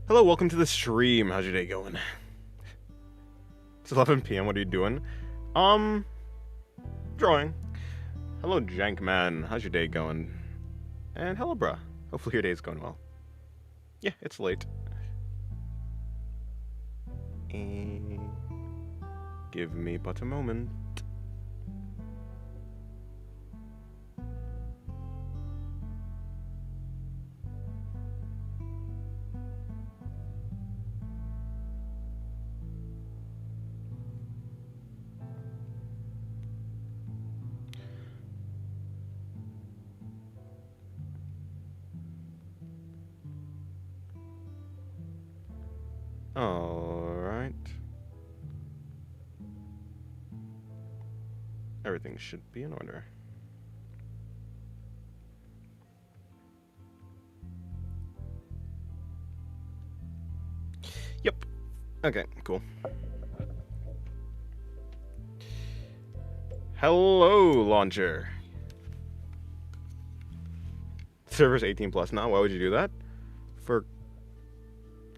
Hello, welcome to the stream. How's your day going? It's 11 p.m. What are you doing? Drawing. Hello, Jankman. How's your day going? And hello, bruh. Hopefully your day's going well. Yeah, it's late. Give me but a moment. Alright. Everything should be in order. Yep. Okay, cool. Hello, launcher. Server's 18 plus now. Why would you do that? For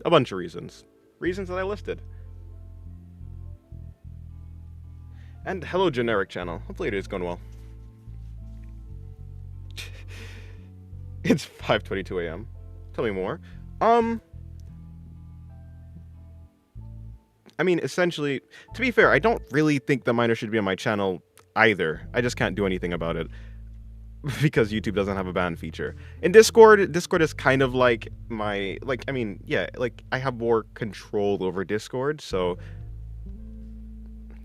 a bunch of reasons. Reasons that I listed. And hello, generic channel. Hopefully it is going well. It's 5:22 a.m. Tell me more. I mean, essentially, to be fair, I don't really think the miner should be on my channel either. I just can't do anything about it. Because YouTube doesn't have a ban feature. In Discord is kind of like my, I mean, yeah, I have more control over Discord, so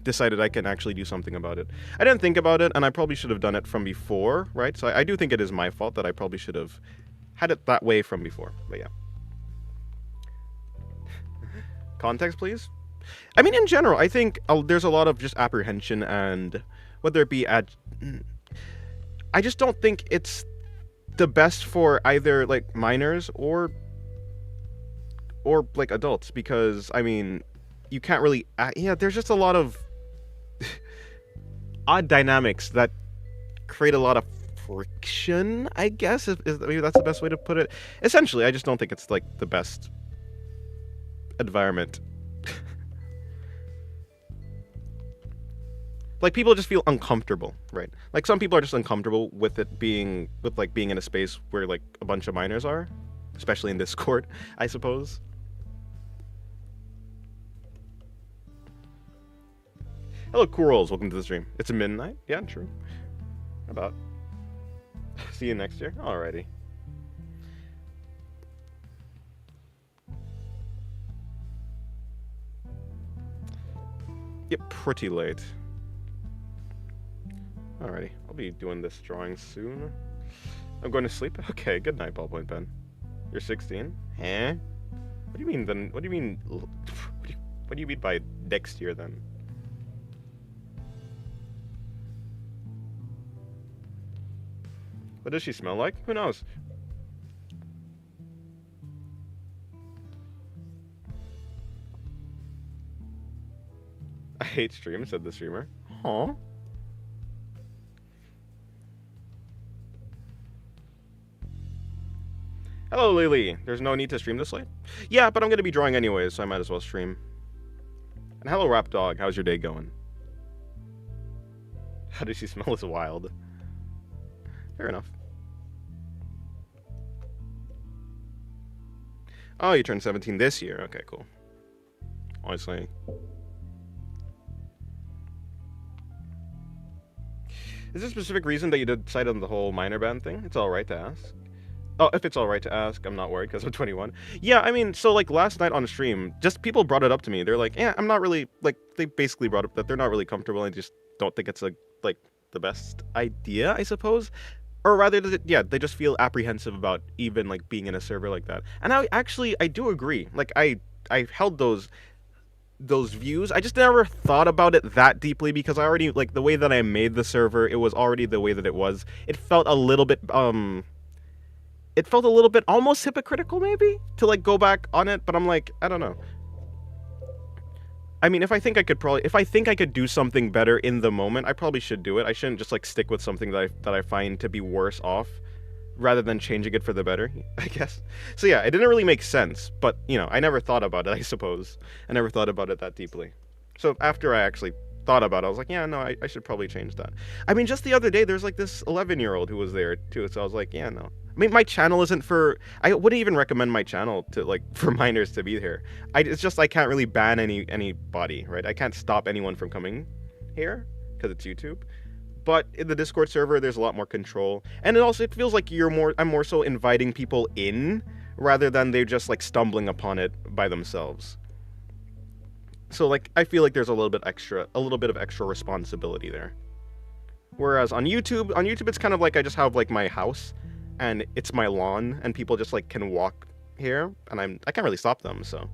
decided I can actually do something about it. I didn't think about it, and I probably should have done it from before, right? So I do think it is my fault that I probably should have had it that way from before, but yeah. Context, please? I mean, in general, I think there's a lot of just apprehension, and whether it be I just don't think it's the best for either minors or adults, because I mean, you can't really yeah, there's just a lot of odd dynamics that create a lot of friction, I guess, maybe that's the best way to put it. Essentially, I just don't think it's the best environment. People just feel uncomfortable, right? Some people are just uncomfortable with it being being in a space where a bunch of minors are, especially in Discord, I suppose. Hello, Corals. Welcome to the stream. It's a midnight. Yeah, true. About. See you next year. Alrighty. Yep, pretty late. Alrighty, I'll be doing this drawing soon. I'm going to sleep? Okay, good night, ballpoint pen. You're 16? Huh? What do you mean then? What do you mean? What do you mean by next year then? What does she smell like? Who knows? I hate streams, said the streamer. Huh? Hello, Lily. There's no need to stream this late? Yeah, but I'm going to be drawing anyways, so I might as well stream. And hello, Rap Dog. How's your day going? How does she smell as wild? Fair enough. Oh, you turned 17 this year. Okay, cool. Honestly. Is there a specific reason that you decided on the whole minor ban thing? It's alright to ask. Oh, if it's alright to ask, I'm not worried because I'm 21. Yeah, I mean, so last night on stream, just people brought it up to me. They're like, yeah, I'm not really, they basically brought up that they're not really comfortable and just don't think it's the best idea, I suppose. Or rather, yeah, they just feel apprehensive about even being in a server like that. And I do agree. I held those views. I just never thought about it that deeply because I already, the way that I made the server, it was already the way that it was. It felt a little bit, almost hypocritical, maybe, to go back on it, but I'm I don't know. I mean, if I think I could do something better in the moment, I probably should do it. I shouldn't just stick with something that I find to be worse off rather than changing it for the better, I guess. So yeah, it didn't really make sense, but I never thought about it, I suppose. I never thought about it that deeply. So after I actually thought about it, I was like, yeah, no, I should probably change that. I mean, just the other day, there's like this 11-year-old who was there too, so I was like, yeah, no. I mean, my channel isn't for. I wouldn't even recommend my channel to like for minors to be here. It's just I can't really ban anybody, right? I can't stop anyone from coming here because it's YouTube. But in the Discord server, there's a lot more control, and it feels like I'm more so inviting people in rather than they're just like stumbling upon it by themselves. So like I feel like there's a little bit of extra responsibility there. Whereas on YouTube it's kind of like I just have like my house, and it's my lawn, and people just like can walk here, and I can't really stop them, so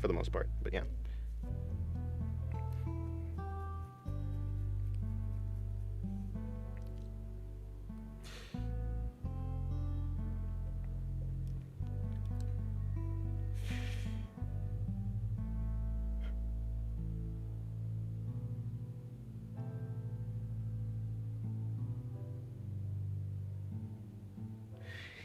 for the most part. But yeah.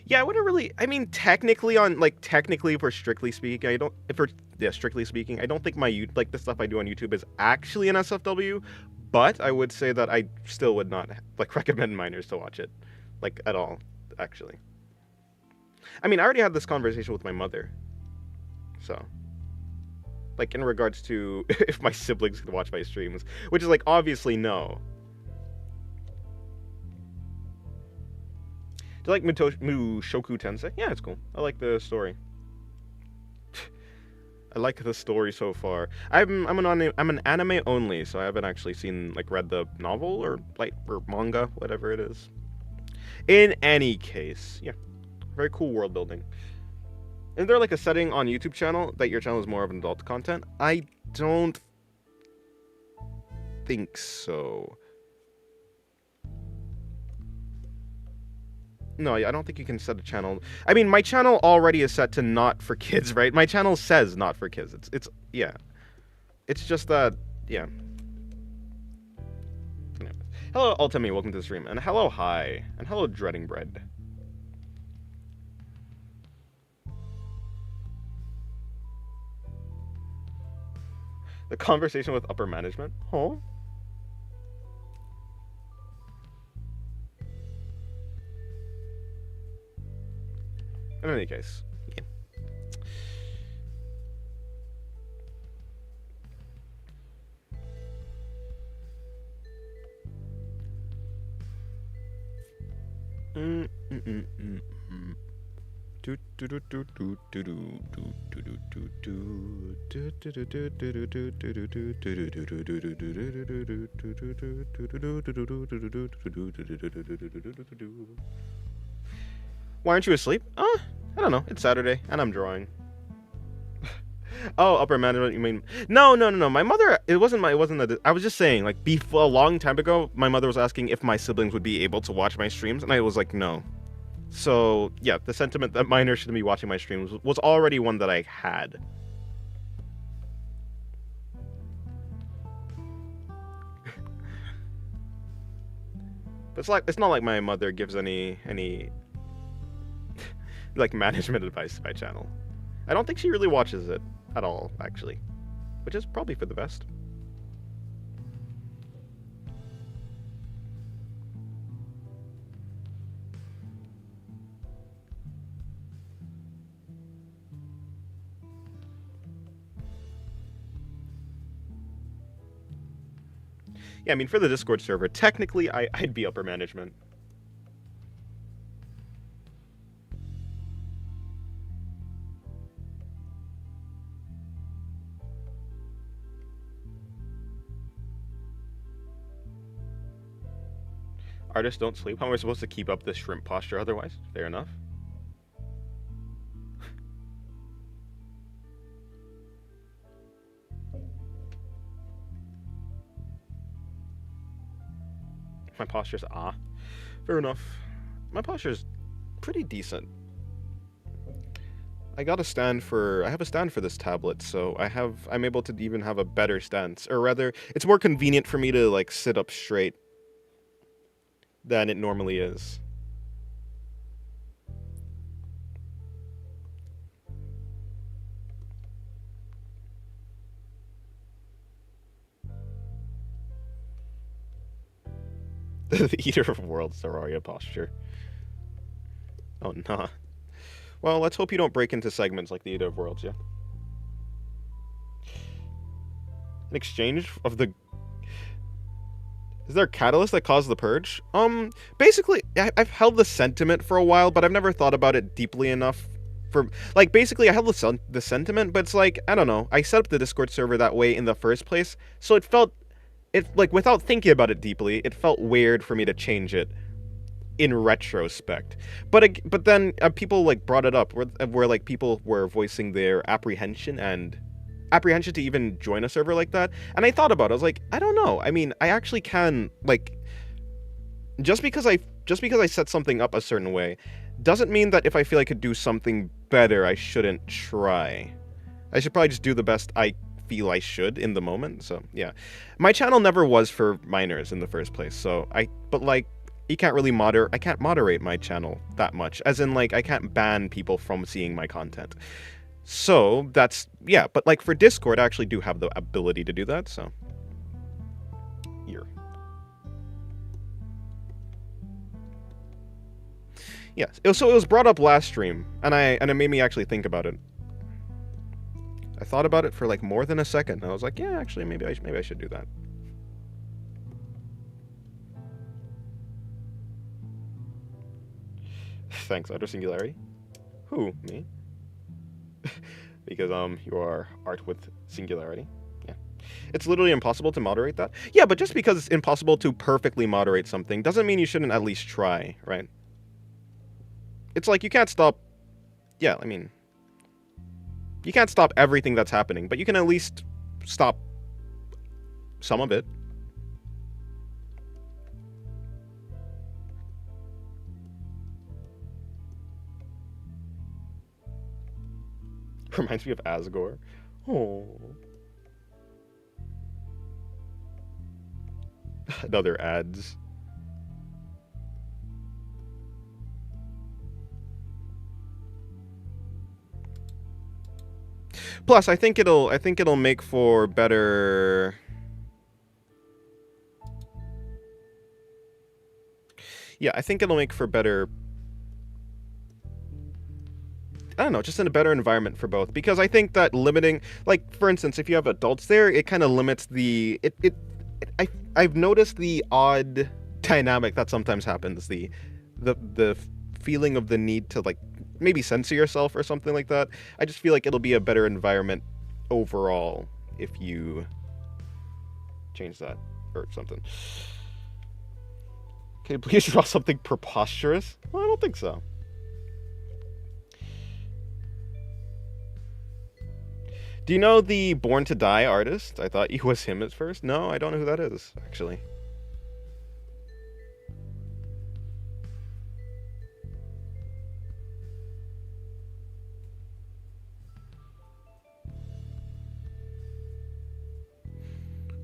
Yeah, I wouldn't really. I mean, technically, if we're strictly speaking, I don't. If we're strictly speaking, I don't think the stuff I do on YouTube is actually an SFW, but I would say that I still would not like recommend minors to watch it, like at all. Actually, I mean, I already had this conversation with my mother, so like in regards to if my siblings could watch my streams, which is like obviously no. Do you like Mushoku Tensei? Yeah, it's cool. I like the story. I like the story so far. I'm an anime only, so I haven't actually read the novel or manga, whatever it is. In any case, yeah, very cool world building. Is there like a setting on YouTube channel that your channel is more of an adult content? I don't think so. No, I don't think you can set a channel. I mean, my channel already is set to not for kids, right? My channel says not for kids. It's yeah. It's just that, yeah. Anyways. Hello, Ultimi, welcome to the stream. And hello, hi. And hello, Dreading Bread. The conversation with upper management? Huh? In any case, yeah. Why aren't you asleep? I don't know. It's Saturday, and I'm drawing. Oh, upper management, you mean? No. My mother, it wasn't I was just saying, like, before, a long time ago, my mother was asking if my siblings would be able to watch my streams, and I was like, no. So, yeah, the sentiment that minors shouldn't be watching my streams was already one that I had. But it's not like my mother gives any like management advice to my channel. I don't think she really watches it at all, actually, which is probably for the best. Yeah, I mean, for the Discord server, technically, I'd be upper management. Artists don't sleep. How am I supposed to keep up this shrimp posture otherwise? Fair enough. My posture's fair enough. My posture's pretty decent. I have a stand for this tablet, so I'm able to even have a better stance, or rather, it's more convenient for me to like sit up straight than it normally is. The Eater of Worlds Terraria posture. Oh, nah. Well, let's hope you don't break into segments like the Eater of Worlds, yeah? In exchange of the... Is there a catalyst that caused the purge? Basically, I've held the sentiment for a while, but I've never thought about it deeply enough for... Like, basically, I held the sentiment, but it's like, I don't know. I set up the Discord server that way in the first place, so it felt... Like, without thinking about it deeply, it felt weird for me to change it in retrospect. But then people, like, brought it up, where like, people were voicing their apprehension to even join a server like that, and I thought about it. I was like, I don't know. I mean, I actually can, like, just because I set something up a certain way doesn't mean that if I feel I could do something better, I shouldn't try. I should probably just do the best I feel I should in the moment. So yeah, my channel never was for minors in the first place, so but like, you can't really I can't moderate my channel that much, as in, like, I can't ban people from seeing my content. So that's, yeah, but like for Discord, I actually do have the ability to do that, so here. Yes, so it was brought up last stream, and it made me actually think about it. I thought about it for like more than a second, and I was like, yeah, actually, maybe I should do that. Thanks, Utter Singularity. Who? Me? Because you are art with singularity. Yeah, it's literally impossible to moderate that. Yeah, but just because it's impossible to perfectly moderate something doesn't mean you shouldn't at least try, right? It's like, you can't stop... Yeah, I mean, you can't stop everything that's happening, but you can at least stop some of it. Reminds me of Asgore. Oh. Another ads. Plus, I think it'll make for better... Yeah, I think it'll make for better... I don't know, just in a better environment for both. Because I think that limiting... Like, for instance, if you have adults there, it kind of limits the... I've noticed the odd dynamic that sometimes happens. The feeling of the need to, like, maybe censor yourself or something like that. I just feel like it'll be a better environment overall if you change that or something. Can you please draw something preposterous? Well, I don't think so. Do you know the Born to Die artist? I thought it was him at first. No, I don't know who that is, actually.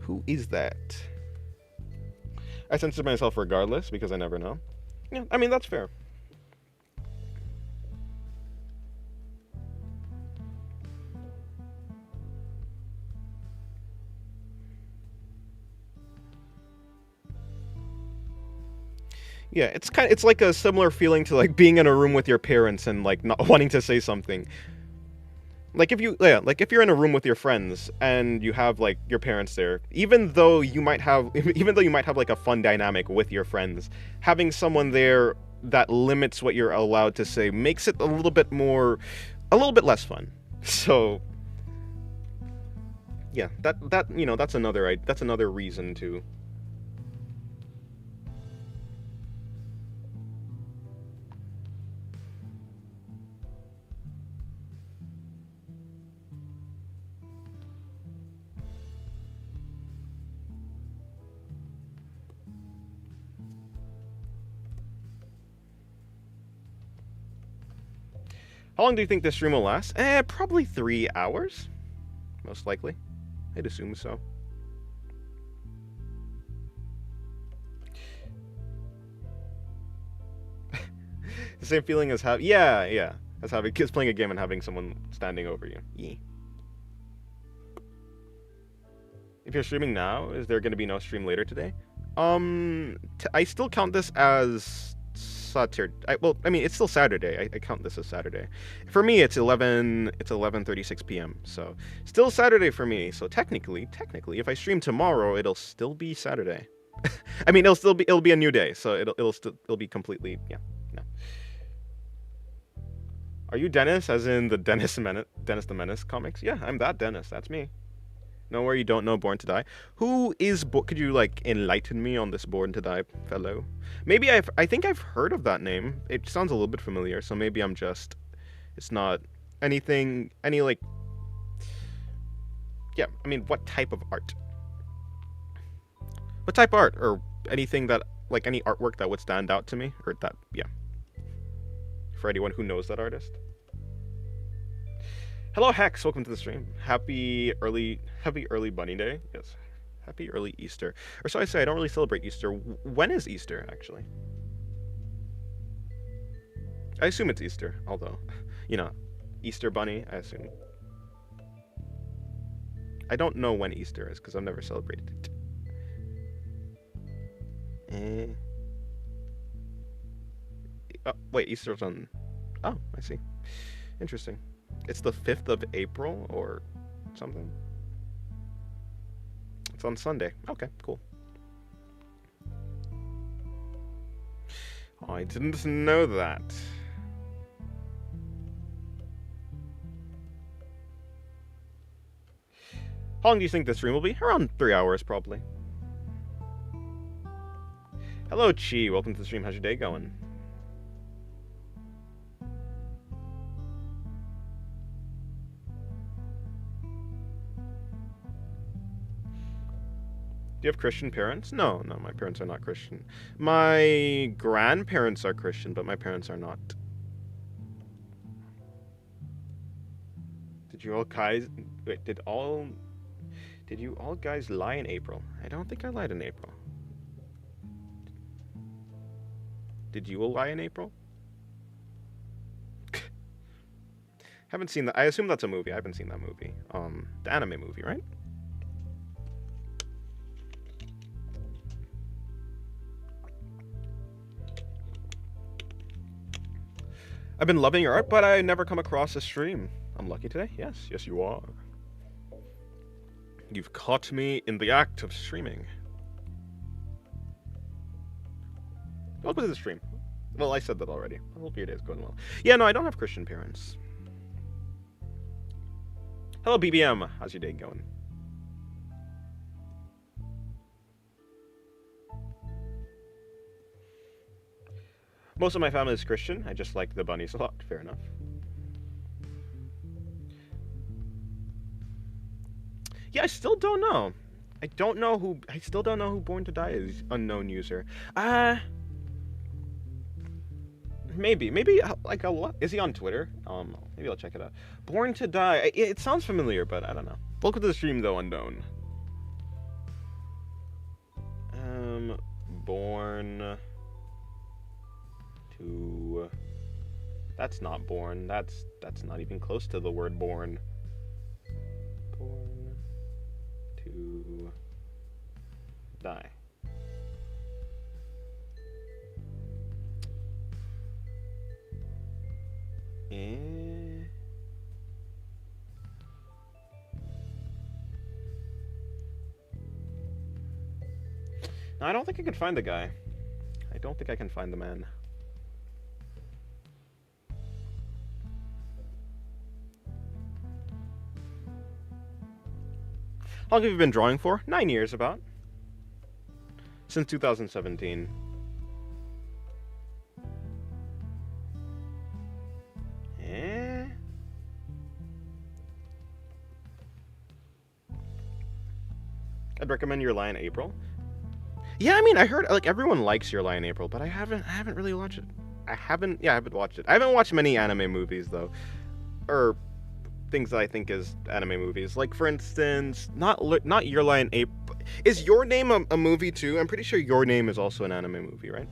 Who is that? I censor myself regardless because I never know. Yeah, I mean, that's fair. Yeah, it's like a similar feeling to, like, being in a room with your parents and, like, not wanting to say something. Like, if you're in a room with your friends and you have, like, your parents there, even though you might have like a fun dynamic with your friends, having someone there that limits what you're allowed to say makes it a little bit less fun. So yeah, that's another reason to... How long do you think this stream will last? Probably 3 hours. Most likely. I'd assume so. The same feeling as as having kids playing a game and having someone standing over you. Yeah. If you're streaming now, is there going to be no stream later today? I still count this as Saturday. Well, I mean, it's still Saturday. I count this as Saturday. For me, it's 11. It's 11:36 p.m. So still Saturday for me. So technically, if I stream tomorrow, it'll still be Saturday. I mean, it'll be a new day. So it'll be completely, yeah. No. Are you Dennis, as in the Dennis the Menace comics? Yeah, I'm that Dennis. That's me. Nowhere you don't know Born to Die. Who is could you like enlighten me on this Born to Die fellow? Maybe I think I've heard of that name. It sounds a little bit familiar, so maybe it's not any like, yeah, I mean, what type of art? What type of art, or anything that, like, any artwork that would stand out to me, or that, yeah. For anyone who knows that artist. Hello, Hex. Welcome to the stream. Happy early Bunny Day. Yes. Happy early Easter. Or so I say. I don't really celebrate Easter. When is Easter, actually? I assume it's Easter. Although, you know, Easter Bunny. I assume. I don't know when Easter is because I've never celebrated it. Oh, wait, Easter's on. Oh, I see. Interesting. It's the 5th of April or something. It's on Sunday. Okay, cool. I didn't know that. How long do you think this stream will be? Around 3 hours, probably. Hello, Chi. Welcome to the stream. How's your day going? Do you have Christian parents? No, my parents are not Christian. My grandparents are Christian, but my parents are not. Did you all guys... Wait, did you all guys lie in April? I don't think I lied in April. Did you all lie in April? Haven't seen that. I assume that's a movie. I haven't seen that movie. The anime movie, right? I've been loving your art, but I never come across a stream. I'm lucky today. Yes, you are. You've caught me in the act of streaming. Welcome to the stream. Well, I said that already. I hope your day's going well. Yeah, no, I don't have Christian parents. Hello, BBM. How's your day going? Most of my family is Christian. I just like the bunnies a lot. Fair enough. Yeah, I still don't know. I still don't know who Born to Die is. Unknown user. Maybe like a lot. Is he on Twitter? Maybe I'll check it out. Born to Die. It sounds familiar, but I don't know. Welcome to the stream, though, unknown. Born to... That's not born. That's not even close to the word born. Born to die. No, I don't think I can find the guy. I don't think I can find the man. How long have you been drawing for? 9 years, about. Since 2017. I'd recommend Your Lie in April. Yeah, I mean, I heard like everyone likes Your Lie in April, but I haven't really watched it. I haven't watched it. I haven't watched many anime movies though, or things that I think is anime movies. Like for instance, not Your Lie in April. Is Your Name a movie too? I'm pretty sure Your Name is also an anime movie, right?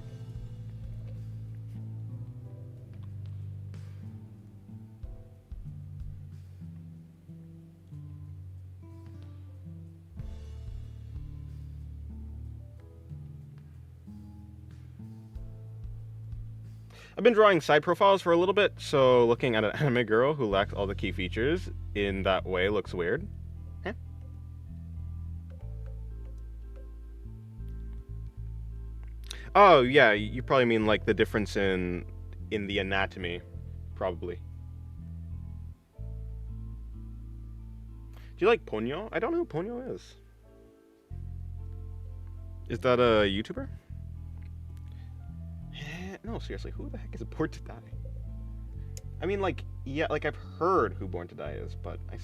I've been drawing side profiles for a little bit, so looking at an anime girl who lacks all the key features in that way looks weird. Huh? Oh yeah, you probably mean like the difference in the anatomy, probably. Do you like Ponyo? I don't know who Ponyo is. Is that a YouTuber? No, seriously, who the heck is Born to Die? I mean, like, yeah, like I've heard who Born to Die is, but I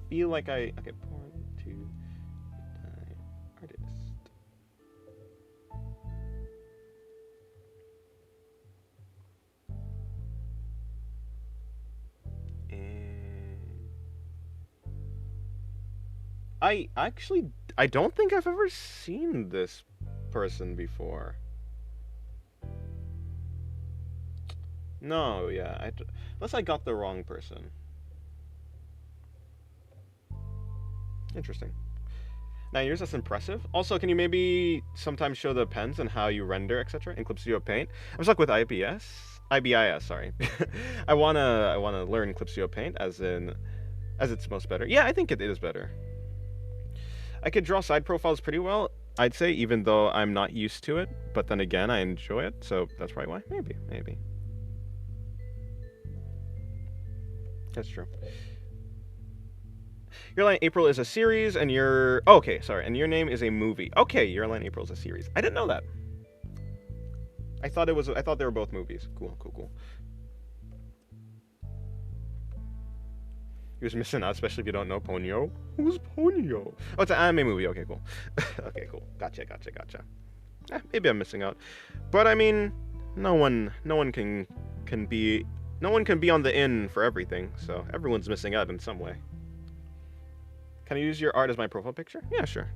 feel like okay, Born to Die artist. And I don't think I've ever seen this person before. No, yeah, unless I got the wrong person. Interesting. 9 years, that's impressive. Also, can you maybe sometimes show the pens and how you render, etc. in Clip Studio Paint? I'm stuck with IBIS, sorry. I wanna learn Clip Studio Paint as it's most better. Yeah, I think it is better. I could draw side profiles pretty well, I'd say, even though I'm not used to it. But then again, I enjoy it, so that's probably why. Maybe. That's true. Your Line April is a series, and okay, sorry, and your name is a movie. Okay, Your Line April is a series. I didn't know that. I thought they were both movies. Cool. He was missing out, especially if you don't know Ponyo. Who's Ponyo? Oh, it's an anime movie. Okay, cool. Okay, cool. Gotcha. Maybe I'm missing out, but I mean, no one can be on the in for everything. So everyone's missing out in some way. Can I use your art as my profile picture? Yeah, sure.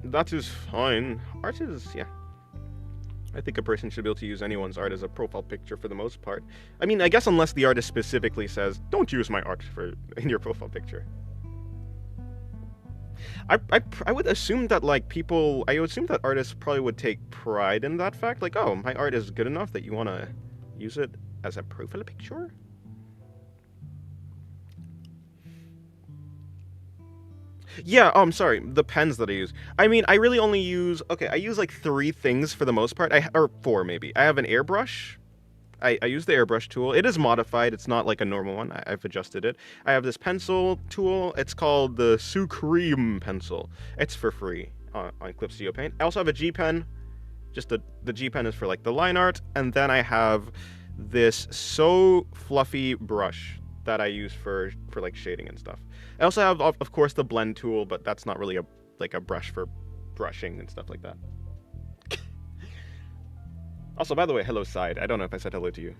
That is fine. Art is, yeah. I think a person should be able to use anyone's art as a profile picture for the most part. I mean, I guess unless the artist specifically says, don't use my art in your profile picture. I would assume that, like, I would assume that artists probably would take pride in that fact. Like, oh, my art is good enough that you want to use it as a profile picture? Yeah, I'm sorry. The pens that I use. I mean, I really only use. Okay, I use like 3 things for the most part. Or 4 maybe. I have an airbrush. I use the airbrush tool. It is modified. It's not like a normal one. I've adjusted it. I have this pencil tool. It's called the Supreme pencil. It's for free on Clip Studio Paint. I also have a G pen. Just the G pen is for like the line art, and then I have this so fluffy brush that I use for like shading and stuff. I also have, of course, the blend tool, but that's not really a brush for brushing and stuff like that. Also, by the way, hello, Side. I don't know if I said hello to you.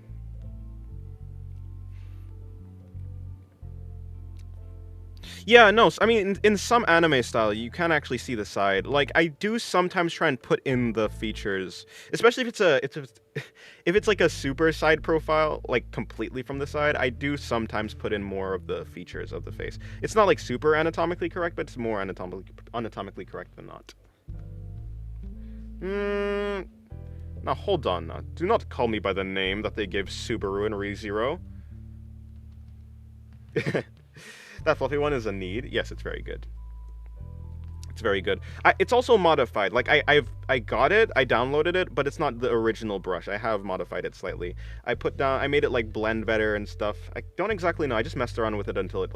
Yeah, no, I mean, in some anime style, you can actually see the side. Like, I do sometimes try and put in the features, especially if if it's like a super side profile, like completely from the side. I do sometimes put in more of the features of the face. It's not like super anatomically correct, but it's more anatomically correct than not. Now hold on. Now, do not call me by the name that they gave Subaru in ReZero. That fluffy one is a need. Yes, it's very good. It's very good. It's also modified. Like I got it, I downloaded it, but it's not the original brush. I have modified it slightly. I made it like blend better and stuff. I don't exactly know. I just messed around with it until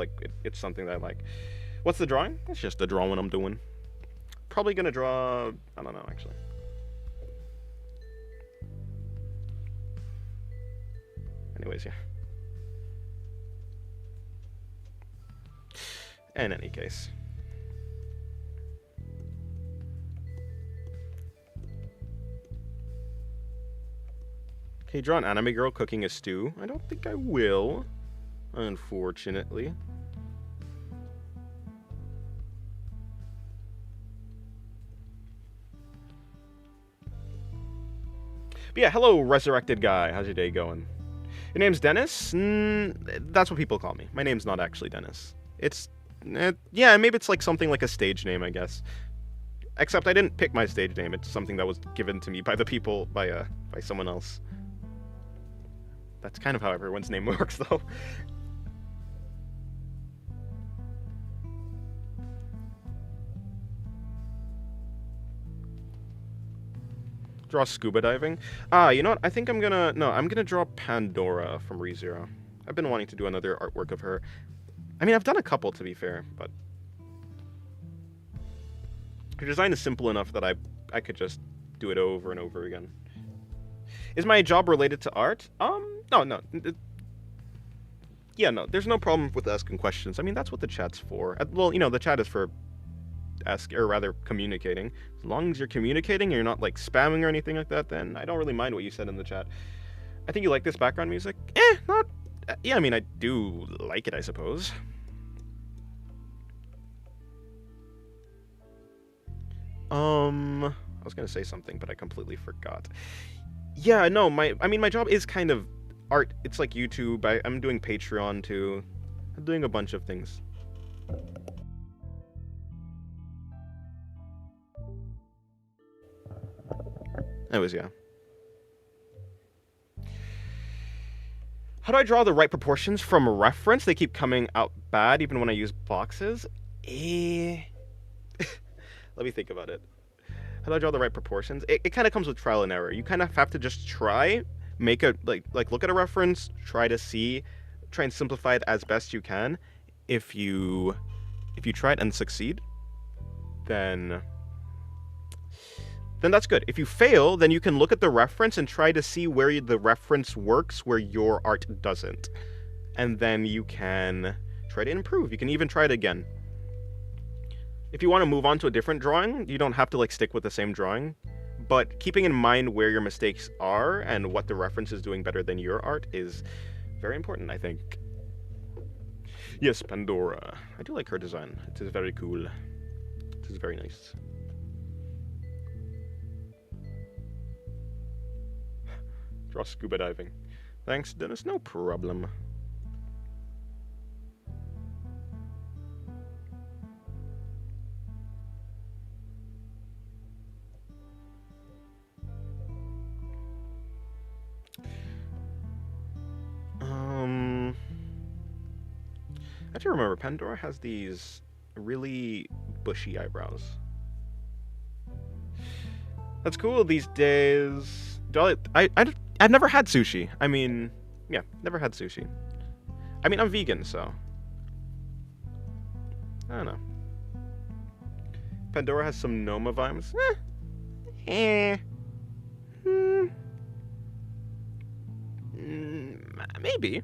it's something that I like. What's the drawing? It's just the drawing I'm doing. Probably gonna draw. I don't know actually. Anyways, yeah. In any case. Can you draw an anime girl cooking a stew? I don't think I will, unfortunately. But yeah, hello, resurrected guy. How's your day going? Your name's Dennis? That's what people call me. My name's not actually Dennis. It's... yeah, maybe it's like something like a stage name, I guess. Except I didn't pick my stage name. It's something that was given to me by the people, by someone else. That's kind of how everyone's name works, though. Draw scuba diving. You know what? I think I'm gonna... No, I'm gonna draw Pandora from ReZero. I've been wanting to do another artwork of her. I mean, I've done a couple, to be fair, but... Her design is simple enough that I could just do it over and over again. Is my job related to art? No. Yeah, no, there's no problem with asking questions. I mean, that's what the chat's for. Well, you know, the chat is for communicating. As long as you're communicating and you're not, like, spamming or anything like that, then I don't really mind what you said in the chat. I think you like this background music? Not... Yeah, I mean, I do like it, I suppose. I was gonna say something, but I completely forgot. Yeah, no, my job is kind of art. It's like YouTube. I'm doing Patreon, too. I'm doing a bunch of things. Anyways, yeah. How do I draw the right proportions from reference? They keep coming out bad even when I use boxes. Let me think about it. How do I draw the right proportions? It kind of comes with trial and error. You kind of have to just try, make a like look at a reference, try and simplify it as best you can. If you try it and succeed, then that's good. If you fail, then you can look at the reference and try to see where the reference works, where your art doesn't. And then you can try to improve. You can even try it again. If you want to move on to a different drawing, you don't have to, like, stick with the same drawing. But keeping in mind where your mistakes are and what the reference is doing better than your art is very important, I think. Yes, Pandora. I do like her design. It is very cool. It is very nice. Draw scuba diving. Thanks, Dennis. No problem. I do remember Pandora has these really bushy eyebrows. That's cool these days. I've never had sushi. I mean, yeah, never had sushi. I mean, I'm vegan, so I don't know. Pandora has some Noma vibes. Maybe.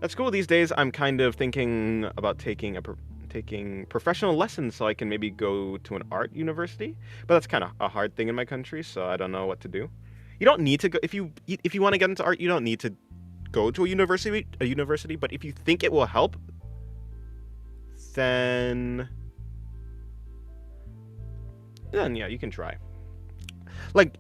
At school these days, I'm kind of thinking about taking professional lessons so I can maybe go to an art university. But that's kind of a hard thing in my country, so I don't know what to do. You don't need to go if you want to get into art. You don't need to go to a university. But if you think it will help, then yeah, you can try. Like,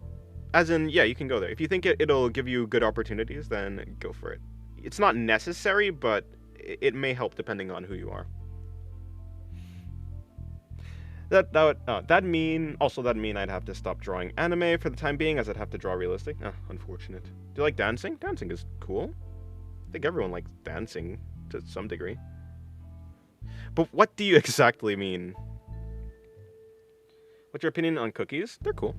as in, yeah, you can go there. If you think it'll give you good opportunities, then go for it. It's not necessary, but it may help depending on who you are. That'd mean I'd have to stop drawing anime for the time being, as I'd have to draw realistic. Unfortunate. Do you like dancing? Dancing is cool. I think everyone likes dancing to some degree. But what do you exactly mean? What's your opinion on cookies? They're cool.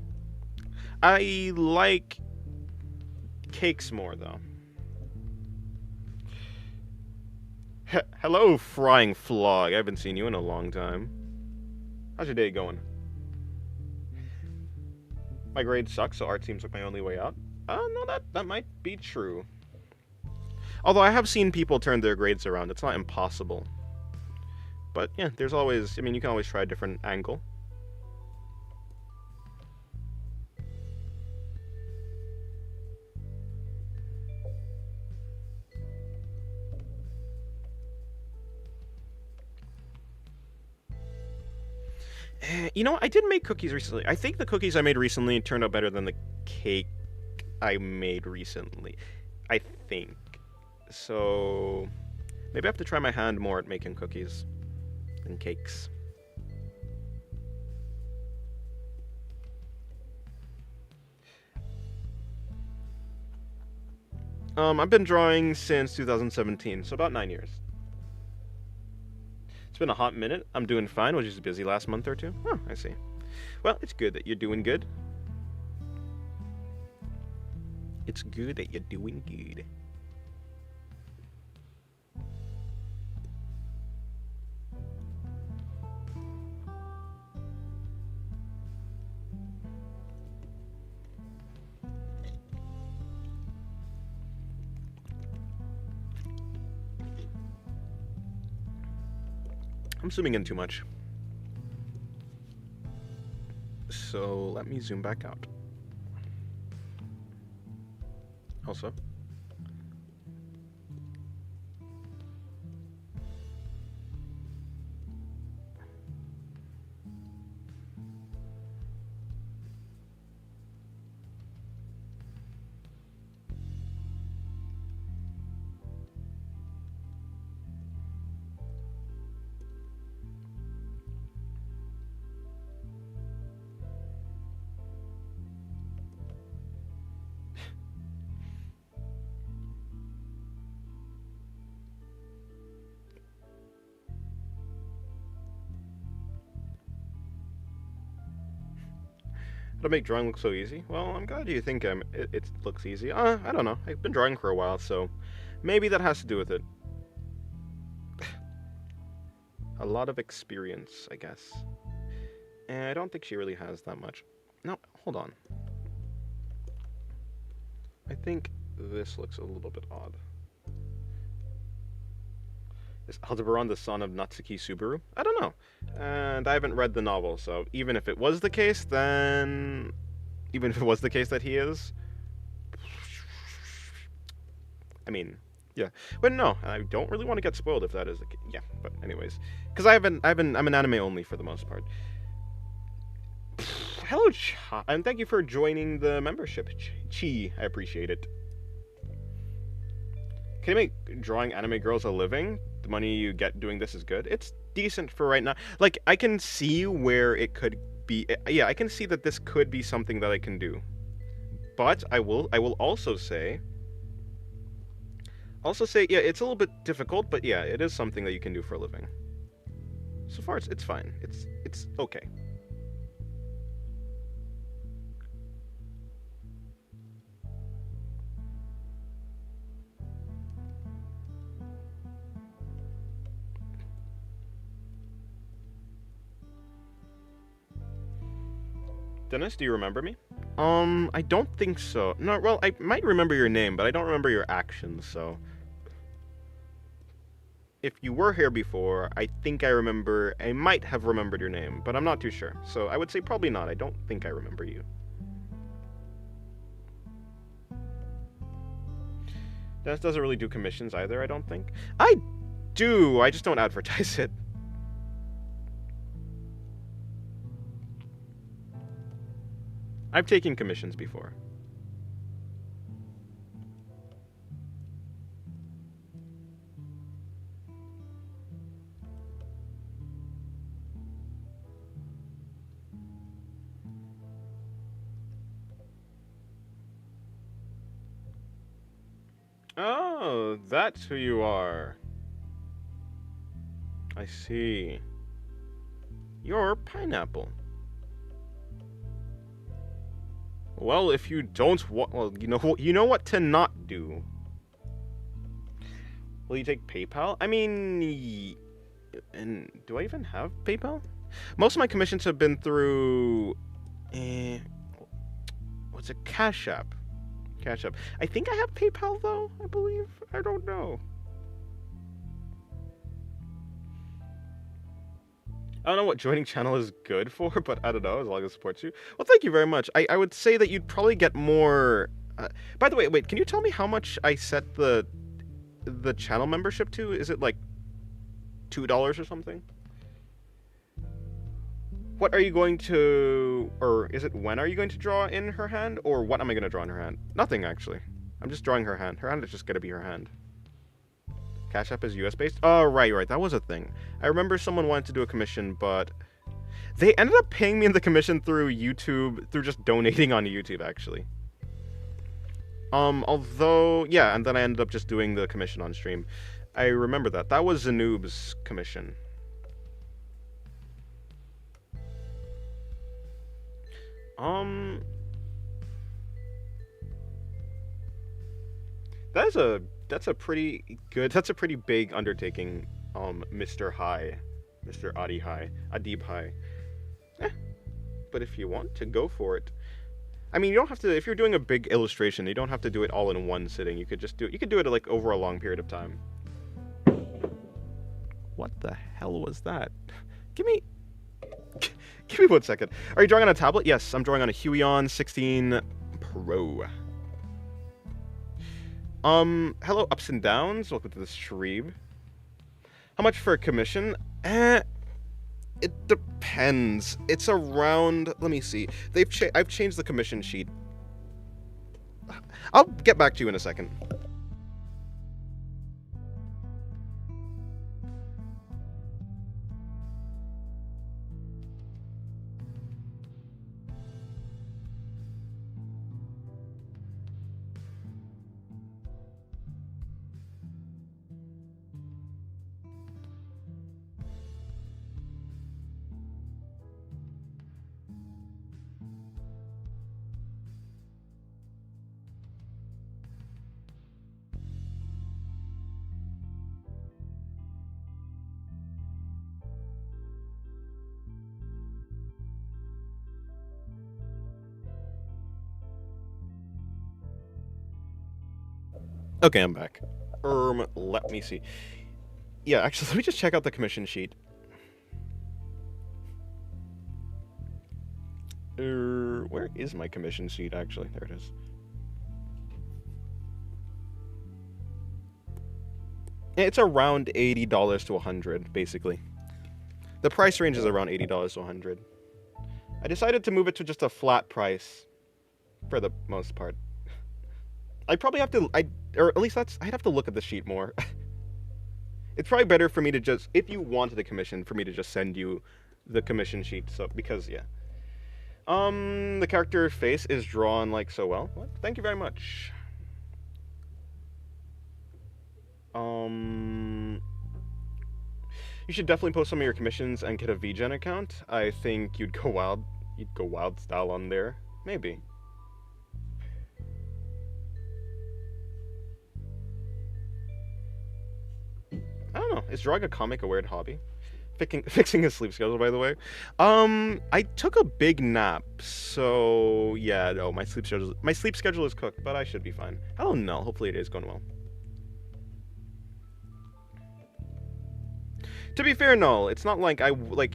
I like cakes more, though. Hello, Frying Flog. I haven't seen you in a long time. How's your day going? My grades suck, so art seems like my only way out. No, that might be true. Although I have seen people turn their grades around. It's not impossible. But yeah, there's always... I mean, you can always try a different angle. You know, I did make cookies recently. I think the cookies I made recently turned out better than the cake I made recently. I think. So, Maybe I have to try my hand more at making cookies and cakes. I've been drawing since 2017, so about 9 years. It's been a hot minute. I'm doing fine. Was just busy last month or two. Oh, I see. Well, it's good that you're doing good. It's good that you're doing good. I'm zooming in too much. So let me zoom back out. Also, how to make drawing look so easy? Well, I'm glad you think it looks easy. I don't know. I've been drawing for a while, so maybe that has to do with it. A lot of experience, I guess. And I don't think she really has that much. No, hold on. I think this looks a little bit odd. Is Aldebaran the son of Natsuki Subaru? I don't know. And I haven't read the novel, so even if it was the case, then... Even if it was the case that he is... I mean, yeah. But no, I don't really want to get spoiled if that is the case. Yeah, but anyways. Because I'm an anime only for the most part. Hello, Cha, and thank you for joining the membership. Chi, I appreciate it. Can you make drawing anime girls a living? The money you get doing this is good. It's decent for right now. Like, I can see where it could be. Yeah, I can see that this could be something that I can do. But I will also say, yeah, it's a little bit difficult, but yeah, it is something that you can do for a living. So far, it's fine. It's okay. Dennis, do you remember me? I don't think so. No, well, I might remember your name, but I don't remember your actions, so... If you were here before, I think I might have remembered your name, but I'm not too sure. So I would say probably not. I don't think I remember you. Dennis doesn't really do commissions either, I don't think. I do, I just don't advertise it. I've taken commissions before. Oh, that's who you are. I see. You're Pineapple. Well, if you don't want, well, you know what to not do. Will you take PayPal? I mean, and do I even have PayPal? Most of my commissions have been through, what's it? Cash App. Cash App. I think I have PayPal though. I believe. I don't know. I don't know what joining channel is good for, but I don't know, as long as it supports you. Well, thank you very much. I would say that you'd probably get more... by the way, wait, can you tell me how much I set the channel membership to? Is it like $2 or something? What are you going to... Or is it when are you going to draw in her hand? Or what am I going to draw in her hand? Nothing, actually. I'm just drawing her hand. Her hand is just going to be her hand. Cash App is US based? Oh, right. That was a thing. I remember someone wanted to do a commission, but they ended up paying me in the commission through YouTube, through just donating on YouTube, actually. Although, yeah, and then I ended up just doing the commission on stream. I remember that. That was Zanoob's commission. That's a pretty good, that's a pretty big undertaking, Mr. High. Mr. Adib High. Eh, but if you want to, go for it. I mean, you don't have to, if you're doing a big illustration, you don't have to do it all in one sitting. You could just you could do it like over a long period of time. What the hell was that? Give me 1 second. Are you drawing on a tablet? Yes, I'm drawing on a Huion 16 Pro. Hello, ups and downs. Welcome to the stream. How much for a commission? It depends. It's around, let me see. I've changed the commission sheet. I'll get back to you in a second. Okay, I'm back. Let me see. Yeah, actually, let me just check out the commission sheet. Where is my commission sheet, actually? There it is. It's around $80 to $100, basically. The price range is around $80 to $100. I decided to move it to just a flat price, for the most part. I'd probably have to, or at least I'd have to look at the sheet more. It's probably better for me to just, if you wanted a commission, for me to just send you the commission sheet, so, because, yeah. The character face is drawn, like, so well. What? Thank you very much. You should definitely post some of your commissions and get a VGen account. I think you'd go wild style on there. Maybe. I don't know. Is drawing a comic a weird hobby? Fixing his sleep schedule, by the way. I took a big nap, so yeah, no, my sleep schedule is cooked, but I should be fine. I don't know. Hopefully, it is going well. To be fair, no, it's not like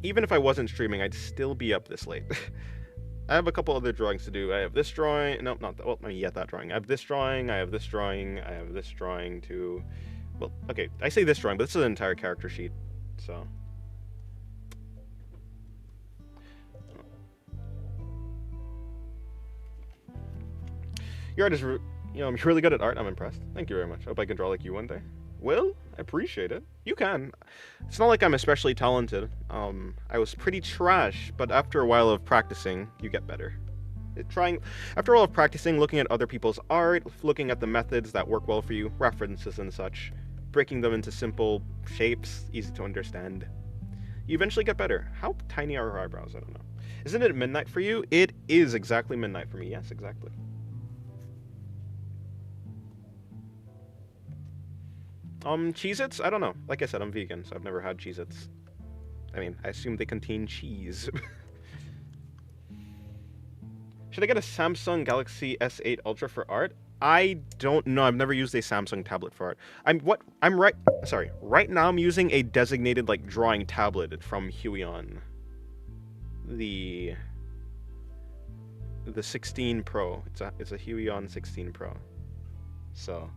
even if I wasn't streaming, I'd still be up this late. I have a couple other drawings to do. I have this drawing. No, not that. Well, not yet that drawing. I have this drawing. I have this drawing. I have this drawing to. Well, okay, I say this drawing, but this is an entire character sheet, so. Your art is, you're really good at art. I'm impressed. Thank you very much. Hope I can draw like you one day. Well, I appreciate it. You can. It's not like I'm especially talented. I was pretty trash, but after a while of practicing, you get better. After all of practicing, looking at other people's art, looking at the methods that work well for you, references and such, breaking them into simple shapes, easy to understand, you eventually get better. How tiny are her eyebrows? I don't know. Isn't it midnight for you? It is exactly midnight for me. Yes, exactly. Cheez-Its? I don't know. Like I said, I'm vegan, so I've never had Cheez-Its. I mean, I assume they contain cheese. Should I get a Samsung Galaxy S8 Ultra for art? I don't know. I've never used a Samsung tablet for art. Right now I'm using a designated, like, drawing tablet from Huion. The 16 Pro. It's a Huion 16 Pro. So,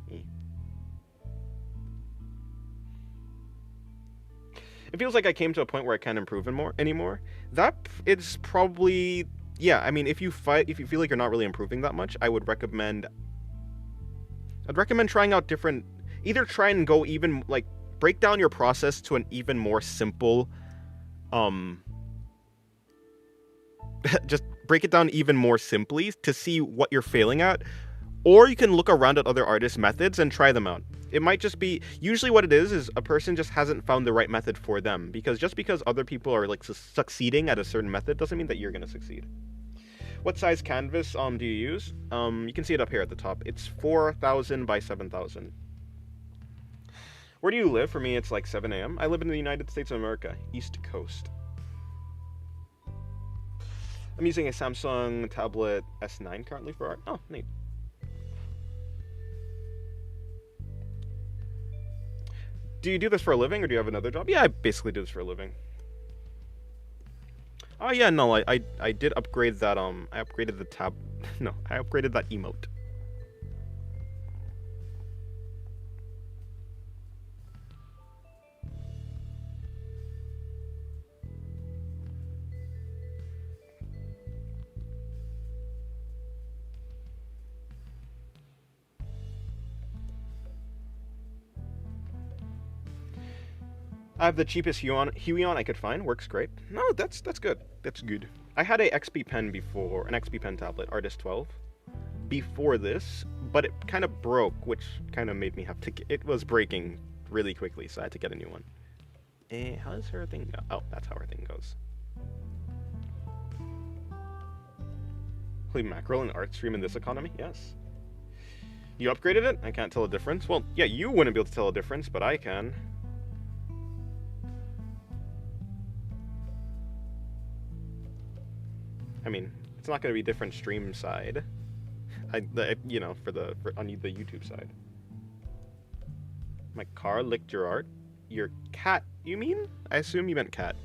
It feels like I came to a point where I can't improve anymore. That is probably, yeah, I mean, if you feel like you're not really improving that much, I'd recommend trying out different, either try and go even like break down your process to an even more simple um just break it down even more simply to see what you're failing at, or you can look around at other artists' methods and try them out. It might just be, usually what it is a person just hasn't found the right method for them, because just because other people are like succeeding at a certain method doesn't mean that you're going to succeed. What size canvas do you use? You can see it up here at the top. It's 4,000 by 7,000. Where do you live? For me, it's like 7 a.m. I live in the United States of America, East Coast. I'm using a Samsung tablet S9 currently for art. Oh, neat. Do you do this for a living, or do you have another job? Yeah, I basically do this for a living. Oh yeah, no, I did upgrade that, I upgraded the tab, no, I upgraded that emote. I have the cheapest Huion I could find. Works great. No, that's good. That's good. I had a XP pen before, an XP pen tablet, Artist 12, before this, but it kind of broke, which kind of made me have to. It was breaking really quickly, so I had to get a new one. How does her thing go? Oh, that's how her thing goes. Play mackerel and art stream in this economy? Yes. You upgraded it? I can't tell a difference. Well, yeah, you wouldn't be able to tell a difference, but I can. I mean, it's not going to be different stream side. You know, on the YouTube side. My car licked your art. Your cat, you mean? I assume you meant cat.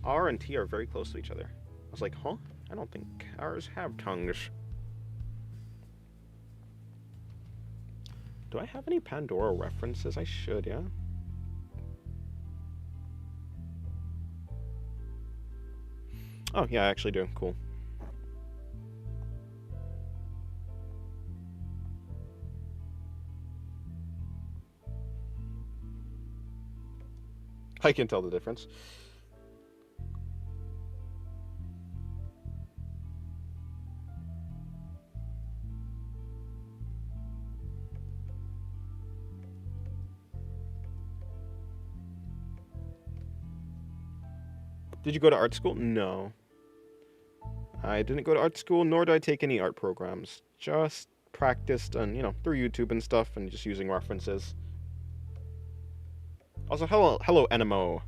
R and T are very close to each other. I was like, huh? I don't think ours have tongues. Do I have any Pandora references? I should, yeah. Oh, yeah, I actually do. Cool. I can tell the difference. Did you go to art school? No. I didn't go to art school, nor did I take any art programs. Just practiced and, you know, through YouTube and stuff and just using references. Also, hello, NMO.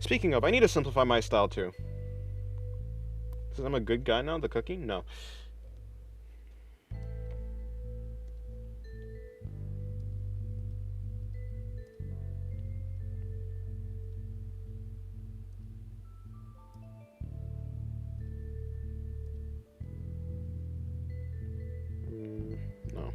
Speaking of, I need to simplify my style too. Because I'm a good guy now, the cooking? No. No.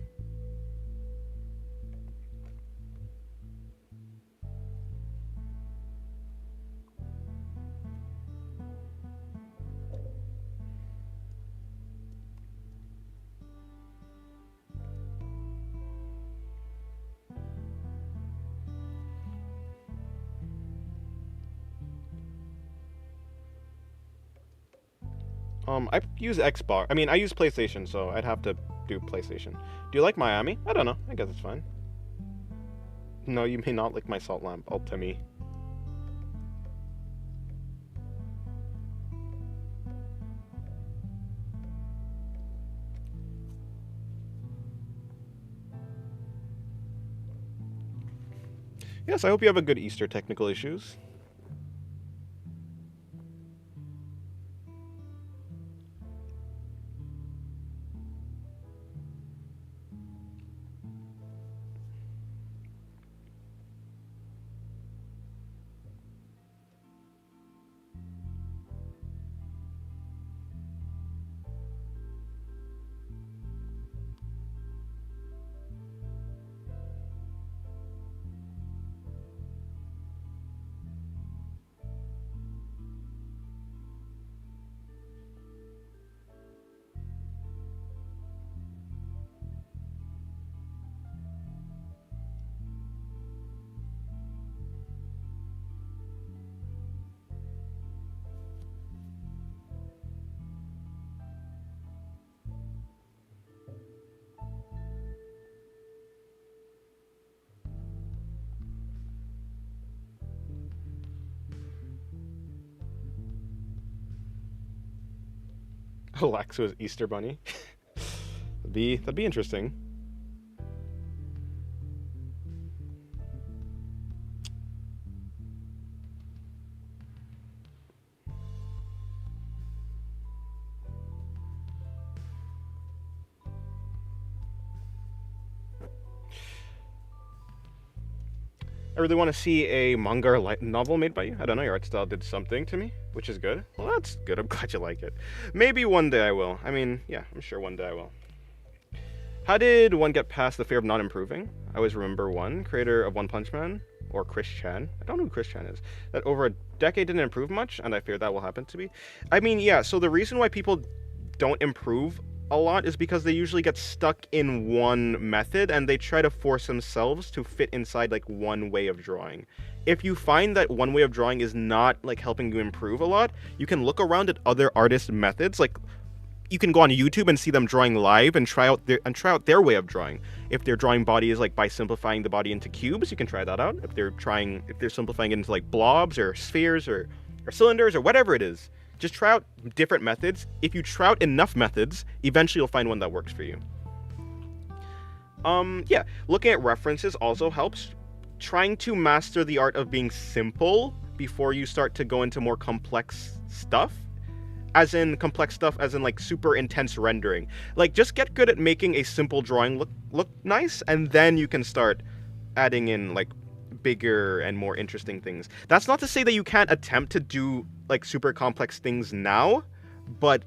I use Xbox. I mean, I use PlayStation, so I'd have to do PlayStation. Do you like Miami? I don't know. I guess it's fine. No, you may not like my salt lamp. Ultimi. Yes, I hope you have a good Easter. Technical issues. Alaxo's Easter Bunny. That'd be interesting. I really want to see a manga or light novel made by you. I don't know, your art style did something to me, which is good. Well, that's good. I'm glad you like it. Maybe one day I will. I mean, yeah, I'm sure one day I will. How did one get past the fear of not improving? I always remember one, creator of One Punch Man, or Chris Chan. I don't know who Chris Chan is. That over a decade didn't improve much, and I fear that will happen to me. I mean, yeah, so the reason why people don't improve a lot is because they usually get stuck in one method and they try to force themselves to fit inside like one way of drawing. If you find that one way of drawing is not like helping you improve a lot, you can look around at other artists' methods. Like you can go on YouTube and see them drawing live and try out their way of drawing. If they're drawing bodies like by simplifying the body into cubes, you can try that out. If they're simplifying it into like blobs or spheres or cylinders or whatever it is, just try out different methods. If you try out enough methods, eventually you'll find one that works for you. Yeah, looking at references also helps. Trying to master the art of being simple before you start to go into more complex stuff. As in complex stuff, as in like super intense rendering. Like just get good at making a simple drawing look nice, and then you can start adding in like bigger and more interesting things. That's not to say that you can't attempt to do like super complex things now, but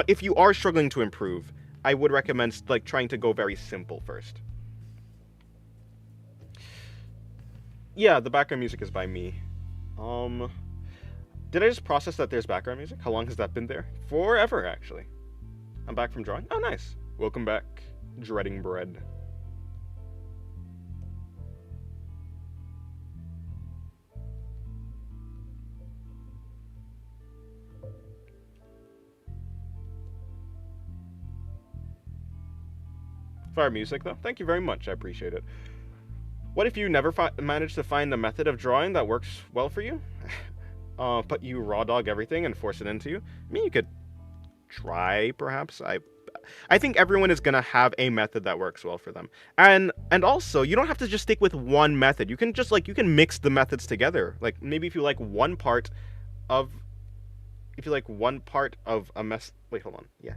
if you are struggling to improve, I would recommend like trying to go very simple first. Yeah, the background music is by me. Um, did I just process that there's background music? How long has that been there? Forever, actually. I'm back from drawing. Oh, nice. Welcome back, dreading bread. Fire music, though. Thank you very much. I appreciate it. What if you never manage to find a method of drawing that works well for you? But you raw dog everything and force it into you? I mean, you could try, perhaps. I think everyone is gonna have a method that works well for them. And also, you don't have to just stick with one method. You can just like you can mix the methods together. Like maybe if you like one part of a mess. Wait, hold on. Yeah.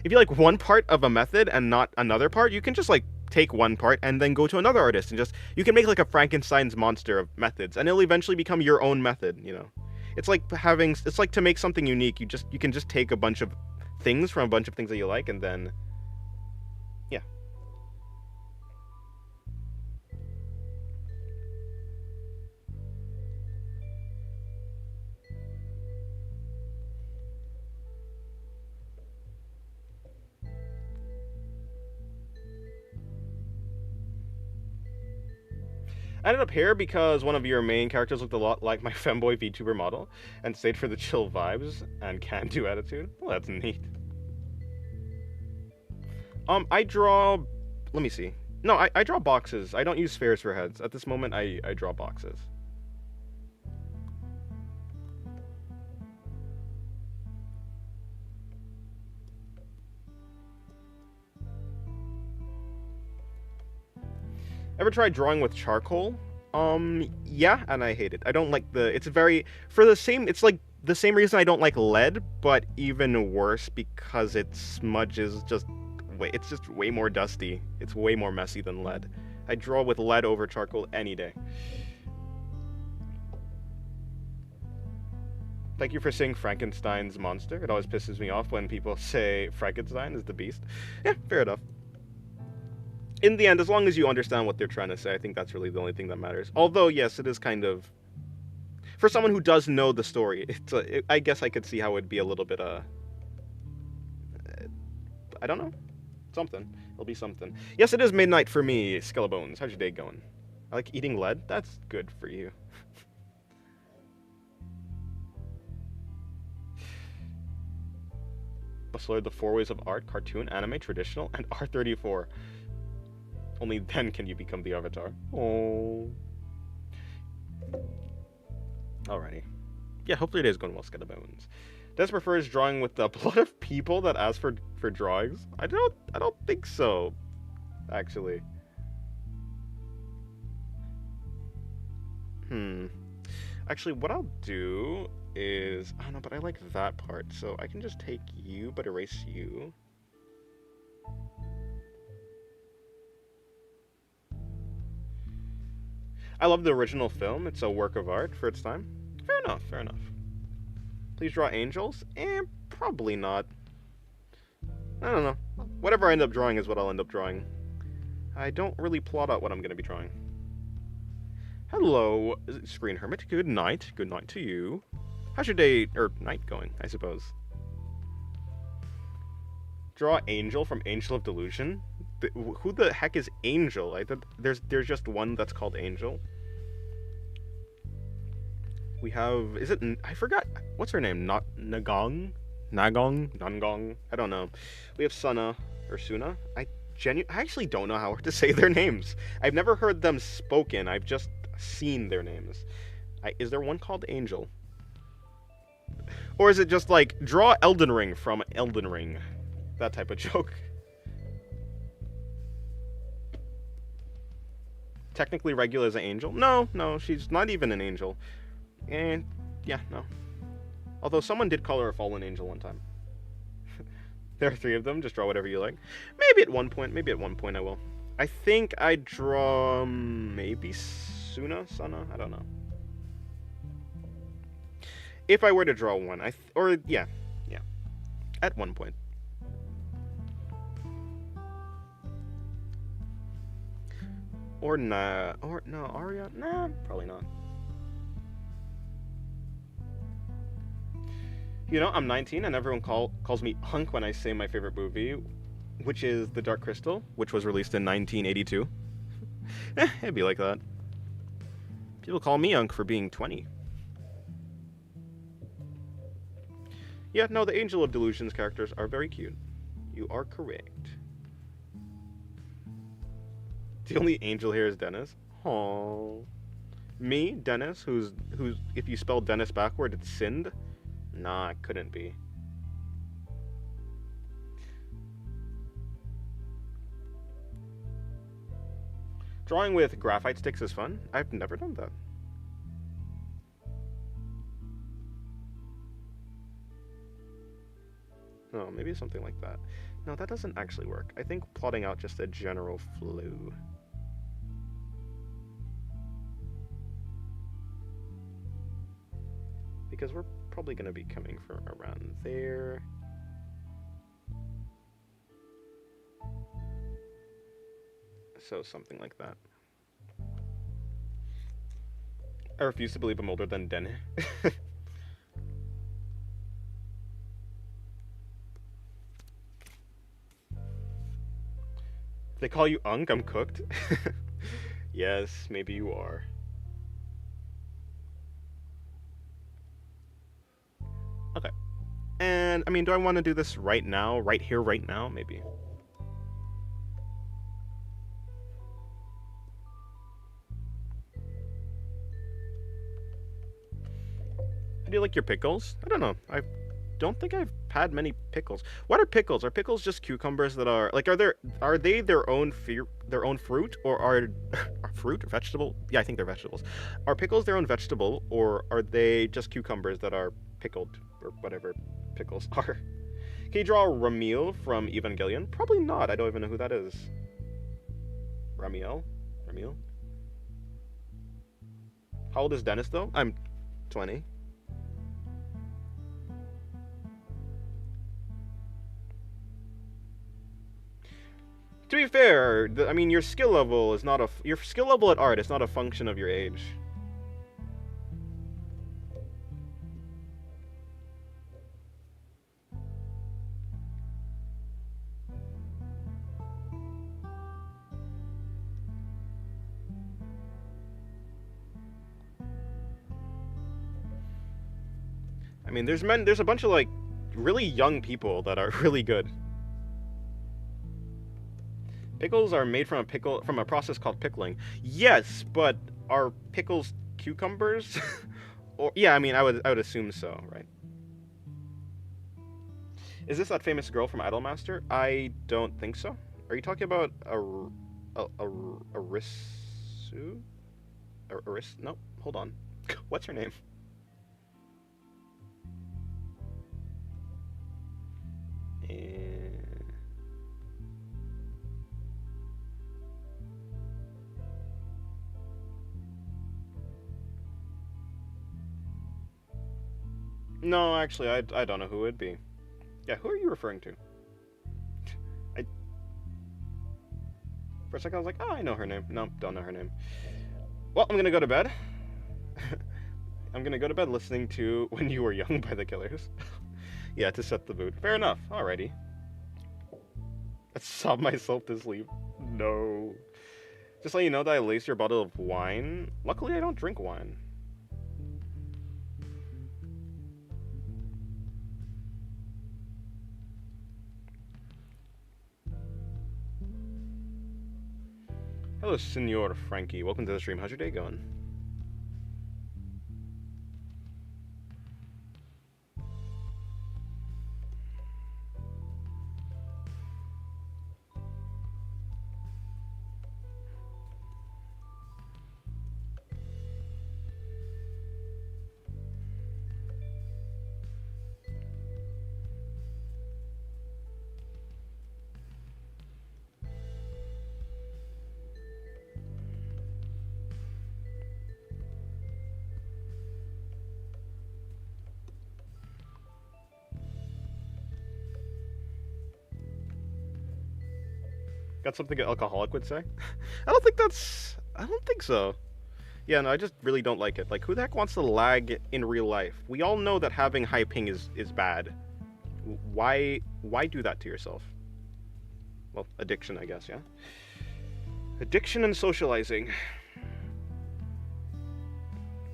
If you like one part of a method and not another part, you can just like take one part and then go to another artist and just you can make like a Frankenstein's monster of methods and it'll eventually become your own method, you know. It's like to make something unique, you can just take a bunch of things from a bunch of things that you like and then yeah. I ended up here because one of your main characters looked a lot like my femboy VTuber model and stayed for the chill vibes and can-do attitude. Well, that's neat. I draw... Let me see. No, I draw boxes. I don't use spheres for heads. At this moment, I draw boxes. Ever tried drawing with charcoal? Yeah, and I hate it. I don't like it's very, it's like the same reason I don't like lead, but even worse because it smudges it's just way more dusty. It's way more messy than lead. I draw with lead over charcoal any day. Thank you for saying Frankenstein's monster. It always pisses me off when people say Frankenstein is the beast. Yeah, fair enough. In the end, as long as you understand what they're trying to say, I think that's really the only thing that matters. Although, yes, it is kind of... For someone who does know the story, I guess I could see how it'd be a little bit, I don't know. Something. It'll be something. Yes, it is midnight for me, Skellebones. How's your day going? I like eating lead? That's good for you. Bustler, the four ways of art, cartoon, anime, traditional, and R34. Only then can you become the avatar. Oh. Alrighty. Yeah, hopefully it is going well, Skellebones. Des prefers drawing with a lot of people that ask for drawings. I don't think so, actually. Hmm. Actually, what I'll do is I don't know, but I like that part, so I can just take you but erase you. I love the original film. It's a work of art for its time. Fair enough, fair enough. Please draw angels? Probably not. I don't know. Whatever I end up drawing is what I'll end up drawing. I don't really plot out what I'm going to be drawing. Hello, Screen Hermit. Good night. Good night to you. How's your day, or night going, I suppose? Draw Angel from Angel of Delusion? Who the heck is Angel? There's just one that's called Angel. We have, is it, I forgot, what's her name? Not Nagong? Nangong? I don't know. We have Suna, or Suna. I actually don't know how to say their names. I've never heard them spoken. I've just seen their names. Is there one called Angel? Or is it just like, draw Elden Ring from Elden Ring? That type of joke. Technically Regula is an angel? No, she's not even an angel. And, yeah, no. Although someone did call her a fallen angel one time. There are 3 of them, just draw whatever you like. Maybe at one point I will. I think I draw, maybe Suna? I don't know. If I were to draw one, yeah. At one point. Or no, Arya? Nah, probably not. You know, I'm 19 and everyone calls me Hunk when I say my favorite movie, which is The Dark Crystal, which was released in 1982. It'd be like that. People call me Hunk for being 20. Yeah, no, the Angel of Delusions characters are very cute. You are correct. The only angel here is Dennis. Aww. Me, Dennis, who's if you spell Dennis backward, it's Sind. Nah, it couldn't be. Drawing with graphite sticks is fun. I've never done that. Oh, maybe something like that. No, that doesn't actually work. I think plotting out just a general flow. Because we're probably going to be coming from around there. So something like that. I refuse to believe I'm older than Den. They call you Unk, I'm cooked. Yes, maybe you are. Okay. And, I mean, do I want to do this right now? Right here, right now? Maybe. How do you like your pickles? I don't know. I don't think I've had many pickles. What are pickles? Are pickles just cucumbers that are like are they their own fruit, or are fruit or vegetable? Yeah, I think they're vegetables. Are pickles their own vegetable, or are they just cucumbers that are pickled, or whatever pickles are? Can you draw Ramiel from Evangelion? Probably not. I don't even know who that is. Ramiel? How old is Dennis though? I'm 20. To be fair, I mean, your skill level is not your skill level at art is not a function of your age. I mean, there's a bunch of like really young people that are really good. Pickles are made from a process called pickling. Yes, but are pickles cucumbers? Or yeah, I mean, I would assume so, right? Is this that famous girl from Idolmaster? I don't think so. Are you talking about Arisu? Aris? No, hold on. What's her name? Eh, No, actually, I don't know who it'd be. Yeah, who are you referring to? I For a second I was like, oh, I know her name. No, don't know her name. Well, I'm gonna go to bed. I'm gonna go to bed listening to "When You Were Young" by The Killers. Yeah, to set the mood. Fair enough. Alrighty. I sobbed myself to sleep. No. Just let you know that I laced your bottle of wine. Luckily, I don't drink wine. Hello, Senor Frankie. Welcome to the stream. How's your day going? Got something an alcoholic would say? I don't think so. Yeah, no, I just really don't like it. Like, who the heck wants to lag in real life? We all know that having high ping is bad. Why do that to yourself? Well, addiction, I guess, yeah? Addiction and socializing.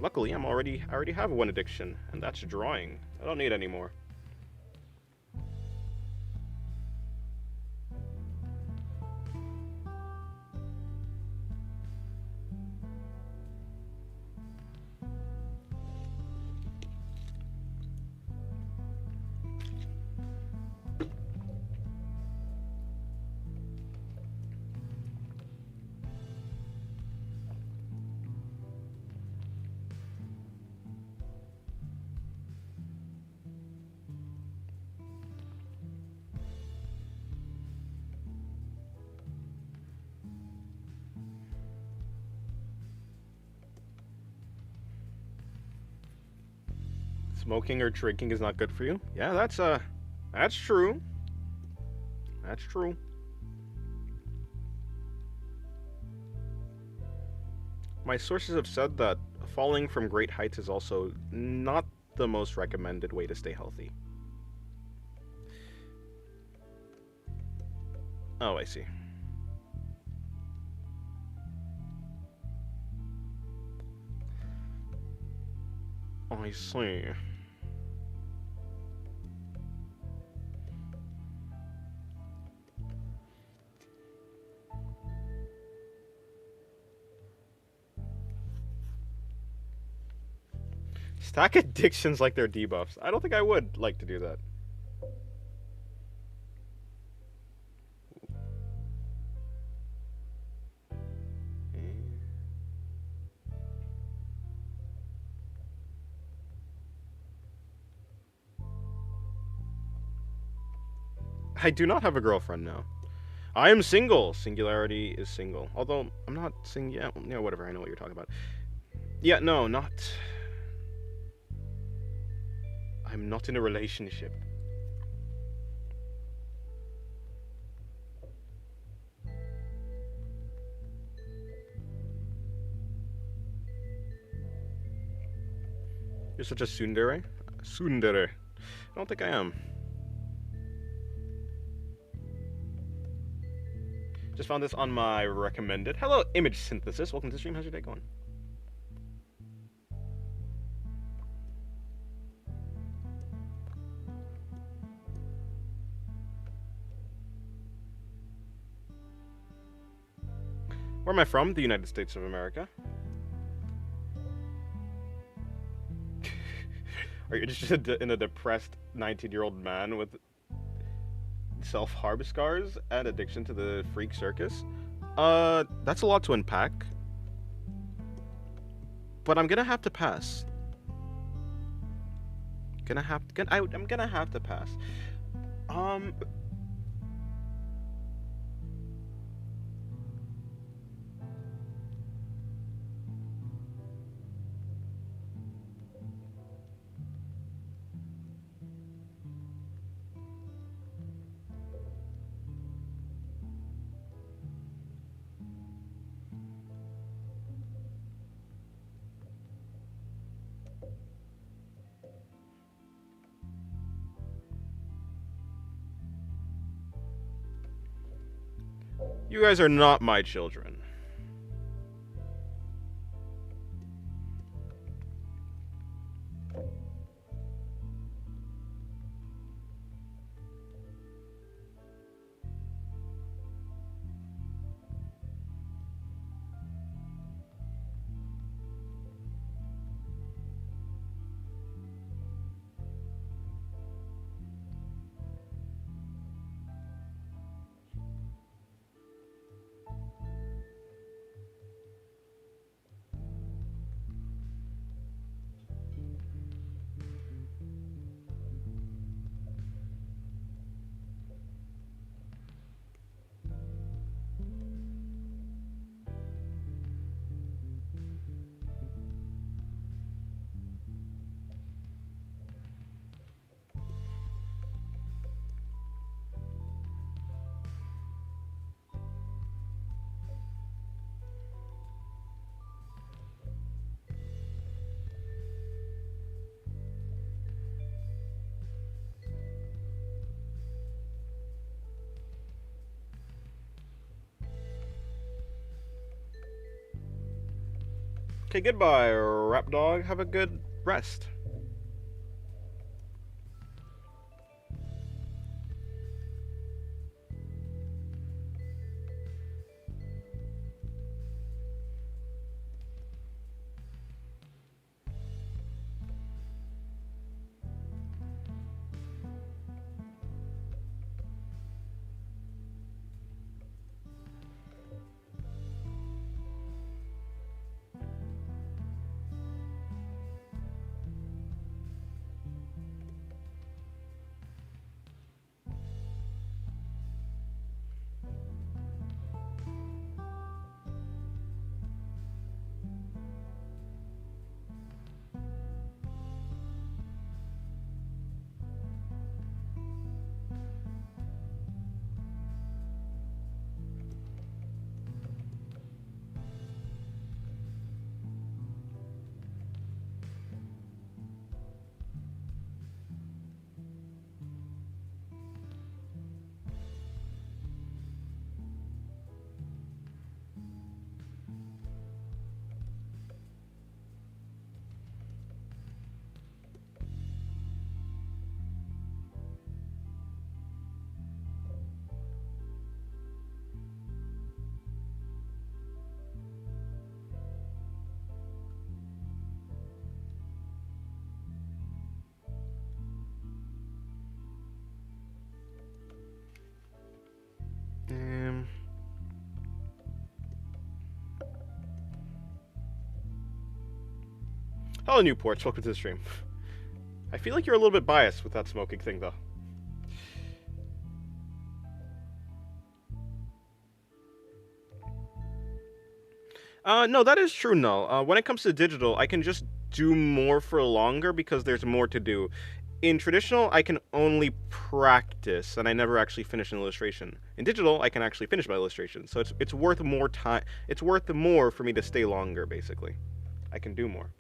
Luckily, I already have one addiction, and that's drawing. I don't need any more. Smoking or drinking is not good for you. Yeah, that's true. That's true. My sources have said that falling from great heights is also not the most recommended way to stay healthy. Oh, I see. I see. Stack addictions like they're debuffs. I don't think I would like to do that. I do not have a girlfriend now. I am single. Singularity is single. Although, I'm not yeah, whatever, I know what you're talking about. Yeah, no, not... I'm not in a relationship. You're such a tsundere? Tsundere. I don't think I am. Just found this on my recommended. Hello, Image Synthesis. Welcome to the stream. How's your day going? Where am I from? The United States of America. Are you just in a depressed 19-year-old man with self-harm scars and addiction to the freak circus. That's a lot to unpack, but I'm gonna have to pass. I'm gonna have to pass. Um, you guys are not my children. Okay, goodbye, rap dog. Have a good rest. Um, Hello, Newport. Welcome to the stream. I feel like you're a little bit biased with that smoking thing, though. No, that is true, Null. When it comes to digital, I can just do more for longer because there's more to do. In traditional, I can only practice, and I never actually finish an illustration. In digital, I can actually finish my illustration, so it's worth more time. It's worth more for me to stay longer, basically. I can do more.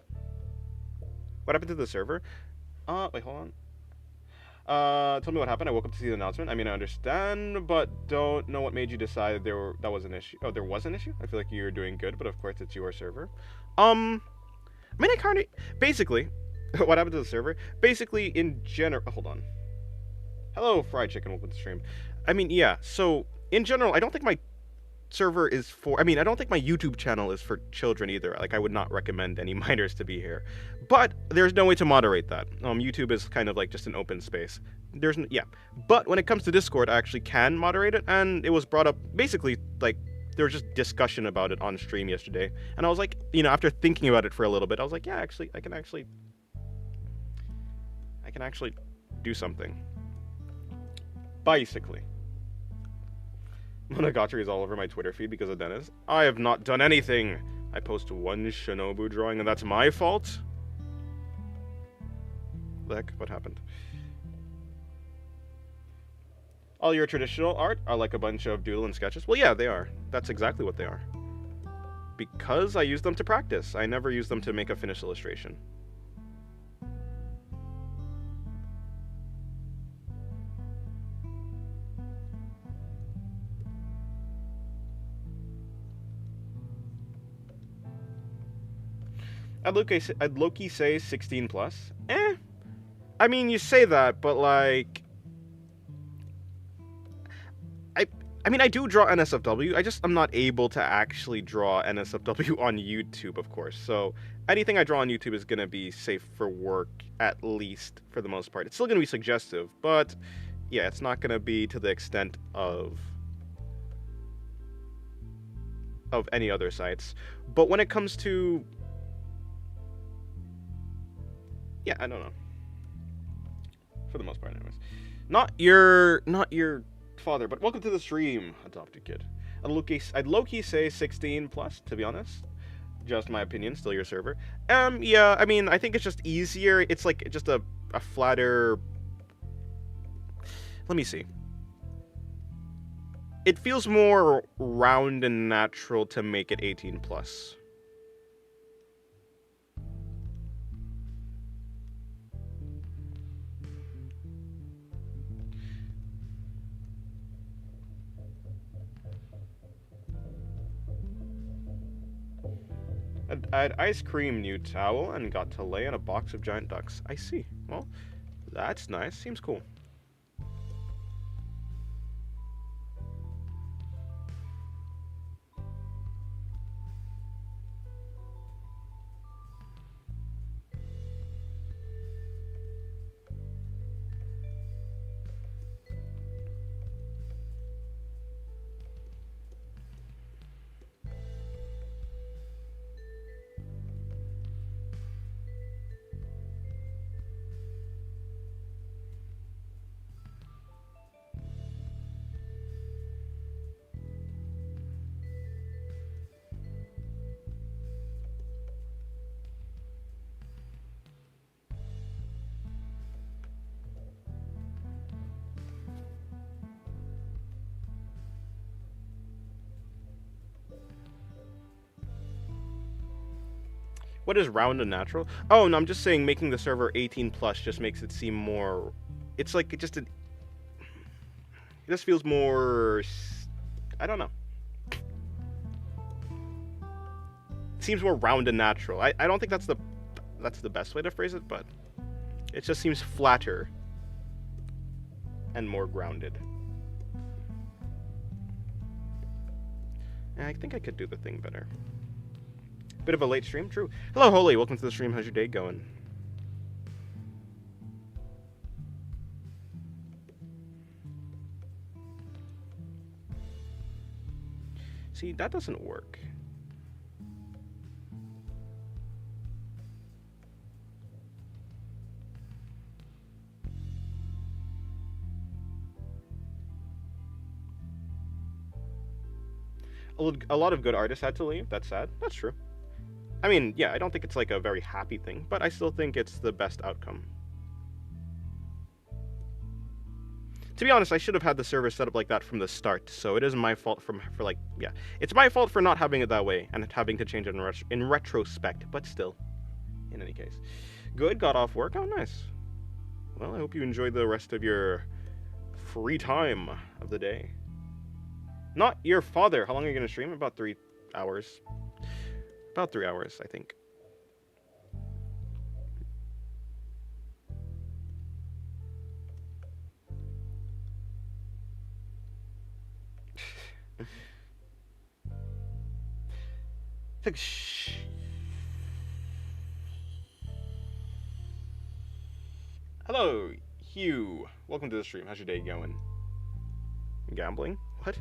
What happened to the server? Wait, hold on. Tell me what happened. I woke up to see the announcement. I mean, I understand, but don't know what made you decide that was an issue. Oh, there was an issue? I feel like you're doing good, but of course it's your server. I mean, I kind of... Basically, what happened to the server? Basically, in general... Hold on. Hello, Fried Chicken. Welcome to the stream. I mean, yeah, so, in general, I don't think my... server is for. I mean, I don't think my YouTube channel is for children either. Like, I would not recommend any minors to be here. But there's no way to moderate that. YouTube is kind of like just an open space. Yeah. But when it comes to Discord, I actually can moderate it, and it was brought up basically like there was just discussion about it on stream yesterday, and I was like, after thinking about it for a little bit, I was like, yeah, actually, I can actually do something. Basically. Monogatari is all over my Twitter feed because of Dennis. I have not done anything. I post one Shinobu drawing, and that's my fault? The heck? What happened? All your traditional art are like a bunch of doodle and sketches? Well, yeah, they are. That's exactly what they are. Because I use them to practice. I never use them to make a finished illustration. I'd Loki say 16 plus. I mean, you say that, but like, I mean, I do draw NSFW. I'm not able to actually draw NSFW on YouTube, of course. So anything I draw on YouTube is gonna be safe for work, at least for the most part. It's still gonna be suggestive, but yeah, it's not gonna be to the extent of any other sites. But when it comes to, yeah, I don't know. For the most part, anyways. Not your father, but welcome to the stream, adopted kid. I'd low-key say 16 plus, to be honest. Just my opinion, still your server. Yeah, I mean, I think it's just easier. It's like just a flatter. Let me see. It feels more round and natural to make it 18 plus. I had ice cream new towel and got to lay on a box of giant ducks. I see. Well, that's nice. Seems cool. What is round and natural? Oh, no, I'm just saying making the server 18 plus just makes it seem more. It's like it just feels more. I don't know. It seems more round and natural. I don't think that's the best way to phrase it, but it just seems flatter and more grounded. I think I could do the thing better. Bit of a late stream, true. Hello, Holy. Welcome to the stream. How's your day going? See, that doesn't work. A lot of good artists had to leave. That's sad. That's true. I mean, yeah, I don't think it's like a very happy thing, but I still think it's the best outcome. To be honest, I should have had the server set up like that from the start, so it is my fault it's my fault for not having it that way and having to change it in retrospect, but still, in any case. Good, got off work. Oh, nice. Well, I hope you enjoy the rest of your free time of the day. Not your father. How long are you going to stream? About 3 hours. About 3 hours, I think. It's like, shh. Hello, Hugh. Welcome to the stream. How's your day going? Gambling? What?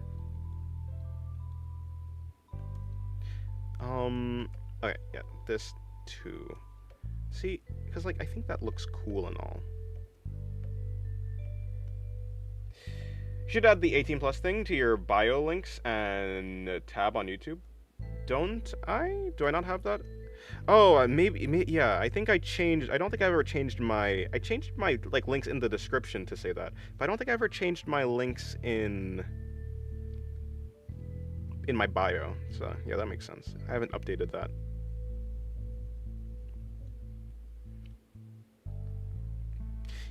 Okay, yeah, this too. See, because, like, I think that looks cool and all. You should add the 18 plus thing to your bio links and tab on YouTube. Don't I? Do I not have that? Oh, maybe, yeah, I think I changed, I don't think I ever changed I changed my, like, links in the description to say that, but I don't think I ever changed my links in my bio, so, yeah, that makes sense. I haven't updated that.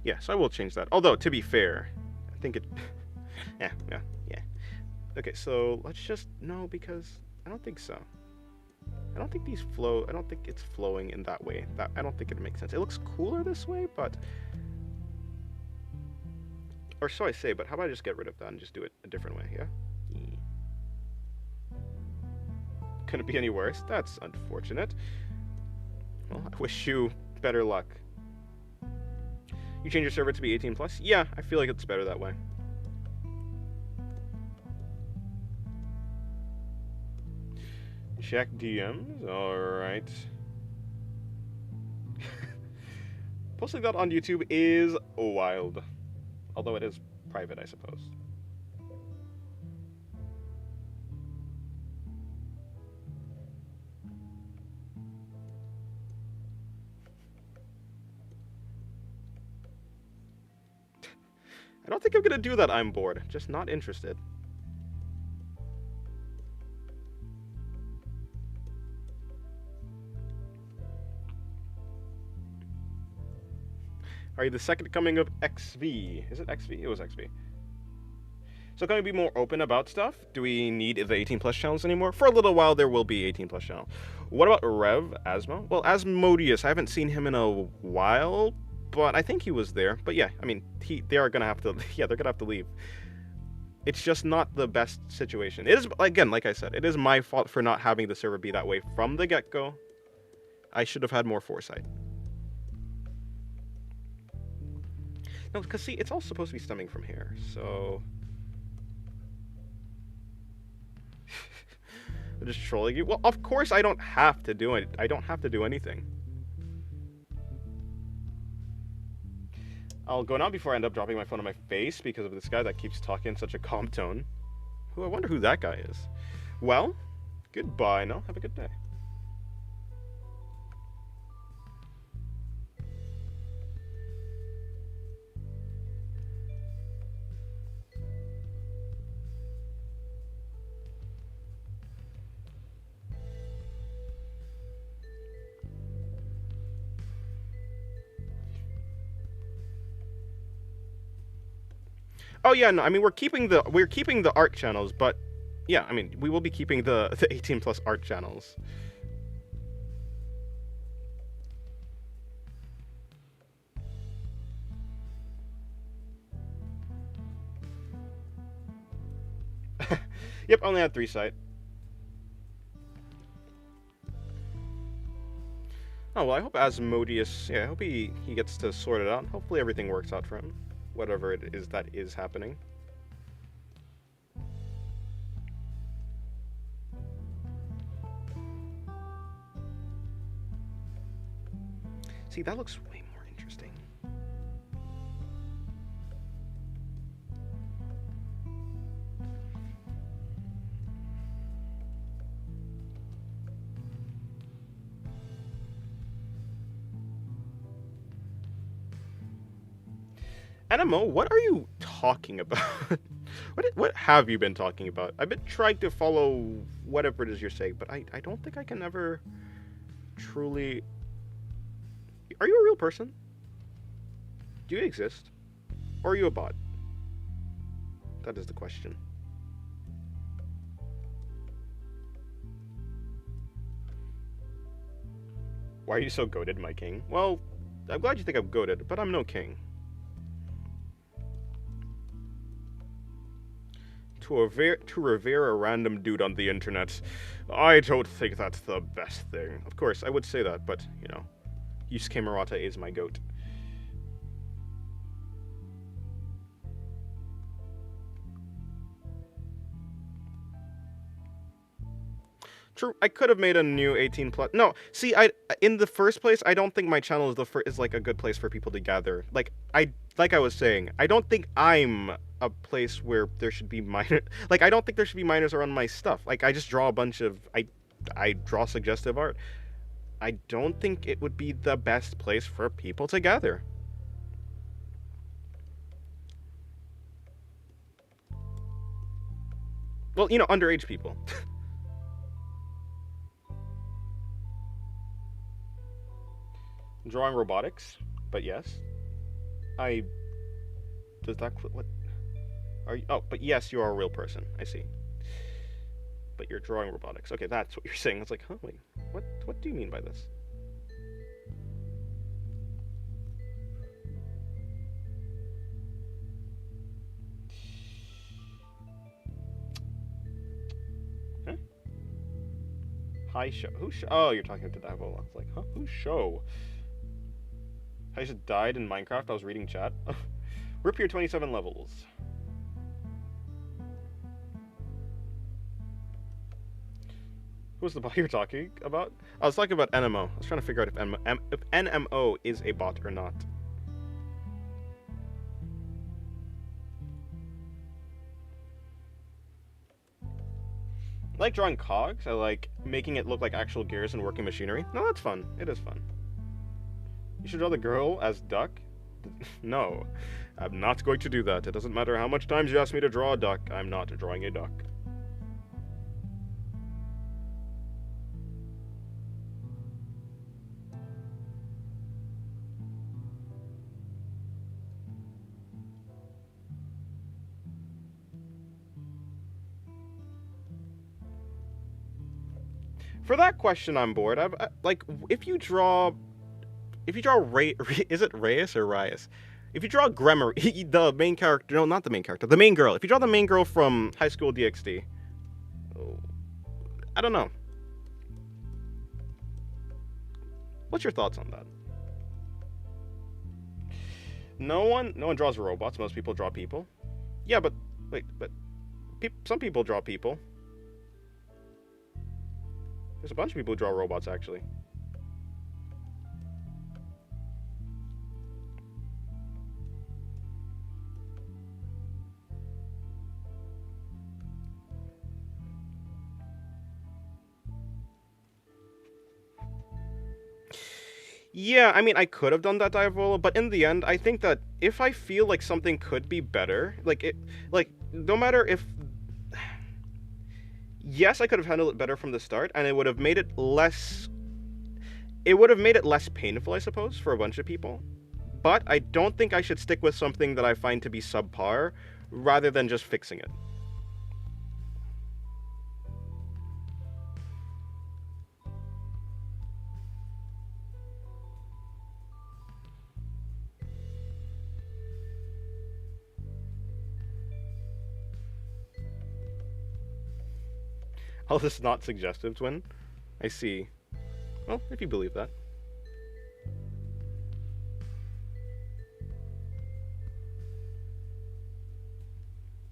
Yeah, so I will change that, although, to be fair, I think it, yeah. Okay, so, let's just, no, because, I don't think so. I don't think these flow, I don't think it's flowing in that way. I don't think it makes sense. It looks cooler this way, but... Or so I say, but how about I just get rid of that and just do it a different way, yeah? Couldn't be any worse. That's unfortunate. Well, I wish you better luck. You change your server to be 18 plus? Yeah, I feel like it's better that way. Check DMs, alright. Posting that on YouTube is wild. Although it is private, I suppose. I don't think I'm gonna do that, I'm bored. Just not interested. Are you the second coming of XV? Is it XV? It was XV. So can we be more open about stuff? Do we need the 18 plus channels anymore? For a little while, there will be 18 plus channel. What about Rev Asmo? Well, Asmodeus, I haven't seen him in a while, but I think he was there. But yeah, I mean, they are gonna have to, yeah, they're gonna have to leave. It's just not the best situation. It is, again, like I said, it is my fault for not having the server be that way from the get-go. I should have had more foresight. No, because see, it's all supposed to be stemming from here, so... I'm just trolling you. Well, of course I don't have to do it. I don't have to do anything. I'll go now before I end up dropping my phone on my face because of this guy that keeps talking in such a calm tone. I wonder who that guy is. Well, goodbye now. Have a good day. Oh yeah, no, I mean we're keeping the art channels, but yeah, I mean we will be keeping the 18 plus art channels. Yep, only had 3 sight. Oh well, I hope Asmodeus, yeah, I hope he gets to sort it out. Hopefully everything works out for him. Whatever it is that is happening. See, that looks way more interesting. Animo, what are you talking about? What have you been talking about? I've been trying to follow whatever it is you're saying, but I don't think I can ever truly... Are you a real person? Do you exist? Or are you a bot? That is the question. Why are you so goated, my king? Well, I'm glad you think I'm goated, but I'm no king. to revere a random dude on the internet. I don't think that's the best thing. Of course, I would say that, but, you know, Yusuke Murata is my goat. True, I could have made a new 18 plus. No, see, in the first place, I don't think my channel is like a good place for people to gather. Like I was saying, I don't think I'm a place where there should be minor. Like, I don't think there should be minors around my stuff. Like, I just draw a bunch of I draw suggestive art. I don't think it would be the best place for people to gather. Well, you know, underage people. Drawing robotics, but yes. I... Does that... What? Are you... Oh, but yes, you are a real person. I see. But you're drawing robotics. Okay, that's what you're saying. It's like, huh, wait. What do you mean by this? Huh? Hi, show. Who show? Oh, you're talking to Davola. It's like, huh? Who's show? I just died in Minecraft. I was reading chat. Rip your 27 levels. Who's the bot you're talking about? I was talking about NMO. I was trying to figure out if NMO is a bot or not. I like drawing cogs. I like making it look like actual gears and working machinery. No, that's fun. It is fun. You should draw the girl as duck? No, I'm not going to do that. It doesn't matter how much times you ask me to draw a duck. I'm not drawing a duck. For that question, I'm bored. Like, if you draw Ray, is it Reyes or Reyes? If you draw Grammar, the main character, no, not the main character, the main girl. If you draw the main girl from High School DxD, I don't know. What's your thoughts on that? No one draws robots. Most people draw people. Yeah, but wait, but some people draw people. There's a bunch of people who draw robots, actually. Yeah, I mean, I could have done that Diavola, but in the end, I think that if I feel like something could be better, no matter if... Yes, I could have handled it better from the start, and it would have made it less... It would have made it less painful, I suppose, for a bunch of people. But I don't think I should stick with something that I find to be subpar, rather than just fixing it. Oh, this is not suggestive, Twin? I see. Well, if you believe that.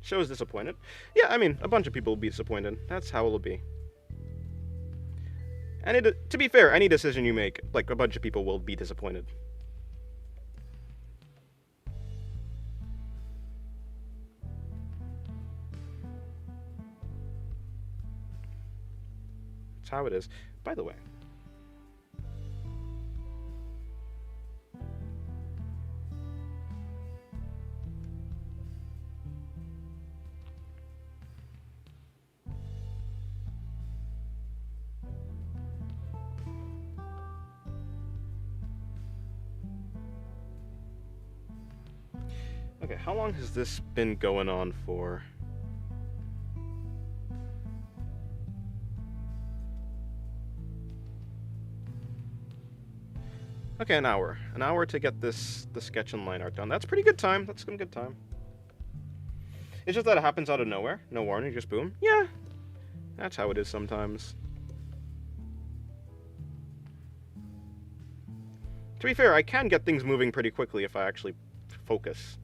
Show's disappointed. Yeah, I mean, a bunch of people will be disappointed. That's how it'll be. And to be fair, any decision you make, like, a bunch of people will be disappointed. That's how it is. By the way. Okay, how long has this been going on for? Okay, an hour. An hour to get the sketch and line art done. That's pretty good time. That's some good time. It's just that it happens out of nowhere. No warning, just boom. Yeah, that's how it is sometimes. To be fair, I can get things moving pretty quickly if I actually focus.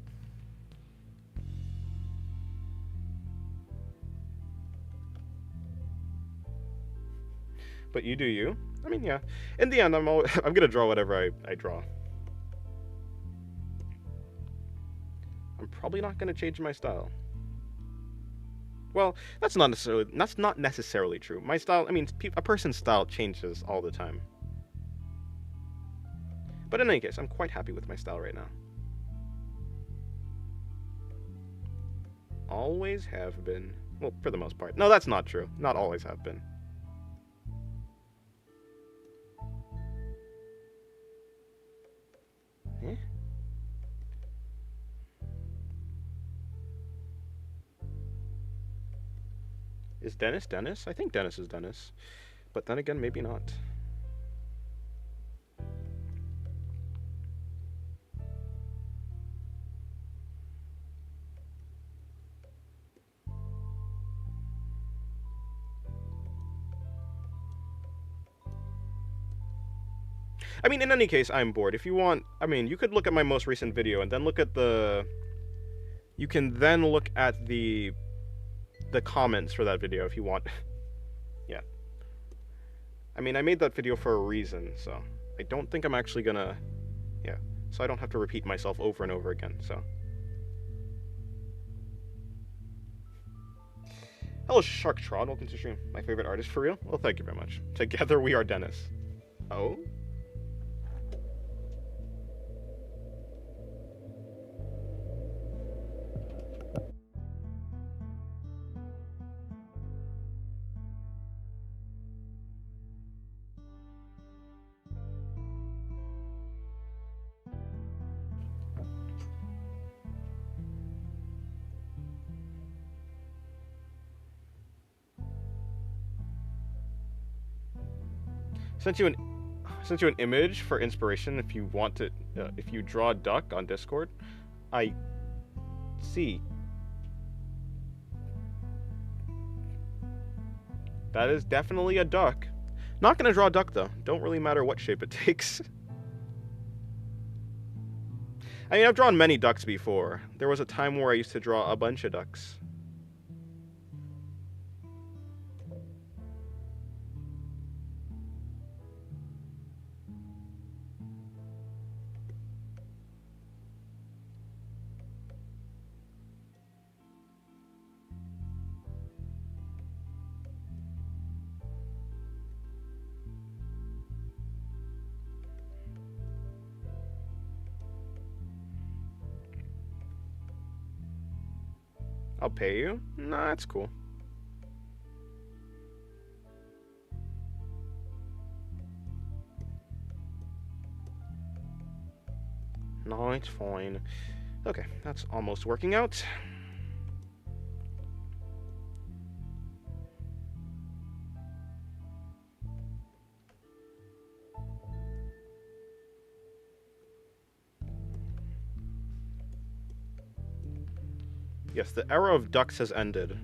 But you do you. I mean, yeah. In the end, I'm gonna draw whatever I draw. I'm probably not gonna change my style. Well, that's not necessarily true. My style, I mean, a person's style changes all the time. But in any case, I'm quite happy with my style right now. Always have been. Well, for the most part. No, that's not true. Not always have been. Eh? Is Dennis Dennis? I think Dennis is Dennis. But then again, maybe not. I mean, in any case, I'm bored. If you want, I mean, you could look at my most recent video and then look at the... You can then look at the comments for that video if you want. Yeah. I mean, I made that video for a reason, so I don't think I'm actually gonna... Yeah. So I don't have to repeat myself over and over again, so... Hello, Sharktron. Welcome to stream. My favorite artist, for real? Well, thank you very much. Together we are Dennis. Oh? Sent you an image for inspiration if you want to, if you draw a duck on Discord. I see. That is definitely a duck. Not gonna draw a duck though. Don't really matter what shape it takes. I mean, I've drawn many ducks before. There was a time where I used to draw a bunch of ducks. I'll pay you? Nah, that's cool. No, it's fine. Okay, that's almost working out. Yes, the era of ducks has ended.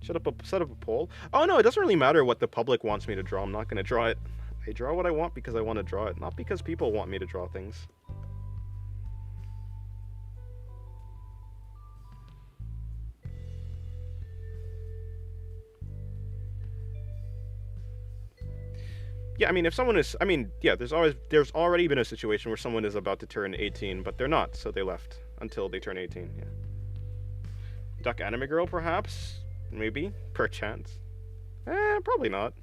Set up a poll. Oh no, it doesn't really matter what the public wants me to draw. I'm not gonna draw it. I draw what I want because I want to draw it, not because people want me to draw things. Yeah, I mean, if someone is, I mean, yeah, there's already been a situation where someone is about to turn 18, but they're not, so they left until they turn 18. Yeah. Duck anime girl, perhaps, maybe, perchance. Probably not.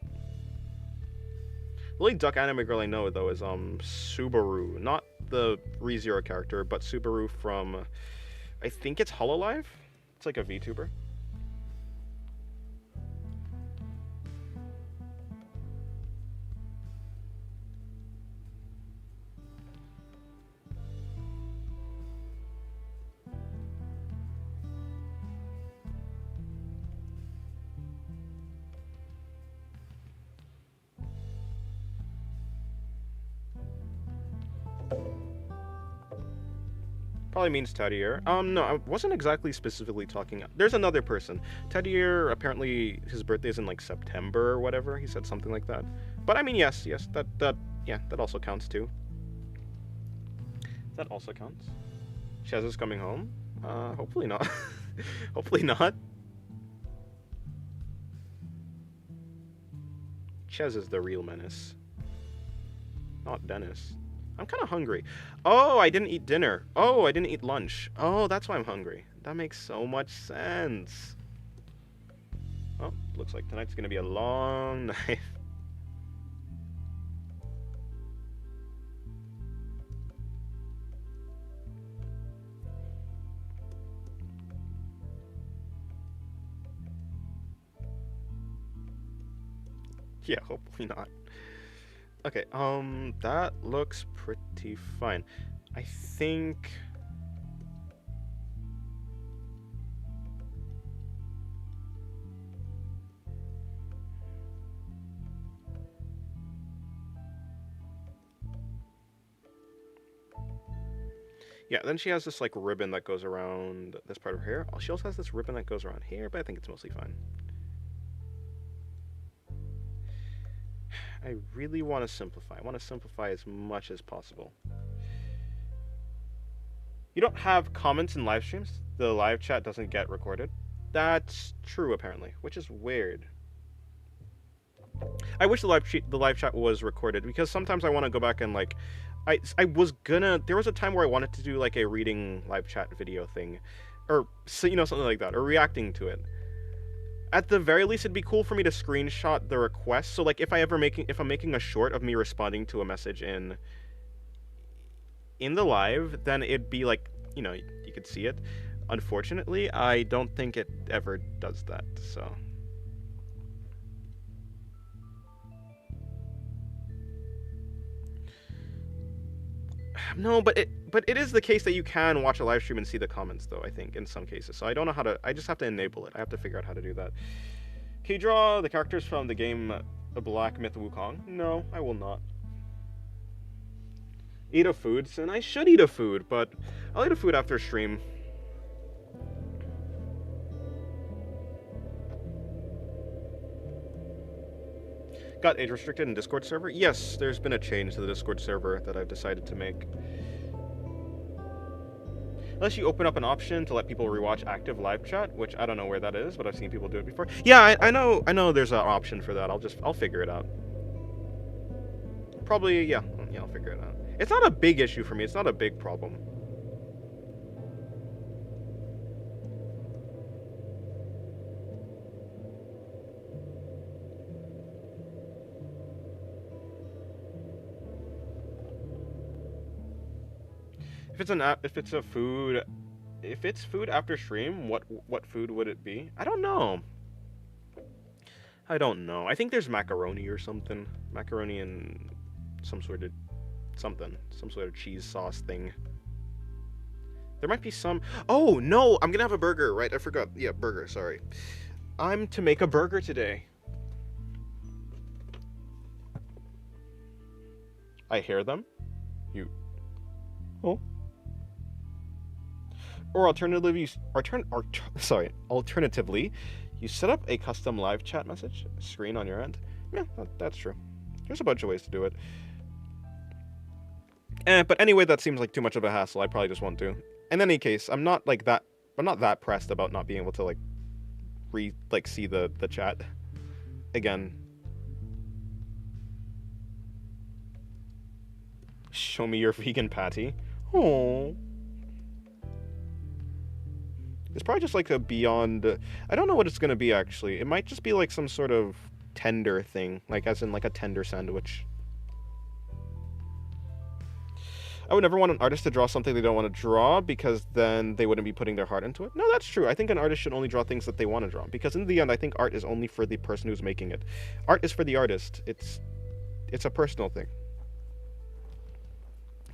The only duck anime girl I know though is Subaru, not the ReZero character, but Subaru from, I think it's Hololive. It's like a VTuber. Probably means Teddier. No, I wasn't exactly specifically talking. There's another person. Teddier, apparently his birthday's in like September or whatever. He said something like that. But I mean, yes, yeah, that also counts too. That also counts. Chaz is coming home. Hopefully not. Hopefully not. Chez is the real menace. Not Dennis. I'm kind of hungry. Oh, I didn't eat dinner. Oh, I didn't eat lunch. Oh, that's why I'm hungry. That makes so much sense. Oh, looks like tonight's gonna be a long night. Yeah, hopefully not. Okay, that looks pretty fine. I think... Yeah, then she has this, like, ribbon that goes around this part of her hair. She also has this ribbon that goes around here, but I think it's mostly fine. I really want to simplify. I want to simplify as much as possible. You don't have comments in live streams? The live chat doesn't get recorded? That's true, apparently, which is weird. I wish the live chat was recorded, because sometimes I want to go back and, like... I was gonna... There was a time where I wanted to do, like, a reading live chat video thing. Or, you know, something like that. Or reacting to it. At the very least, it'd be cool for me to screenshot the request. So, like, if I'm making a short of me responding to a message in the live, then it'd be like, you know, you could see it. Unfortunately, I don't think it ever does that. So. No, but it is the case that you can watch a live stream and see the comments, though, I think, in some cases. So I don't know how to... I just have to enable it. I have to figure out how to do that. Can you draw the characters from the game Black Myth Wukong? No, I will not. Eat a food? And I should eat a food, but I'll eat a food after stream. Got age restricted in Discord server? Yes, there's been a change to the Discord server that I've decided to make. Unless you open up an option to let people rewatch active live chat, which I don't know where that is, but I've seen people do it before. Yeah, I know there's an option for that. I'll figure it out. Probably, yeah, I'll figure it out. It's not a big issue for me. It's not a big problem. If it's food after stream, what food would it be? I don't know. I think there's macaroni or something. Macaroni and some sort of cheese sauce thing. There might be some... Oh, no! I'm gonna have a burger, right? I forgot. Yeah, burger, sorry. I'm to make a burger today. I hear them. You... Oh. Or alternatively, you set up a custom live chat message screen on your end. Yeah, that's true. There's a bunch of ways to do it. But anyway, that seems like too much of a hassle. I probably just won't do. In any case, I'm not that pressed about not being able to see the chat again. Show me your vegan patty. Oh. It's probably just like a beyond... I don't know what it's going to be, actually. It might just be like some sort of tender thing. Like, as in like a tender sandwich. I would never want an artist to draw something they don't want to draw, because then they wouldn't be putting their heart into it. No, that's true. I think an artist should only draw things that they want to draw. Because in the end, I think art is only for the person who's making it. Art is for the artist. It's a personal thing.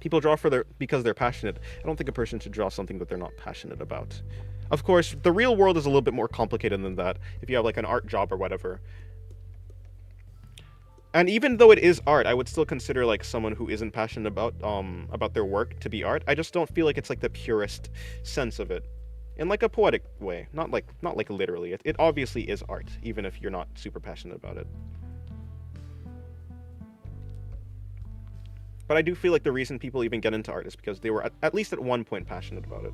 People draw because they're passionate. I don't think a person should draw something that they're not passionate about. Of course, the real world is a little bit more complicated than that. If you have like an art job or whatever. And even though it is art, I would still consider like someone who isn't passionate about their work to be art. I just don't feel like it's like the purest sense of it, in like a poetic way, not like literally. It obviously is art, even if you're not super passionate about it. But I do feel like the reason people even get into art is because they were at least at one point passionate about it.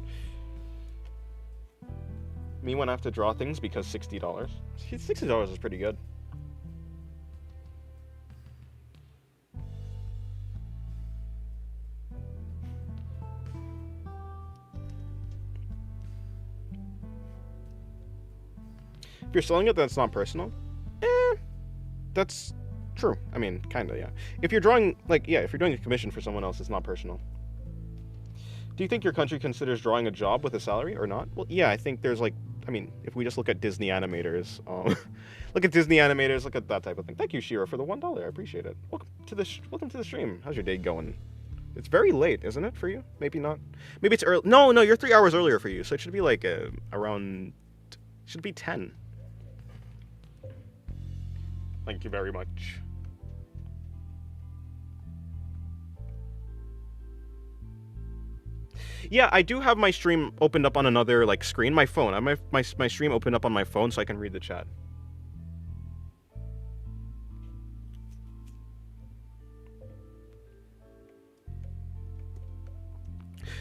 Me when I have to draw things because $60. $60 is pretty good. If you're selling it, that's not personal. Eh, that's true. I mean, kinda, yeah. If you're drawing, like, yeah, if you're doing a commission for someone else, it's not personal. Do you think your country considers drawing a job with a salary or not? Well, yeah, I think there's like, I mean, if we just look at Disney animators, look at Disney animators, look at that type of thing. Thank you, Shira, for the $1. I appreciate it. Welcome to the stream. How's your day going? It's very late, isn't it, for you? Maybe not. Maybe it's early. No, no, you're 3 hours earlier for you, so it should be like around. Should be 10. Thank you very much. Yeah, I do have my stream opened up on another like screen, my phone. I have my stream opened up on my phone so I can read the chat.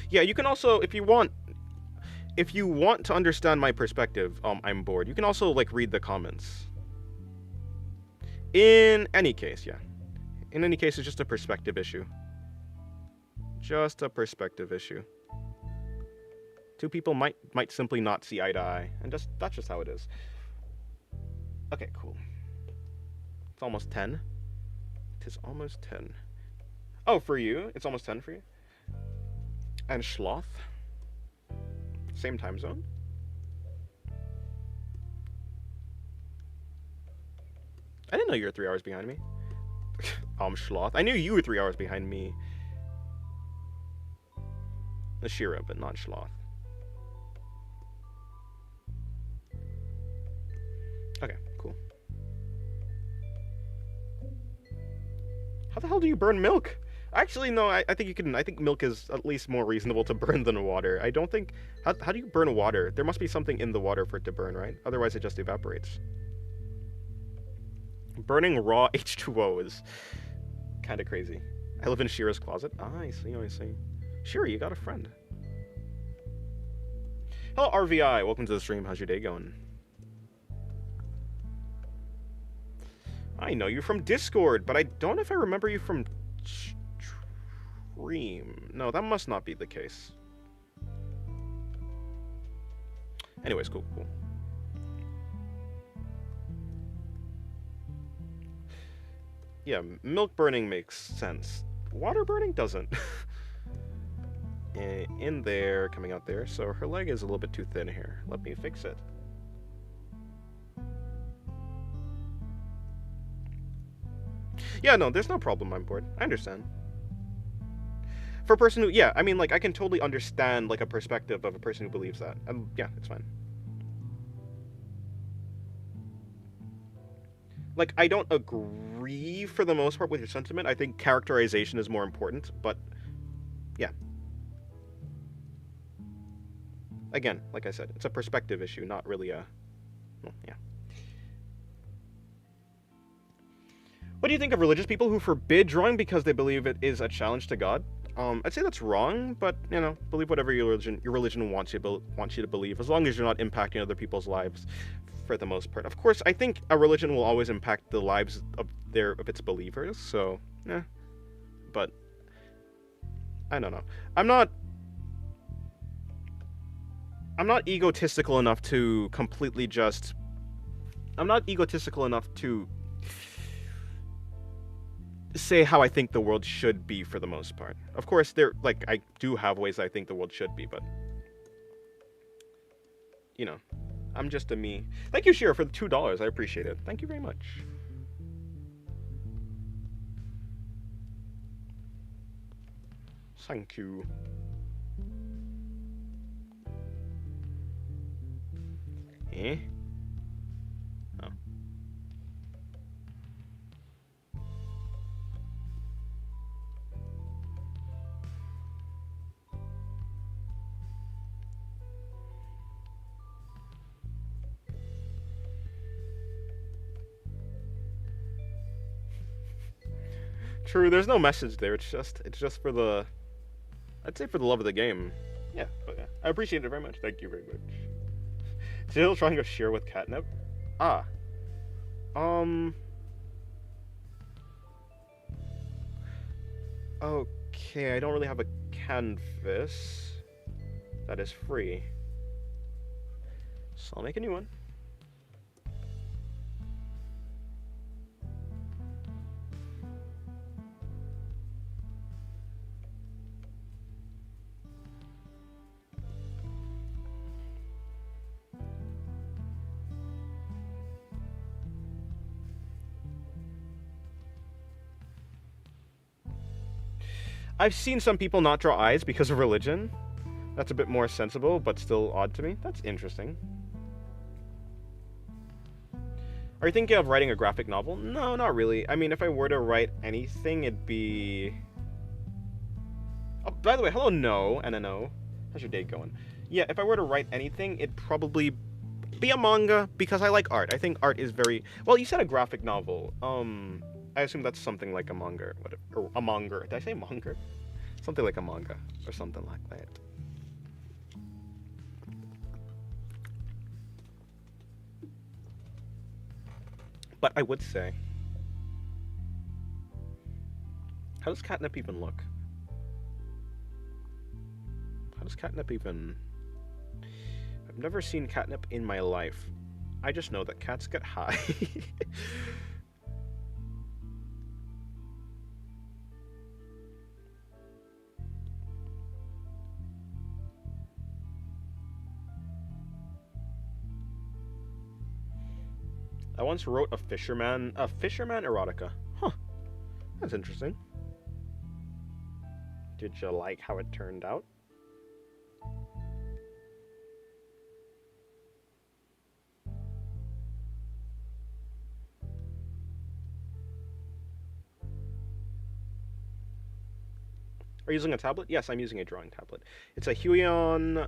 Yeah, you can also, if you want to understand my perspective, I'm bored. You can also like read the comments. In any case, yeah. In any case, it's just a perspective issue. Just a perspective issue. Two people might simply not see eye to eye, and that's just how it is. Okay, cool. It's almost 10. It is almost 10. Oh, for you, it's almost 10 for you. And Schloth, same time zone. I didn't know you were 3 hours behind me. Schloth. I knew you were 3 hours behind me. Ashira, but not Schloth. Okay, cool. How the hell do you burn milk? Actually, no, I think you can. I think milk is at least more reasonable to burn than water. I don't think. How do you burn water? There must be something in the water for it to burn, right? Otherwise, it just evaporates. Burning raw H2O is kind of crazy. I live in Shira's closet. Ah, I see, I see. Shira, you got a friend. Hello, RVI. Welcome to the stream. How's your day going? I know you from Discord, but I don't know if I remember you from stream. No, that must not be the case. Anyways, cool. Yeah, milk burning makes sense. Water burning doesn't. In there, coming out there. So her leg is a little bit too thin here. Let me fix it. Yeah, no, there's no problem. I'm bored. I understand. For a person who, yeah, I mean, like, I can totally understand, like, a perspective of a person who believes that. Yeah, it's fine. Like, I don't agree for the most part with your sentiment. I think characterization is more important, but yeah. Again, like I said, it's a perspective issue, not really a, well, yeah. What do you think of religious people who forbid drawing because they believe it is a challenge to God? I'd say that's wrong, but, you know, believe whatever your religion wants you to believe, as long as you're not impacting other people's lives for the most part. Of course, I think a religion will always impact the lives of its believers, so, yeah. But, I don't know. I'm not egotistical enough to completely just... I'm not egotistical enough to say how I think the world should be for the most part. Of course, I do have ways I think the world should be, but, you know, I'm just a me. Thank you, Shira, for the $2. I appreciate it. Thank you very much. Thank you. Eh? Oh. True, there's no message there. It's just for the, I'd say for the love of the game. Yeah, but yeah, I appreciate it very much. Thank you very much. Still trying to share with catnip. Ah, um, okay. I don't really have a canvas that is free, so I'll make a new one. I've seen some people not draw eyes because of religion. That's a bit more sensible, but still odd to me. That's interesting. Are you thinking of writing a graphic novel? No, not really. I mean, if I were to write anything, it'd be... Oh, by the way, hello, No, and a No. How's your day going? Yeah, if I were to write anything, it'd probably be a manga, because I like art. I think art is very... Well, you said a graphic novel. I assume that's something like a manga, or a manga. Did I say manga? Something like a manga, or something like that. But I would say, how does catnip even look? How does catnip even... I've never seen catnip in my life. I just know that cats get high. I once wrote a fisherman erotica. Huh, that's interesting. Did you like how it turned out? Are you using a tablet? Yes, I'm using a drawing tablet. It's a Huion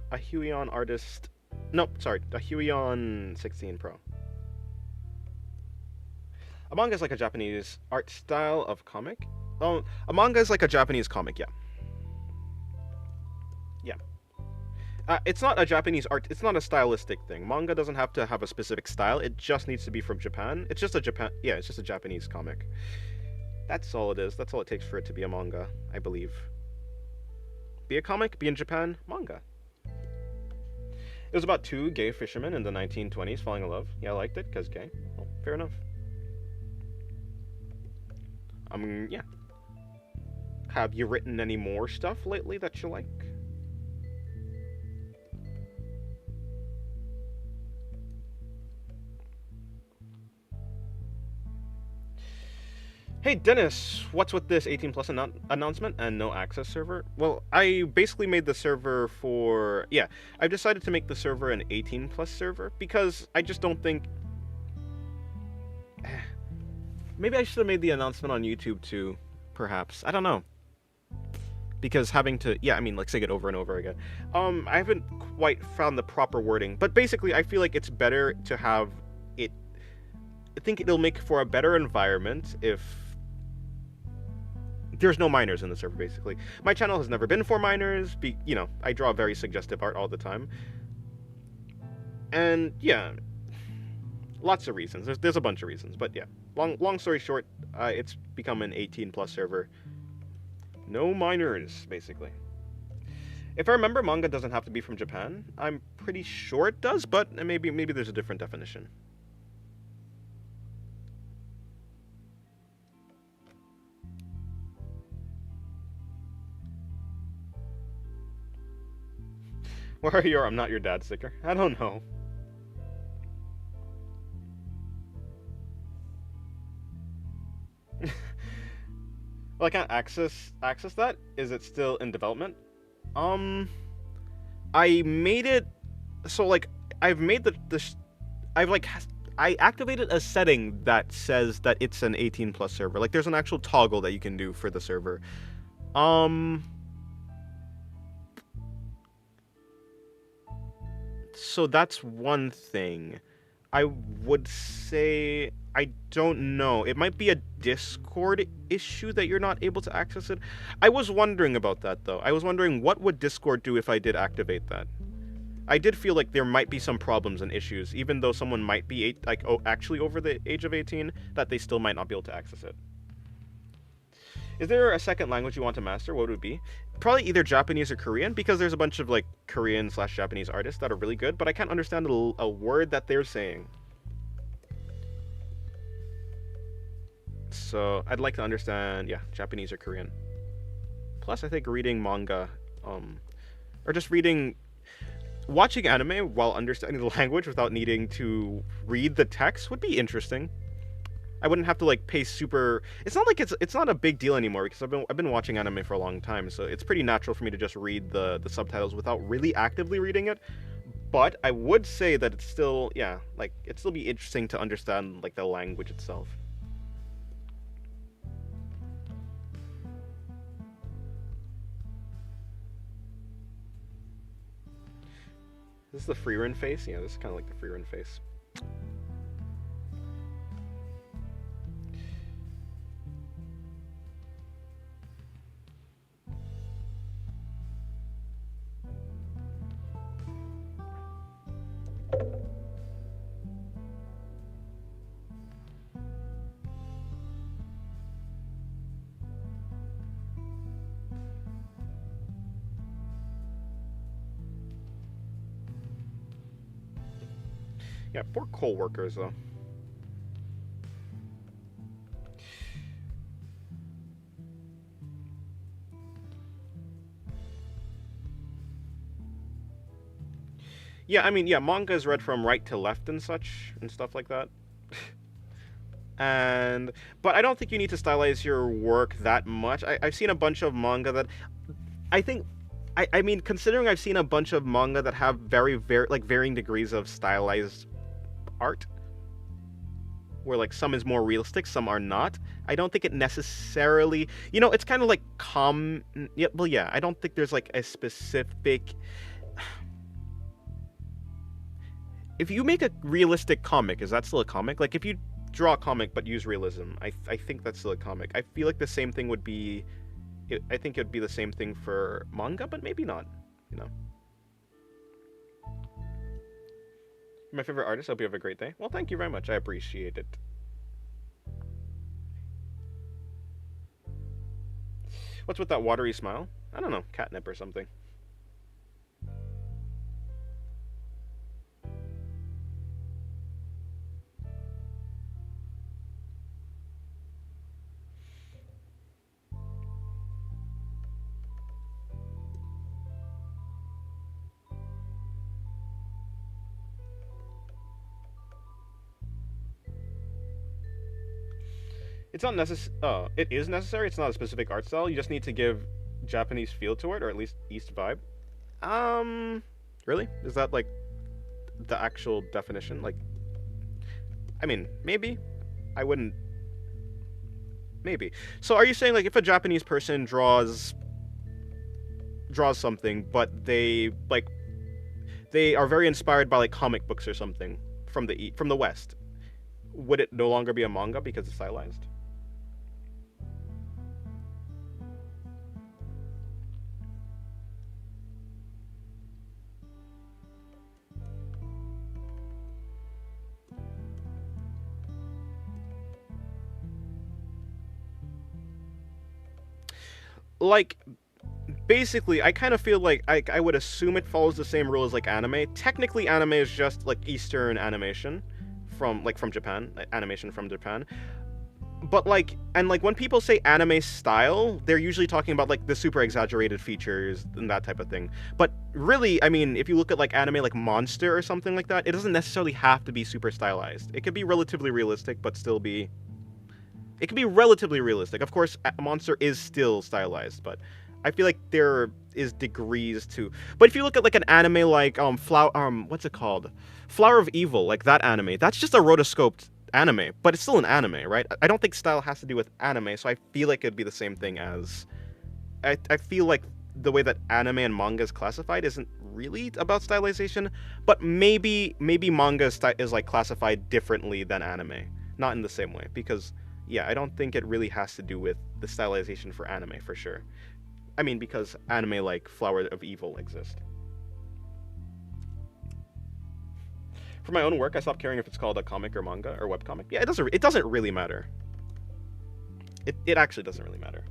Artist. Nope, sorry, a Huion 16 Pro. A manga is like a Japanese art style of comic. Oh, a manga is like a Japanese comic, yeah. Yeah. It's not a Japanese art, it's not a stylistic thing. Manga doesn't have to have a specific style, it just needs to be from Japan. It's just a it's just a Japanese comic. That's all it is, that's all it takes for it to be a manga, I believe. Be a comic, be in Japan, manga. It was about two gay fishermen in the 1920s falling in love. Yeah, I liked it, because gay. Well, fair enough. Yeah. Have you written any more stuff lately that you like? Hey Dennis, what's with this 18 plus announcement and no access server? Well, I basically made the server for... Yeah, I've decided to make the server an 18 plus server because I just don't think... Maybe I should have made the announcement on YouTube too, perhaps. I don't know. Because having to... Yeah, I mean, like, say it over and over again. I haven't quite found the proper wording. But basically, I feel like it's better to have it... I think it'll make for a better environment if... There's no minors in the server, basically. My channel has never been for minors. You know, I draw very suggestive art all the time. And, yeah... Lots of reasons. There's a bunch of reasons, but yeah. Long story short, it's become an 18 plus server. No minors, basically. If I remember, manga doesn't have to be from Japan. I'm pretty sure it does, but maybe there's a different definition. Where are your I'm not your dad sticker? I don't know. Well, I can't access that. Is it still in development? I made it so like I've made I activated a setting that says that it's an 18 plus server. Like there's an actual toggle that you can do for the server. So that's one thing. I would say I don't know. It might be a Discord issue that you're not able to access it. I was wondering about that though. I was wondering what would Discord do if I did activate that. I did feel like there might be some problems and issues, even though someone might be actually over the age of 18, that they still might not be able to access it. Is there a second language you want to master? What would it be? Probably either Japanese or Korean, because there's a bunch of like Korean slash Japanese artists that are really good, but I can't understand a word that they're saying. So I'd like to understand, yeah, Japanese or Korean. Plus, I think reading manga, or just watching anime while understanding the language without needing to read the text would be interesting. I wouldn't have to like pay super. It's not like it's not a big deal anymore because I've been watching anime for a long time, so it's pretty natural for me to just read the subtitles without really actively reading it. But I would say that it's still, yeah, like it'd still be interesting to understand like the language itself. This is the free run face. Yeah, this is kind of like the free run face. Yeah, poor coal workers though. Yeah, I mean, yeah, manga is read from right to left and such and stuff like that. And but I don't think you need to stylize your work that much. I've seen a bunch of manga that I think I mean, considering I've seen a bunch of manga that have very like varying degrees of stylized art, where like some is more realistic, some are not. I don't think it necessarily, it's kind of like yeah, well, yeah, I don't think there's like a specific. If you make a realistic comic, is that still a comic? Like if you draw a comic but use realism, I think that's still a comic. I feel like the same thing would be. I think it'd be the same thing for manga, but maybe not. You know. My favorite artist. Hope you have a great day. Well, thank you very much. I appreciate it. What's with that watery smile? I don't know, catnip or something. It's not necessary. It is necessary. It's not a specific art style. You just need to give Japanese feel to it, or at least East vibe. Really? Is that like the actual definition? Like, I mean, maybe. I wouldn't. Maybe. So, are you saying like if a Japanese person draws something, but they are very inspired by like comic books or something from the West, would it no longer be a manga because it's stylized? Like, basically, I kind of feel like I would assume it follows the same rule as like anime. Technically, anime is just like Eastern animation from Japan, animation from Japan. But like, and like when people say anime style, they're usually talking about like the super exaggerated features and that type of thing. But really, I mean, if you look at like anime like Monster or something like that, it doesn't necessarily have to be super stylized. It could be relatively realistic, but still be. It can be relatively realistic. Of course, Monster is still stylized, but I feel like there is degrees to. But if you look at like an anime like Flower what's it called? Flower of Evil, like that anime. That's just a rotoscoped anime, but it's still an anime, right? I don't think style has to do with anime, so I feel like it'd be the same thing as I feel like the way that anime and manga is classified isn't really about stylization, but maybe manga is like classified differently than anime, not in the same way because yeah, I don't think it really has to do with the stylization for anime for sure. I mean because anime like Flower of Evil exist. For my own work, I stopped caring if it's called a comic or manga or webcomic. Yeah, it doesn't really matter. It actually doesn't really matter.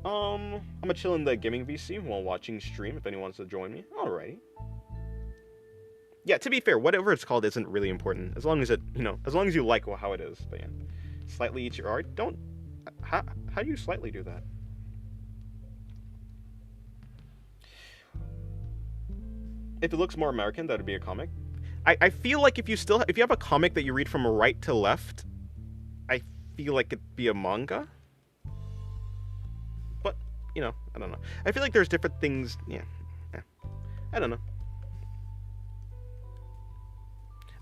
I'm gonna chill in the gaming VC while watching stream if anyone wants to join me. Alrighty. Yeah, to be fair, whatever it's called isn't really important as long as as long as you like how it is. But yeah, slightly eat your art. Don't. How do you slightly do that? If it looks more American, that'd be a comic. I feel like if you have a comic that you read from right to left, I feel like it'd be a manga. But I don't know. I feel like there's different things. Yeah. I don't know.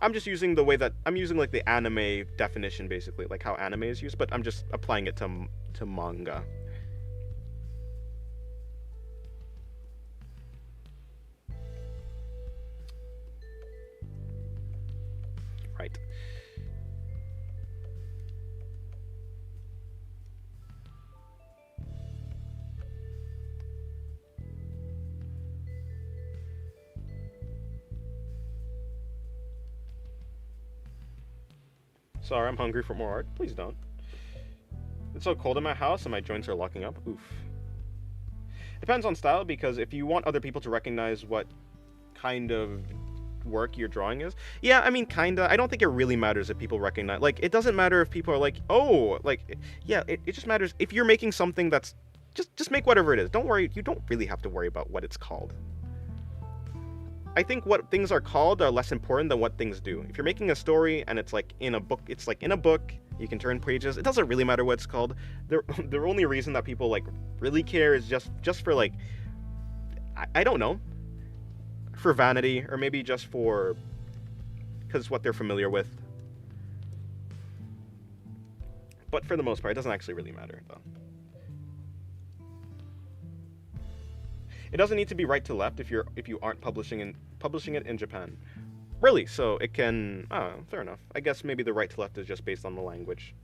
I'm just using I'm using like the anime definition basically, like how anime is used, but I'm just applying it to manga. Right. Sorry, I'm hungry for more art. Please don't. It's so cold in my house and my joints are locking up. Oof. Depends on style because if you want other people to recognize what kind of work your drawing is, yeah, I mean, kinda. I don't think it really matters if people recognize. Like, it doesn't matter if people are like, oh, like, yeah, it just matters if you're making something that's just make whatever it is. Don't worry. You don't really have to worry about what it's called. I think what things are called are less important than what things do. If you're making a story and it's like in a book, you can turn pages. It doesn't really matter what it's called. The only reason that people like really care is just for like I don't know, for vanity or maybe just for because what they're familiar with. But for the most part, it doesn't actually really matter though. It doesn't need to be right to left if you aren't publishing it in Japan. Really, so it can. Oh, fair enough. I guess maybe the right to left is just based on the language.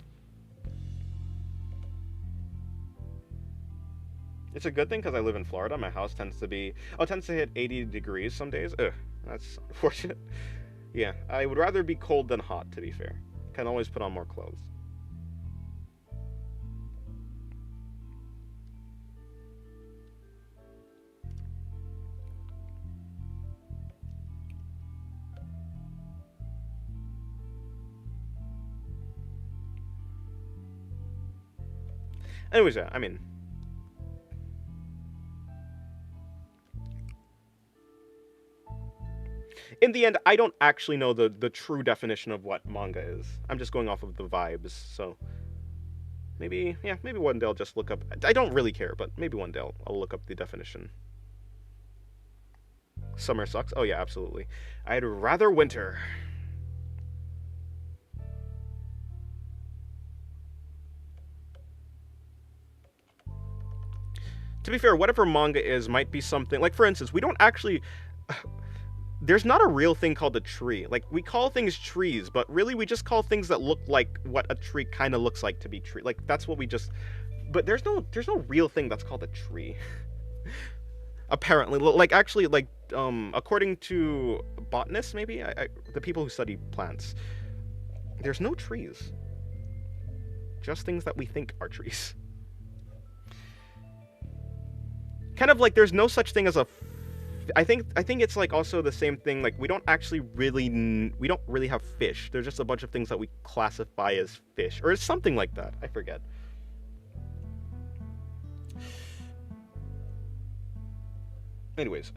It's a good thing because I live in Florida. My house tends to hit 80 degrees some days. Ugh, that's unfortunate. Yeah, I would rather be cold than hot. To be fair, can always put on more clothes. Anyways, yeah, I mean, in the end, I don't actually know the true definition of what manga is. I'm just going off of the vibes. So maybe one day I'll just look up. I don't really care, but maybe one day I'll look up the definition. Summer sucks. Oh yeah, absolutely. I'd rather winter. To be fair, whatever manga is might be something like, for instance, we don't actually. There's not a real thing called a tree. Like we call things trees, but really we just call things that look like what a tree kind of looks like to be tree. Like that's what we just. But there's no real thing that's called a tree. Apparently, like actually, like according to botanists, maybe the people who study plants, there's no trees. Just things that we think are trees. Kind of like there's no such thing as a. I think it's like also the same thing. Like we don't really have fish. There's just a bunch of things that we classify as fish, or it's something like that. I forget. Anyways,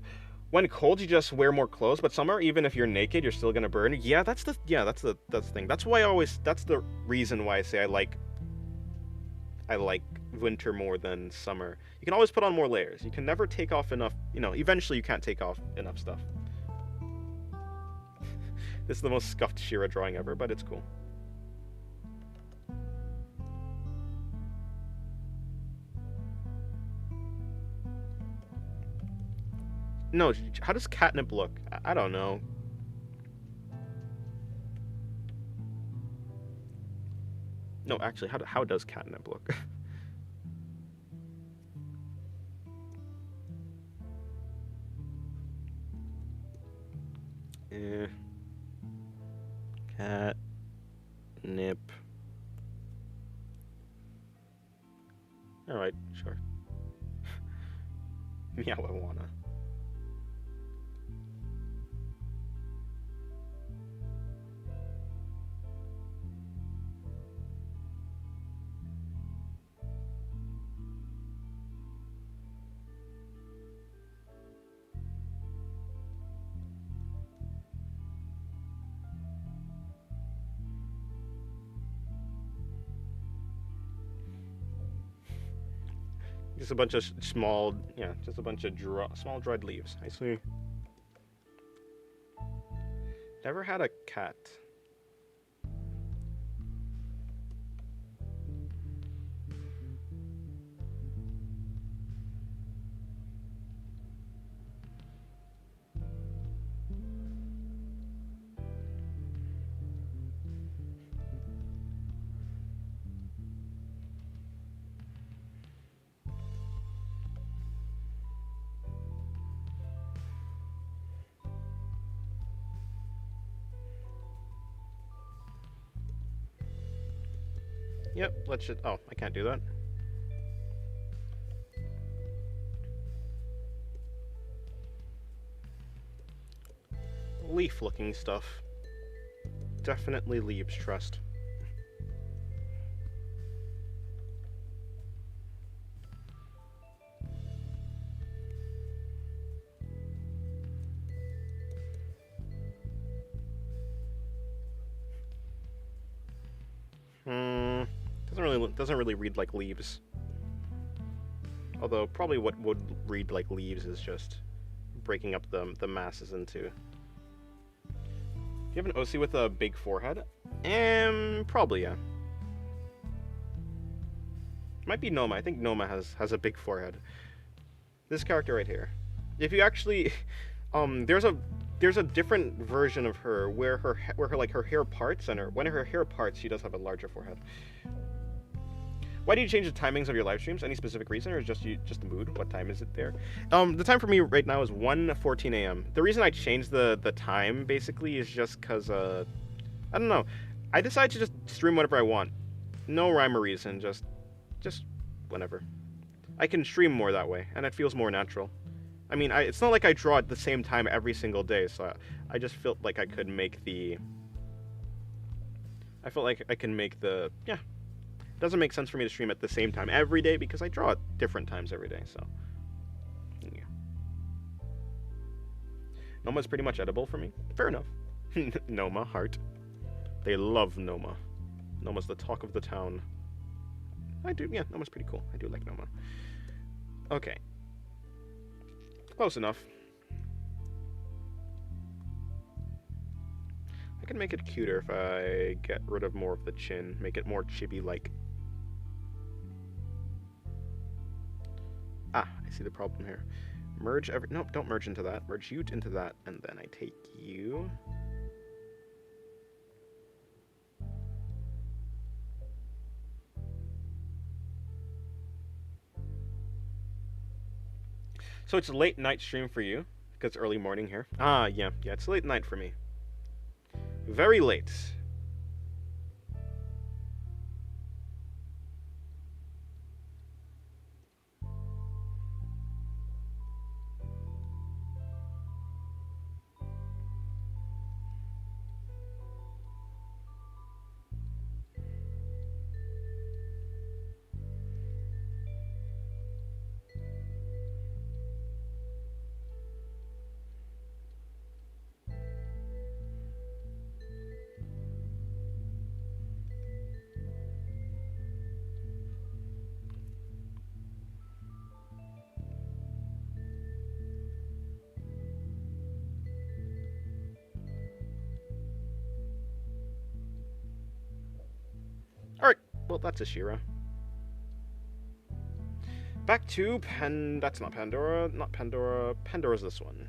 when cold, you just wear more clothes. But summer, even if you're naked, you're still gonna burn. Yeah, that's the thing. That's the reason why I say I like winter more than summer. You can always put on more layers. You can never take off enough. Eventually you can't take off enough stuff. This is the most scuffed Shira drawing ever, but it's cool. No, how does catnip look? I don't know. No, actually, how does catnip look? eh, catnip. All right, sure. Meow, I wanna. Just a bunch of small, yeah, just a bunch of small dried leaves. I see. Never had a cat. Yep, let's just. Oh, I can't do that. Leaf looking stuff. Definitely leaves, trust. Hmm. Doesn't really read like leaves. Although probably what would read like leaves is just breaking up the masses into. Do you have an OC with a big forehead? Probably yeah. Might be Noma. I think Noma has a big forehead. This character right here. If you actually, there's a different version of her where her like her hair parts and when her hair parts she does have a larger forehead. Why do you change the timings of your live streams? Any specific reason, or just the mood? What time is it there? The time for me right now is 1:14 a.m. The reason I changed the time basically is just because I don't know. I decided to just stream whatever I want. No rhyme or reason, just whenever. I can stream more that way, and it feels more natural. I mean, it's not like I draw at the same time every single day, so I just felt like I could make the. I felt like I can make the yeah. It doesn't make sense for me to stream at the same time every day because I draw at different times every day. So yeah. Noma's pretty much edible for me. Fair enough. Noma heart. They love Noma. Noma's the talk of the town. I do, yeah, Noma's pretty cool. I do like Noma. Okay. Close enough. I can make it cuter if I get rid of more of the chin. Make it more chibi-like. Ah, I see the problem here. Merge every... Nope, don't merge into that. Merge you into that, and then I take you... So it's a late night stream for you, because it's early morning here. Ah, yeah, it's late night for me. Very late. Alright, well, that's Ashira. Back to That's not Pandora. Not Pandora. Pandora's this one.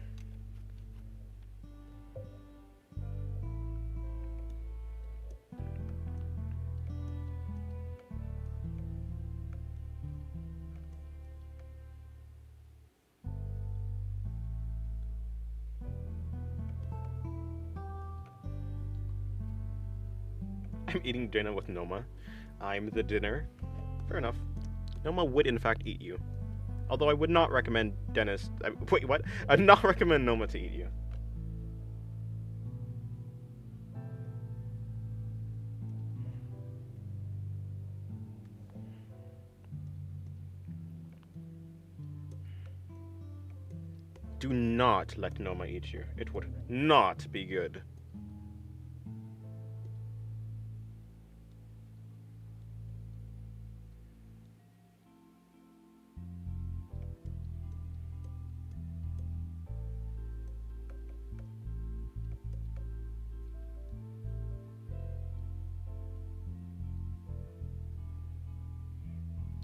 I'm eating dinner with Noma. I'm the dinner. Fair enough. Noma would in fact eat you. Although I would not recommend Dennis. Wait, what? I'd not recommend Noma to eat you. Do not let Noma eat you. It would not be good.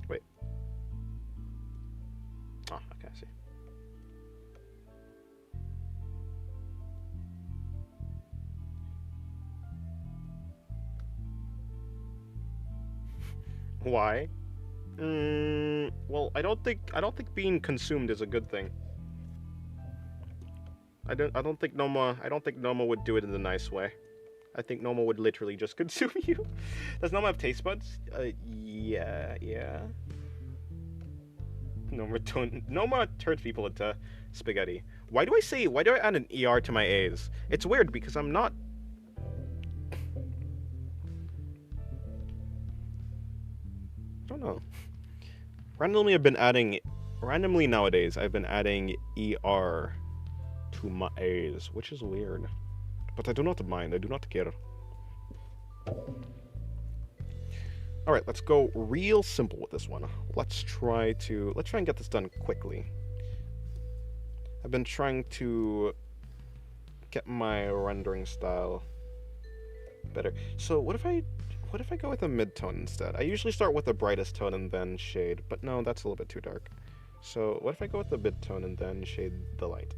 Wait. Oh, okay, I see. Why? Well, I don't think being consumed is a good thing. I don't think Noma would do it in the nice way. I think Noma would literally just consume you. Does Noma have taste buds? Yeah. Noma turns people into spaghetti. Why do I add an ER to my A's? It's weird because I'm not. I don't know. Randomly nowadays, I've been adding ER to my A's, which is weird. But I do not mind, I do not care. Alright, let's go real simple with this one. Let's try and get this done quickly. I've been trying to get my rendering style better. So what if I go with a mid-tone instead? I usually start with the brightest tone and then shade, but no, that's a little bit too dark. So what if I go with the mid-tone and then shade the light?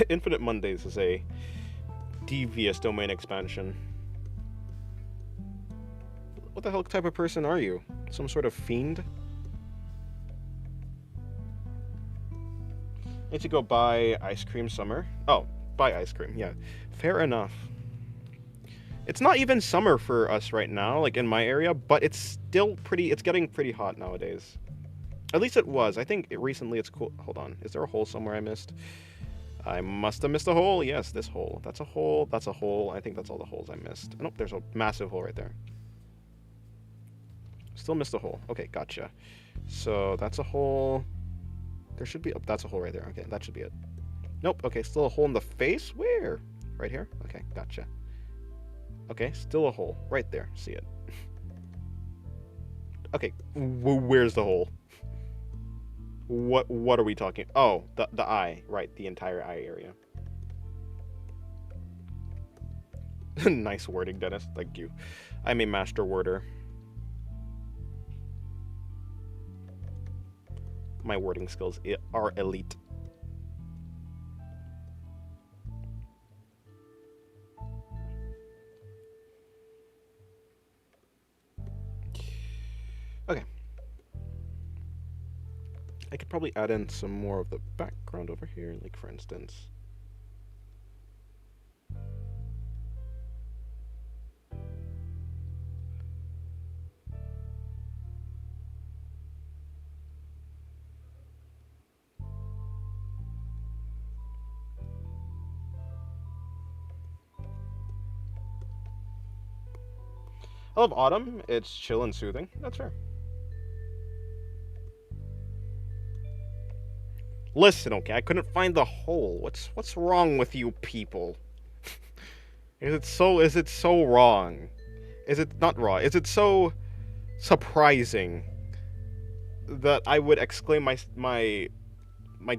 Infinite Mondays is a devious domain expansion. What the hell type of person are you? Some sort of fiend? Need to go buy ice cream summer. Oh, buy ice cream, yeah. Fair enough. It's not even summer for us right now, like in my area, but it's getting pretty hot nowadays. At least it was. I think recently it's cool. Hold on. Is there a hole somewhere I missed? I must have missed a hole. Yes, this hole. That's a hole. That's a hole. I think that's all the holes I missed. Nope, there's a massive hole right there. Still missed a hole. Okay, gotcha. So that's a hole. There should be... Oh, that's a hole right there. Okay, that should be it. Nope. Okay, still a hole in the face? Where? Right here? Okay, gotcha. Okay, still a hole. Right there. See it. Okay, where's the hole? What are we talking? Oh, the eye. Right, the entire eye area. Nice wording, Dennis. Thank you. I'm a master worder. My wording skills are elite. Okay. I could probably add in some more of the background over here, like for instance. I love autumn. It's chill and soothing. That's fair. Listen, okay, I couldn't find the hole. What's wrong with you people? Is it so wrong? Is it not wrong? Is it so surprising that I would exclaim my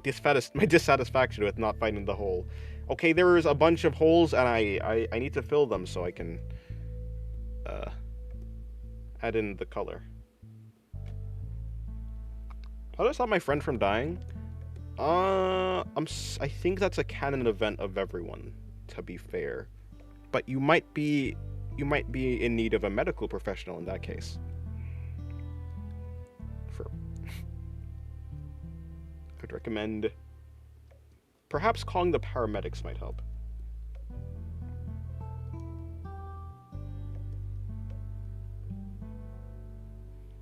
dissatisfaction with not finding the hole? Okay, there is a bunch of holes and I need to fill them so I can uh add in the color. How did I stop my friend from dying? I think that's a canon event of everyone, to be fair. But you might be in need of a medical professional in that case. For I'd recommend perhaps calling the paramedics might help.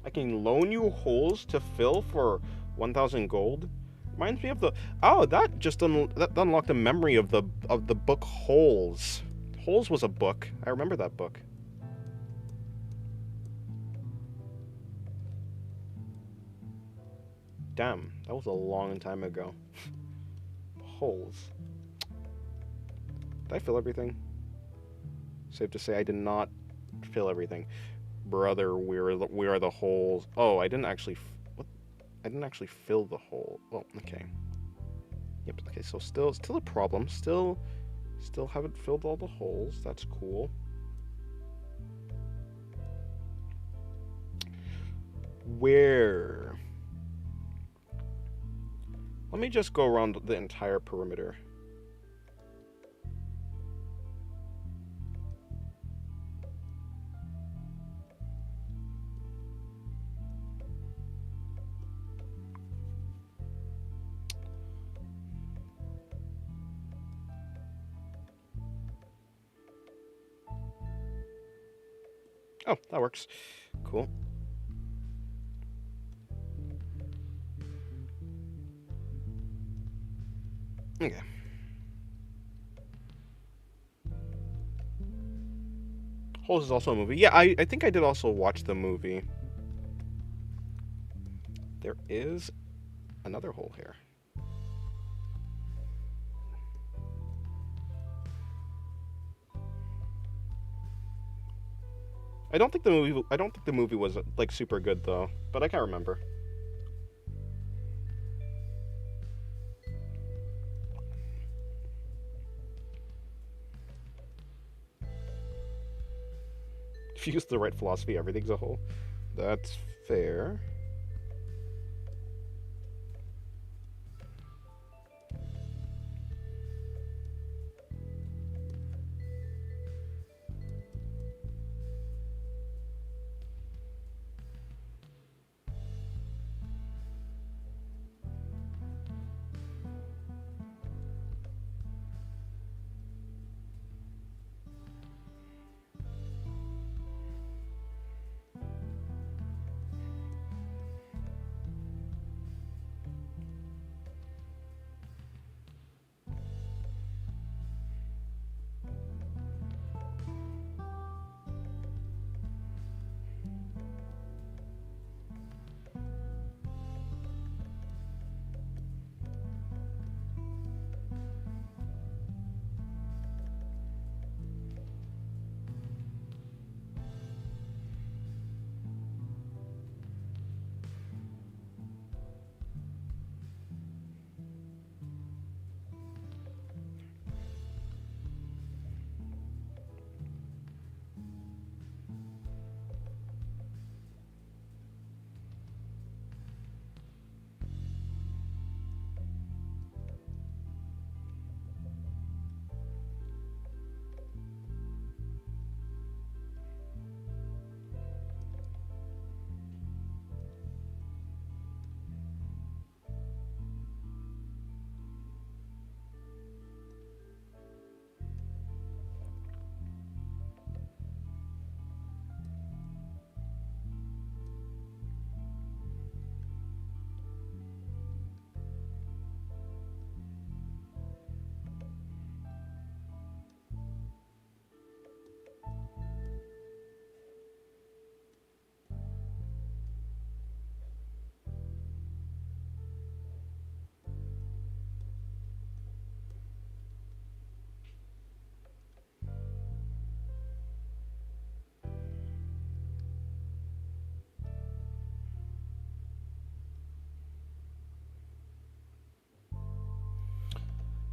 I can loan you holes to fill for 1,000 gold. Reminds me of the that unlocked a memory of the book Holes. Holes was a book. I remember that book. Damn, that was a long time ago. Holes. Did I fill everything? Safe to say I did not fill everything. Brother, where are the holes? Oh, I didn't actually. What? I didn't actually fill the hole. Well, okay. Yep. Okay. So still a problem. Still haven't filled all the holes. That's cool. Where? Let me just go around the entire perimeter. Oh, that works. Cool. Okay. Holes is also a movie. Yeah, I think I did also watch the movie. There is another hole here. I don't think the movie was like super good though, but I can't remember. If you use the right philosophy, everything's a hole. That's fair.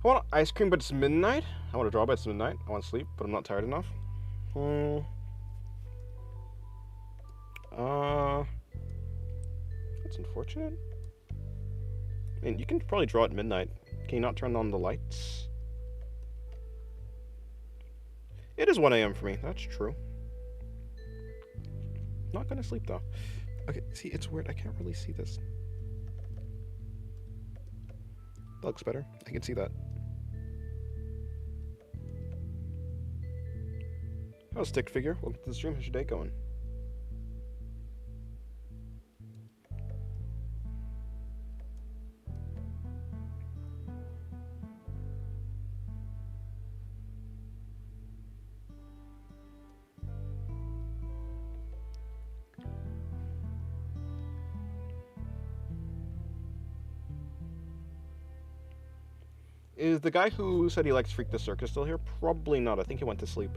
I want ice cream, but it's midnight. I want to draw, but it's midnight. I want to sleep, but I'm not tired enough. Hmm. That's unfortunate. I mean, you can probably draw at midnight. Can you not turn on the lights? It is 1 a.m. for me. That's true. Not gonna sleep though. Okay, see, it's weird. I can't really see this. That looks better. I can see that. How's Stick Figure? Welcome to the stream. How's your day going? Is the guy who said he likes Freak the Circus still here? Probably not. I think he went to sleep.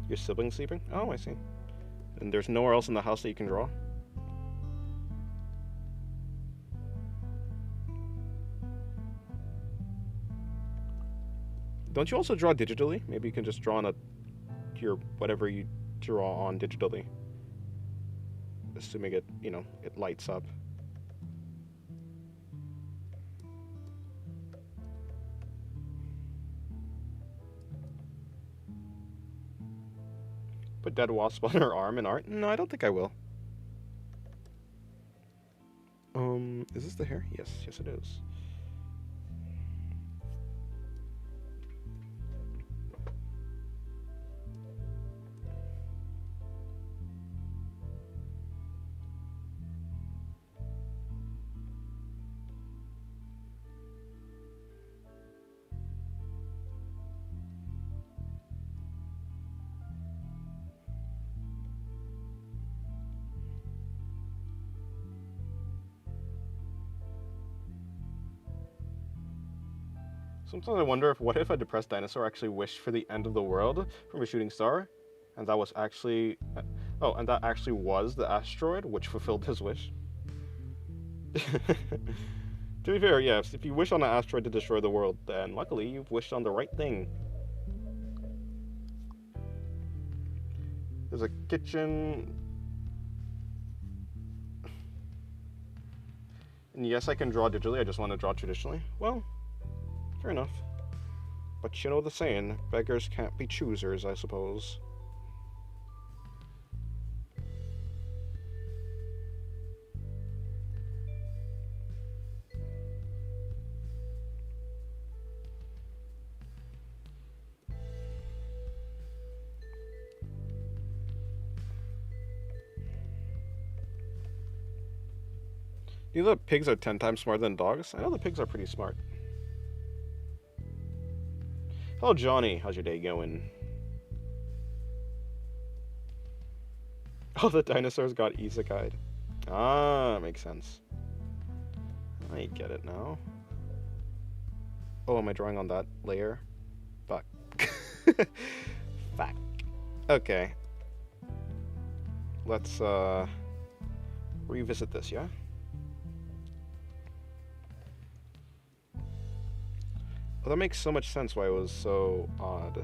Your sibling's sleeping? Oh, I see. And there's nowhere else in the house that you can draw? Don't you also draw digitally? Maybe you can just draw on your whatever you draw on digitally. Assuming it, it lights up. Put dead wasp on her arm in art? No, I don't think I will. Is this the hair? Yes, it is. Sometimes I wonder what if a depressed dinosaur actually wished for the end of the world from a shooting star, and that was actually, and that actually was the asteroid which fulfilled his wish. To be fair, yes, if you wish on an asteroid to destroy the world, then luckily you've wished on the right thing. There's a kitchen. And yes, I can draw digitally, I just want to draw traditionally. Well, fair enough. But you know the saying, beggars can't be choosers, I suppose. You know that pigs are 10 times smarter than dogs? I know the pigs are pretty smart. Hello, Johnny. How's your day going? Oh, the dinosaurs got isekai'd. Ah, makes sense. I get it now. Oh, am I drawing on that layer? Fuck. Fuck. Okay. Let's, revisit this, yeah? Oh, that makes so much sense why it was so odd.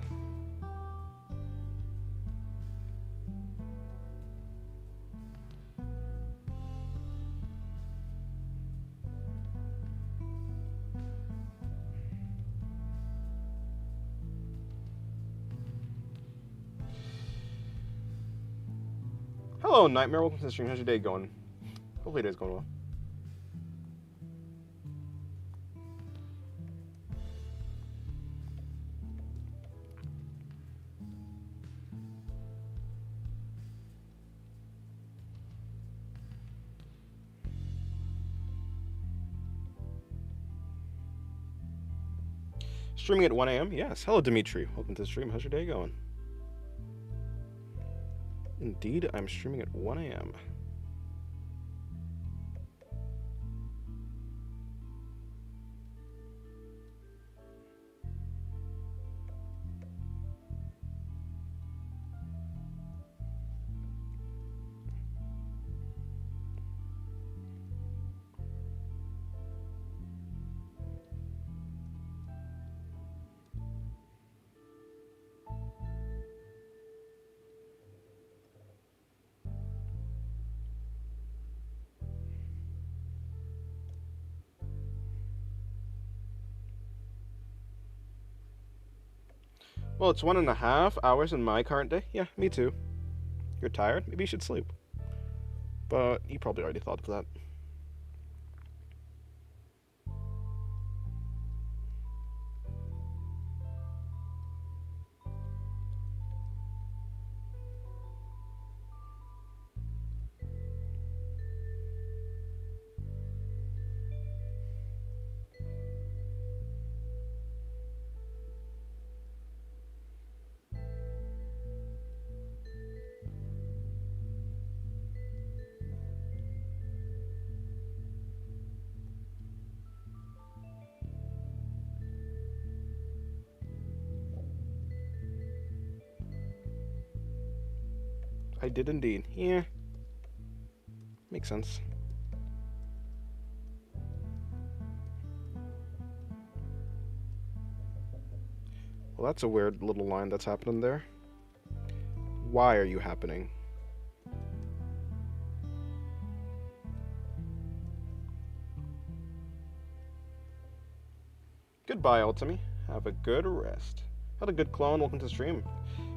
Hello, Nightmare. Welcome to the stream. How's your day going? Hopefully your day's going well. Streaming at 1 a.m.? Yes. Hello, Dimitri. Welcome to the stream. How's your day going? Indeed, I'm streaming at 1 a.m. Well, it's 1.5 hours in my current day. Yeah, me too. You're tired? Maybe you should sleep. But you probably already thought of that. I did indeed. Yeah, makes sense. Well, that's a weird little line that's happening there. Why are you happening? Goodbye, Ultimi. Have a good rest. Had a good clone. Welcome to the stream.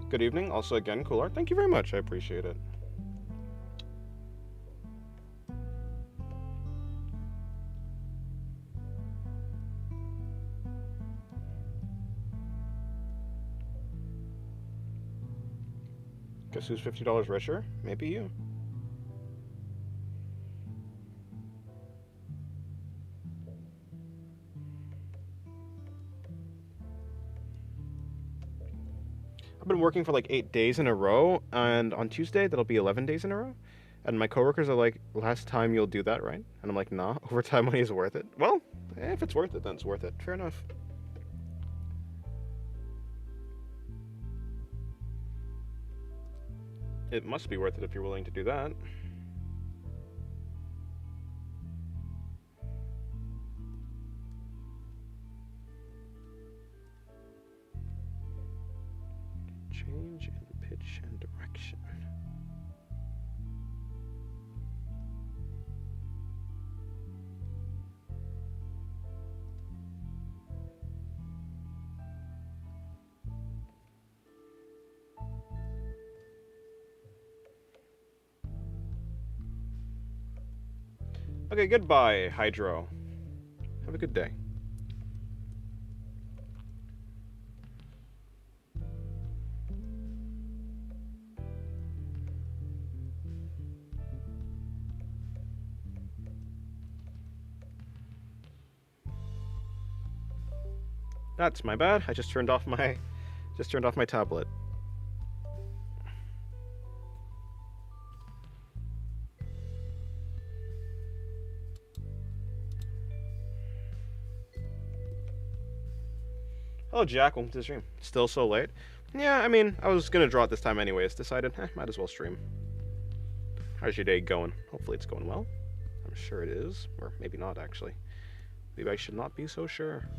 Good evening. Also, again, cool art. Thank you very much. I appreciate it. Guess who's $50 richer? Maybe you. I've been working for like 8 days in a row, and on Tuesday that'll be 11 days in a row. And my coworkers are like, "Last time you'll do that, right?" And I'm like, "Nah, overtime money is worth it." Well, if it's worth it, then it's worth it. Fair enough. It must be worth it if you're willing to do that. Change in pitch and direction. Okay, goodbye, Hydro. Have a good day. That's my bad. I just turned off my tablet. Hello, Jack. Welcome to the stream. Still so late? Yeah, I mean, I was gonna draw it this time anyways. Decided, might as well stream. How's your day going? Hopefully it's going well. I'm sure it is. Or maybe not, actually. Maybe I should not be so sure.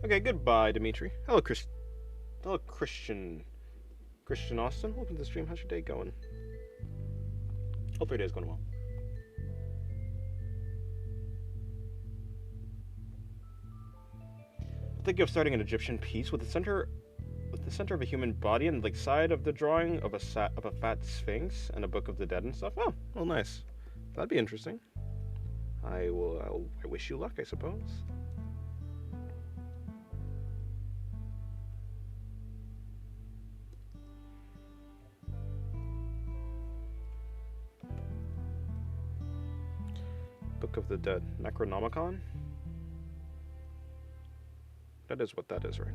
Okay, goodbye, Dimitri. Hello, Chris. Hello, Christian. Christian Austin. Welcome to the stream. How's your day going? Hope your day's going well. Think of starting an Egyptian piece with the center of a human body and like side of the drawing of a fat sphinx and a book of the dead and stuff. Oh, well, nice. That'd be interesting. I wish you luck, I suppose. Book of the Dead. Necronomicon? That is what that is, right?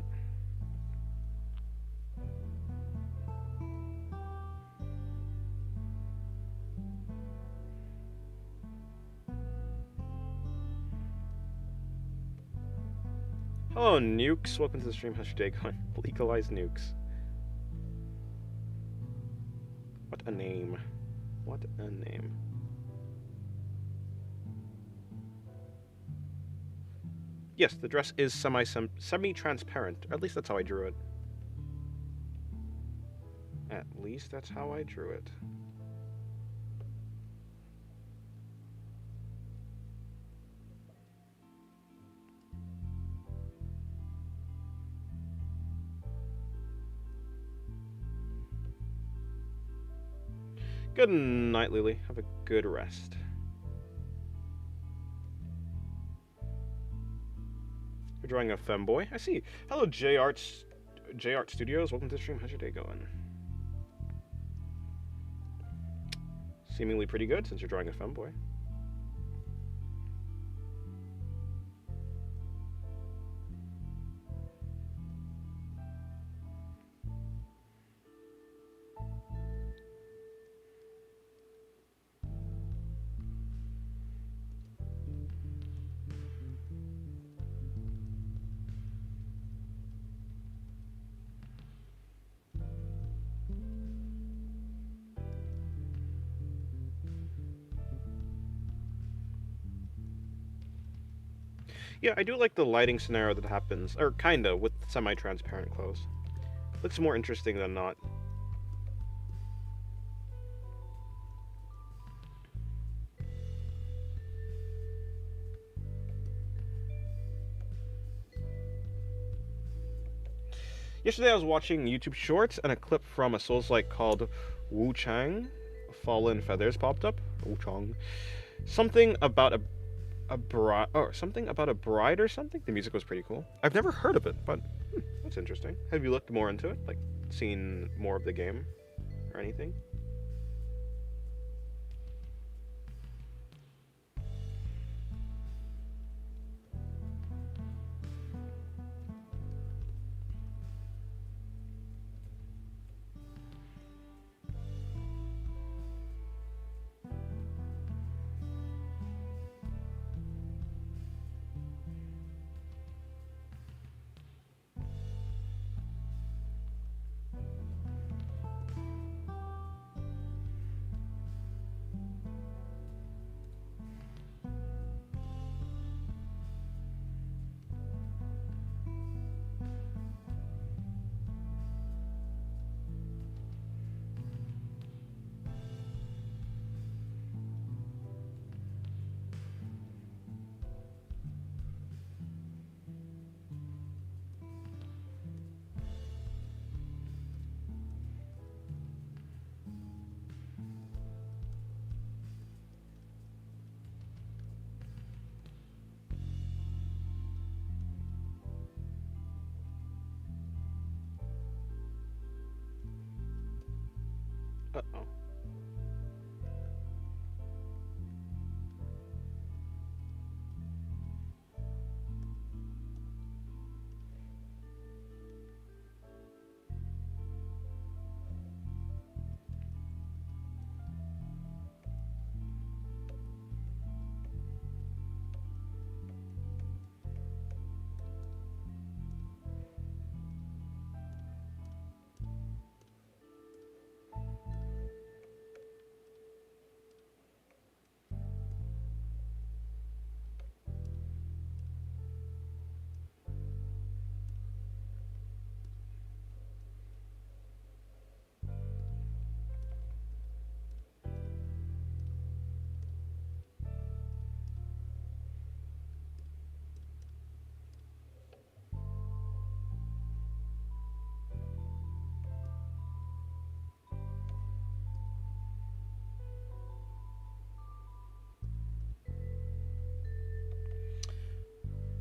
Hello, nukes. Welcome to the stream. How's your day going? Legalize nukes. What a name. What a name. Yes, the dress is semi-transparent. At least that's how I drew it. At least that's how I drew it. Good night, Lily. Have a good rest. You're drawing a femboy? I see. Hello, J Art Studios. Welcome to the stream. How's your day going? Seemingly pretty good since you're drawing a femboy. Yeah, I do like the lighting scenario that happens, or kinda, with semi-transparent clothes. Looks more interesting than not. Yesterday I was watching YouTube Shorts, and a clip from a Souls-like called Wu Chang, Fallen Feathers popped up. Wu Chang. Something about a bride, or something about a bride or something. The music was pretty cool. I've never heard of it, but that's interesting. Have you looked more into it? Like, seen more of the game or anything?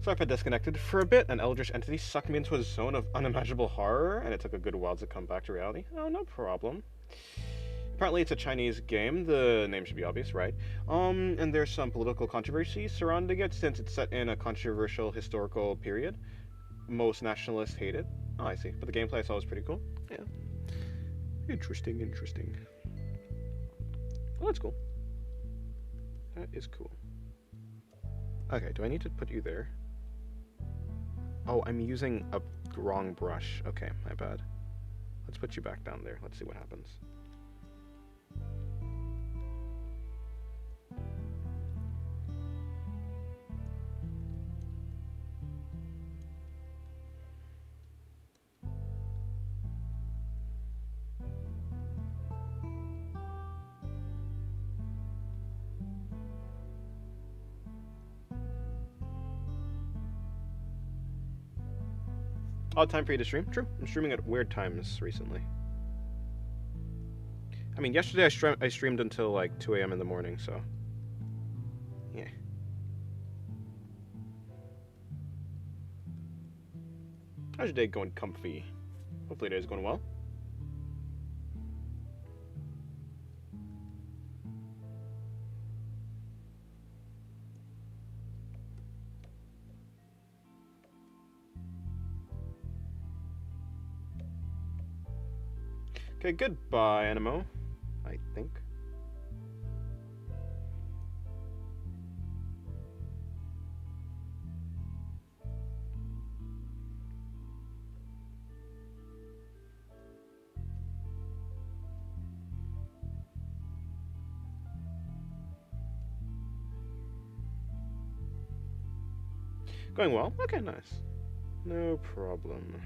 So if I disconnected for a bit, an eldritch entity sucked me into a zone of unimaginable horror, and it took a good while to come back to reality. Oh, no problem. Apparently it's a Chinese game, the name should be obvious, right? And there's some political controversy surrounding it since it's set in a controversial historical period. Most nationalists hate it. Oh, I see. But the gameplay I saw was pretty cool. Yeah. Interesting, interesting. Oh, that's cool. That is cool. Okay, do I need to put you there? Oh, I'm using a wrong brush. Okay, my bad. Let's put you back down there. Let's see what happens. Odd time for you to stream? True. I'm streaming at weird times recently. I mean, yesterday I streamed until like 2 a.m. in the morning, so... yeah. How's your day going, comfy? Hopefully your day's going well. Okay, goodbye, Animo. I think. Going well? Okay, nice. No problem.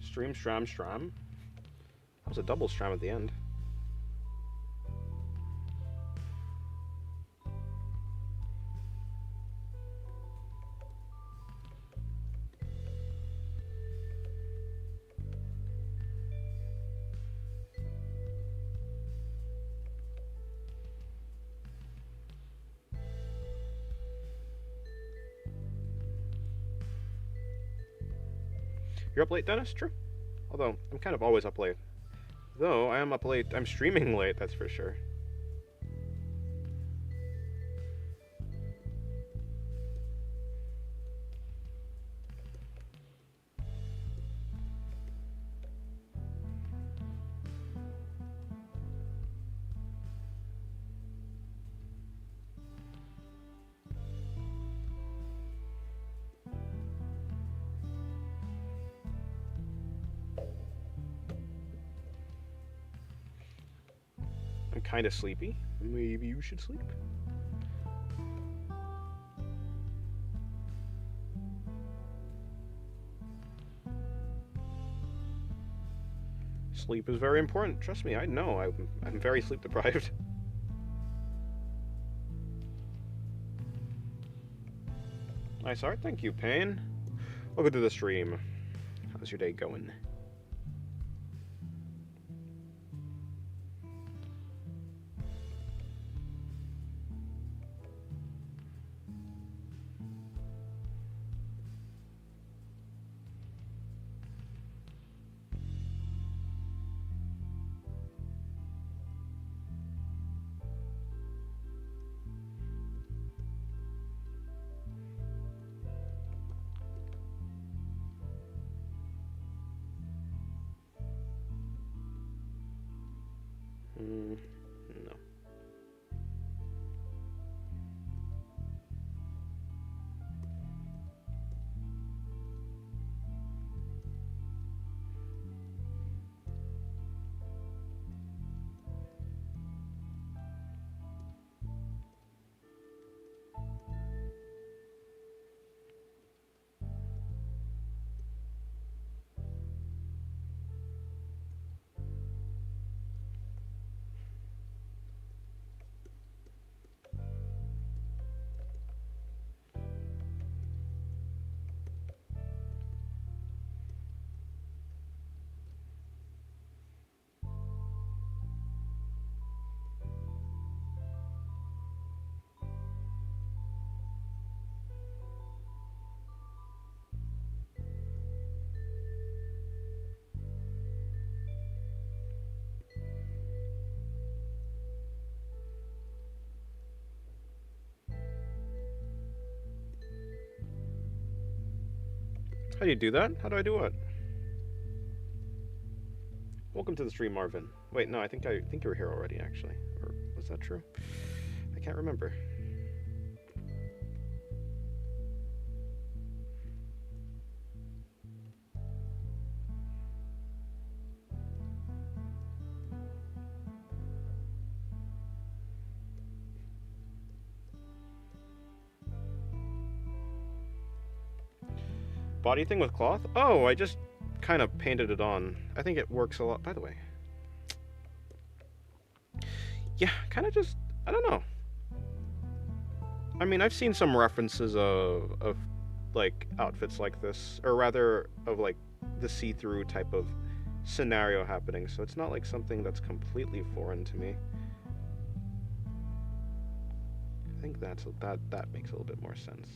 Stream, stram, stram. That was a double stram at the end. You're up late, Dennis? True. Although, I'm kind of always up late. Though, I am up late. I'm streaming late, that's for sure. I'm kind of sleepy. Maybe you should sleep. Sleep is very important. Trust me, I know. I'm very sleep deprived. Nice art. Thank you, Payne. Welcome to the stream. How's your day going? How do you do that? How do I do what? Welcome to the stream, Marvin. Wait, no, I think you were here already, actually. Or was that true? I can't remember. Body thing with cloth? Oh, I just kind of painted it on. I think it works a lot. By the way. Yeah, kind of just, I don't know. I mean, I've seen some references of like outfits like this, or rather of like the see-through type of scenario happening, so it's not like something that's completely foreign to me. I think that makes a little bit more sense.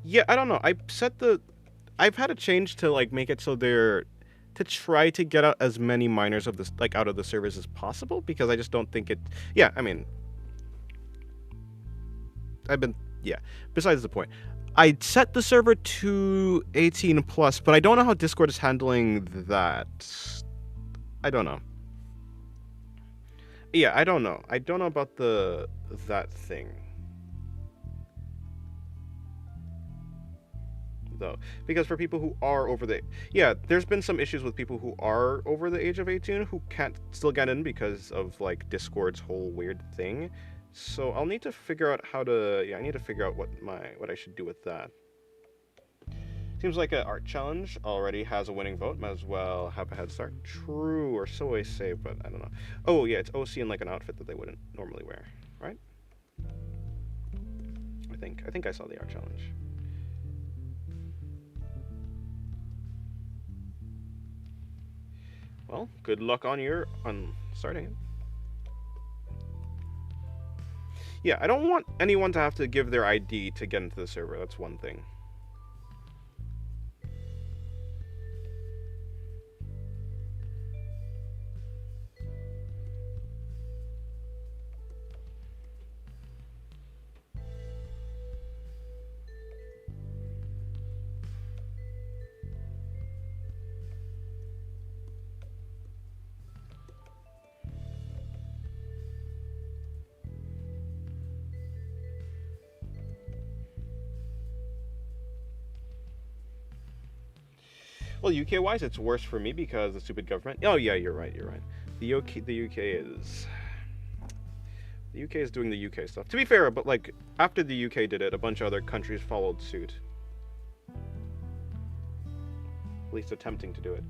Yeah, I don't know. I've had a change to like make it so they're to try to get out as many miners of this like out of the servers as possible, because I just don't think it. Yeah, I mean, yeah. Besides the point, I set the server to 18 plus, but I don't know how Discord is handling that. I don't know. Yeah, I don't know. I don't know about that thing. Though, because for people who are over the there's been some issues with people who are over the age of 18 who can't still get in because of like Discord's whole weird thing. So I'll need to figure out how to I need to figure out what I should do with that. Seems like an art challenge already has a winning vote. Might as well have a head start. True, or so I say, but I don't know. Oh yeah, it's OC in like an outfit that they wouldn't normally wear, right? I think I saw the art challenge. Well, good luck on starting it. Yeah, I don't want anyone to have to give their ID to get into the server. That's one thing. Well, UK-wise, it's worse for me because the stupid government. Oh yeah, you're right. The UK is doing the UK stuff. To be fair, but like after the UK did it, a bunch of other countries followed suit. At least attempting to do it.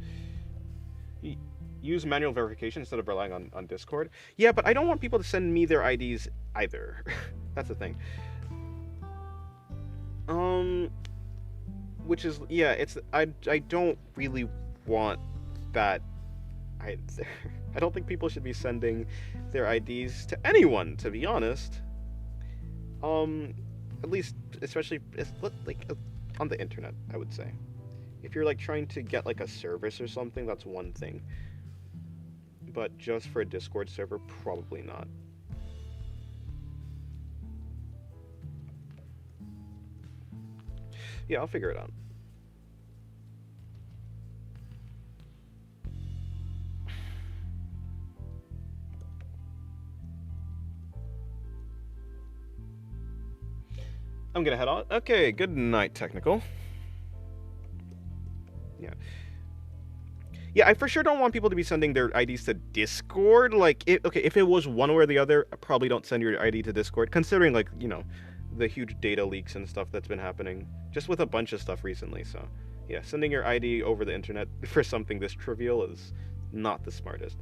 Use manual verification instead of relying on Discord. Yeah, but I don't want people to send me their IDs either. That's the thing. Which is it's I don't really want that either. I don't think people should be sending their IDs to anyone, to be honest. At least especially like on the internet, I would say. If you're like trying to get like a service or something, that's one thing. But just for a Discord server, probably not. Yeah, I'll figure it out. I'm gonna head on. Okay, good night, Technical. Yeah, I for sure don't want people to be sending their IDs to Discord. Like, if it was one way or the other, probably don't send your ID to Discord, considering, like, you know, the huge data leaks and stuff that's been happening, just with a bunch of stuff recently, so, yeah, sending your ID over the internet for something this trivial is not the smartest.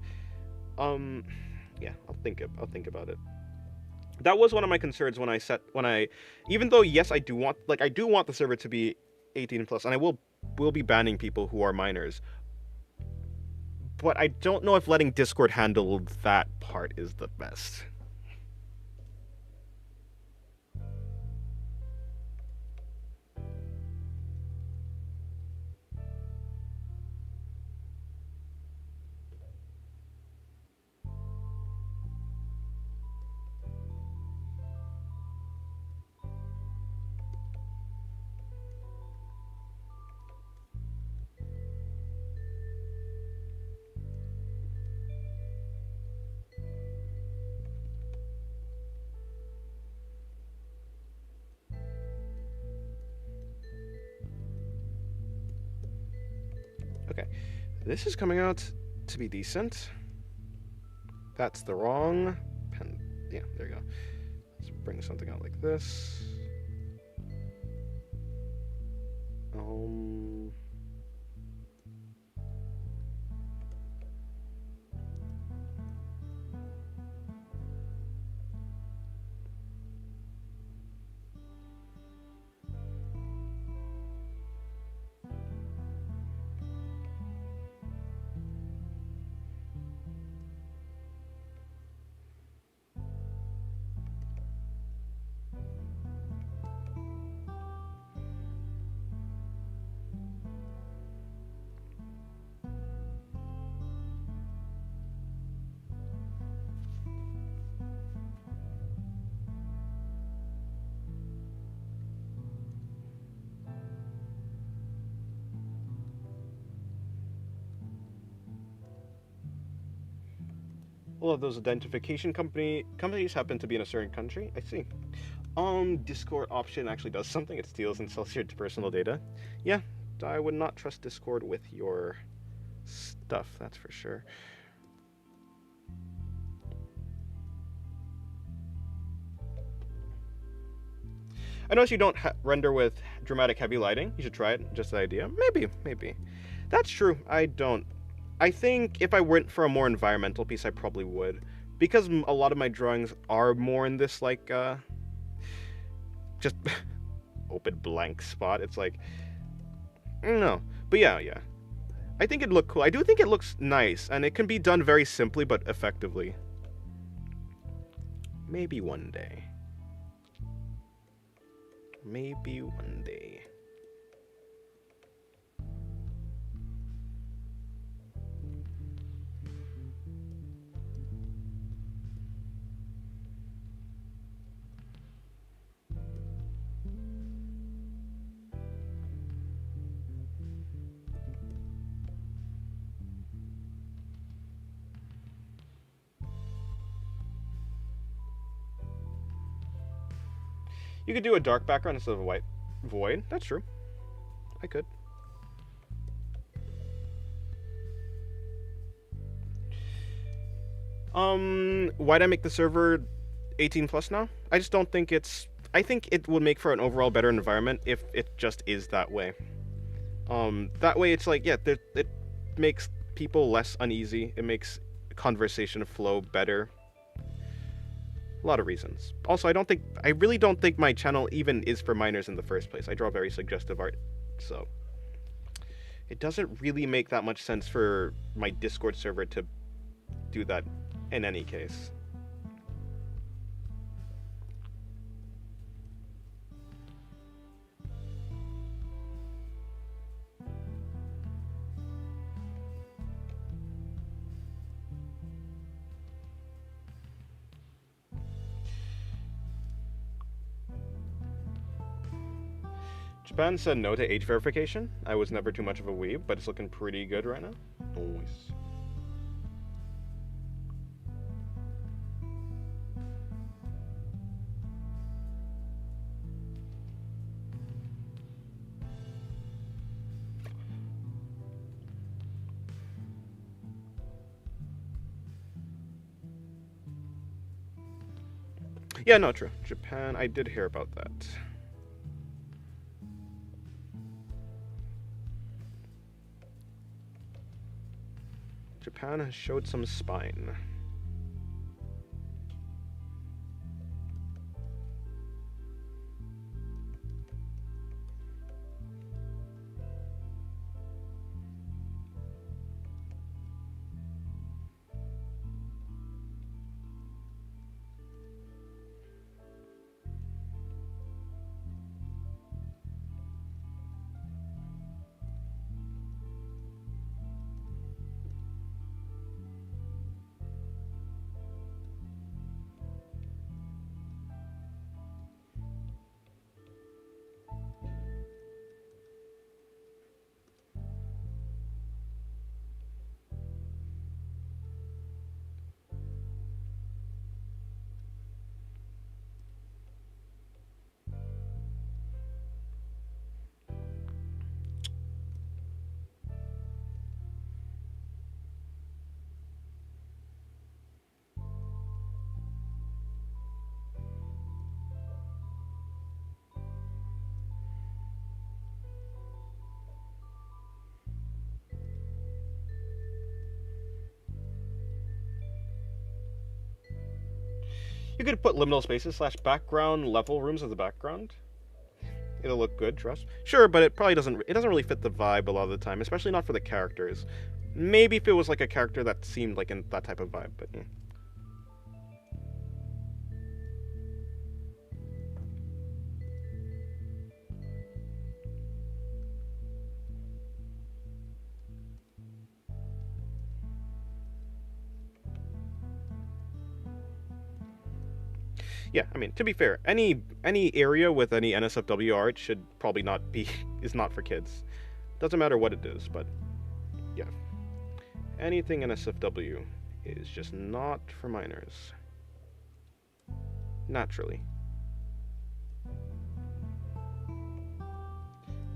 Yeah, I'll think about it. That was one of my concerns even though, yes, I do want the server to be 18 plus, and I will be banning people who are minors. But I don't know if letting Discord handle that part is the best. Okay, this is coming out to be decent. That's the wrong pen. Yeah, there you go. Let's bring something out like this. Um, all of those identification companies happen to be in a certain country. I see. Discord option actually does something. It steals and sells your personal data. Yeah, I would not trust Discord with your stuff. That's for sure. I notice you don't render with dramatic heavy lighting. You should try it. Just an idea. Maybe. That's true. I don't. I think if I went for a more environmental piece, I probably would, because a lot of my drawings are more in this like just open blank spot. It's like no, but yeah. I think it'd look cool. I do think it looks nice, and it can be done very simply but effectively. Maybe one day. Maybe one day. You could do a dark background instead of a white void. That's true. I could. Why'd I make the server 18 plus now? I just don't think it's. I think it would make for an overall better environment if it just is that way. That way it's like, yeah, it makes people less uneasy. It makes conversation flow better. A lot of reasons. Also, I really don't think my channel even is for minors in the first place. I draw very suggestive art, so it doesn't really make that much sense for my Discord server to do that in any case. Japan said no to age verification. I was never too much of a weeb, but it's looking pretty good right now. Nice. Yeah, no, true. Japan, I did hear about that. Japan has showed some spine. You could put liminal spaces slash background level rooms as the background. It'll look good, trust. Sure, but it probably doesn't. It doesn't really fit the vibe a lot of the time, especially not for the characters. Maybe if it was like a character that seemed like in that type of vibe, but yeah. Yeah, I mean, to be fair, any area with any NSFW art should probably not be is not for kids. Doesn't matter what it is, but yeah, anything NSFW is just not for minors. Naturally.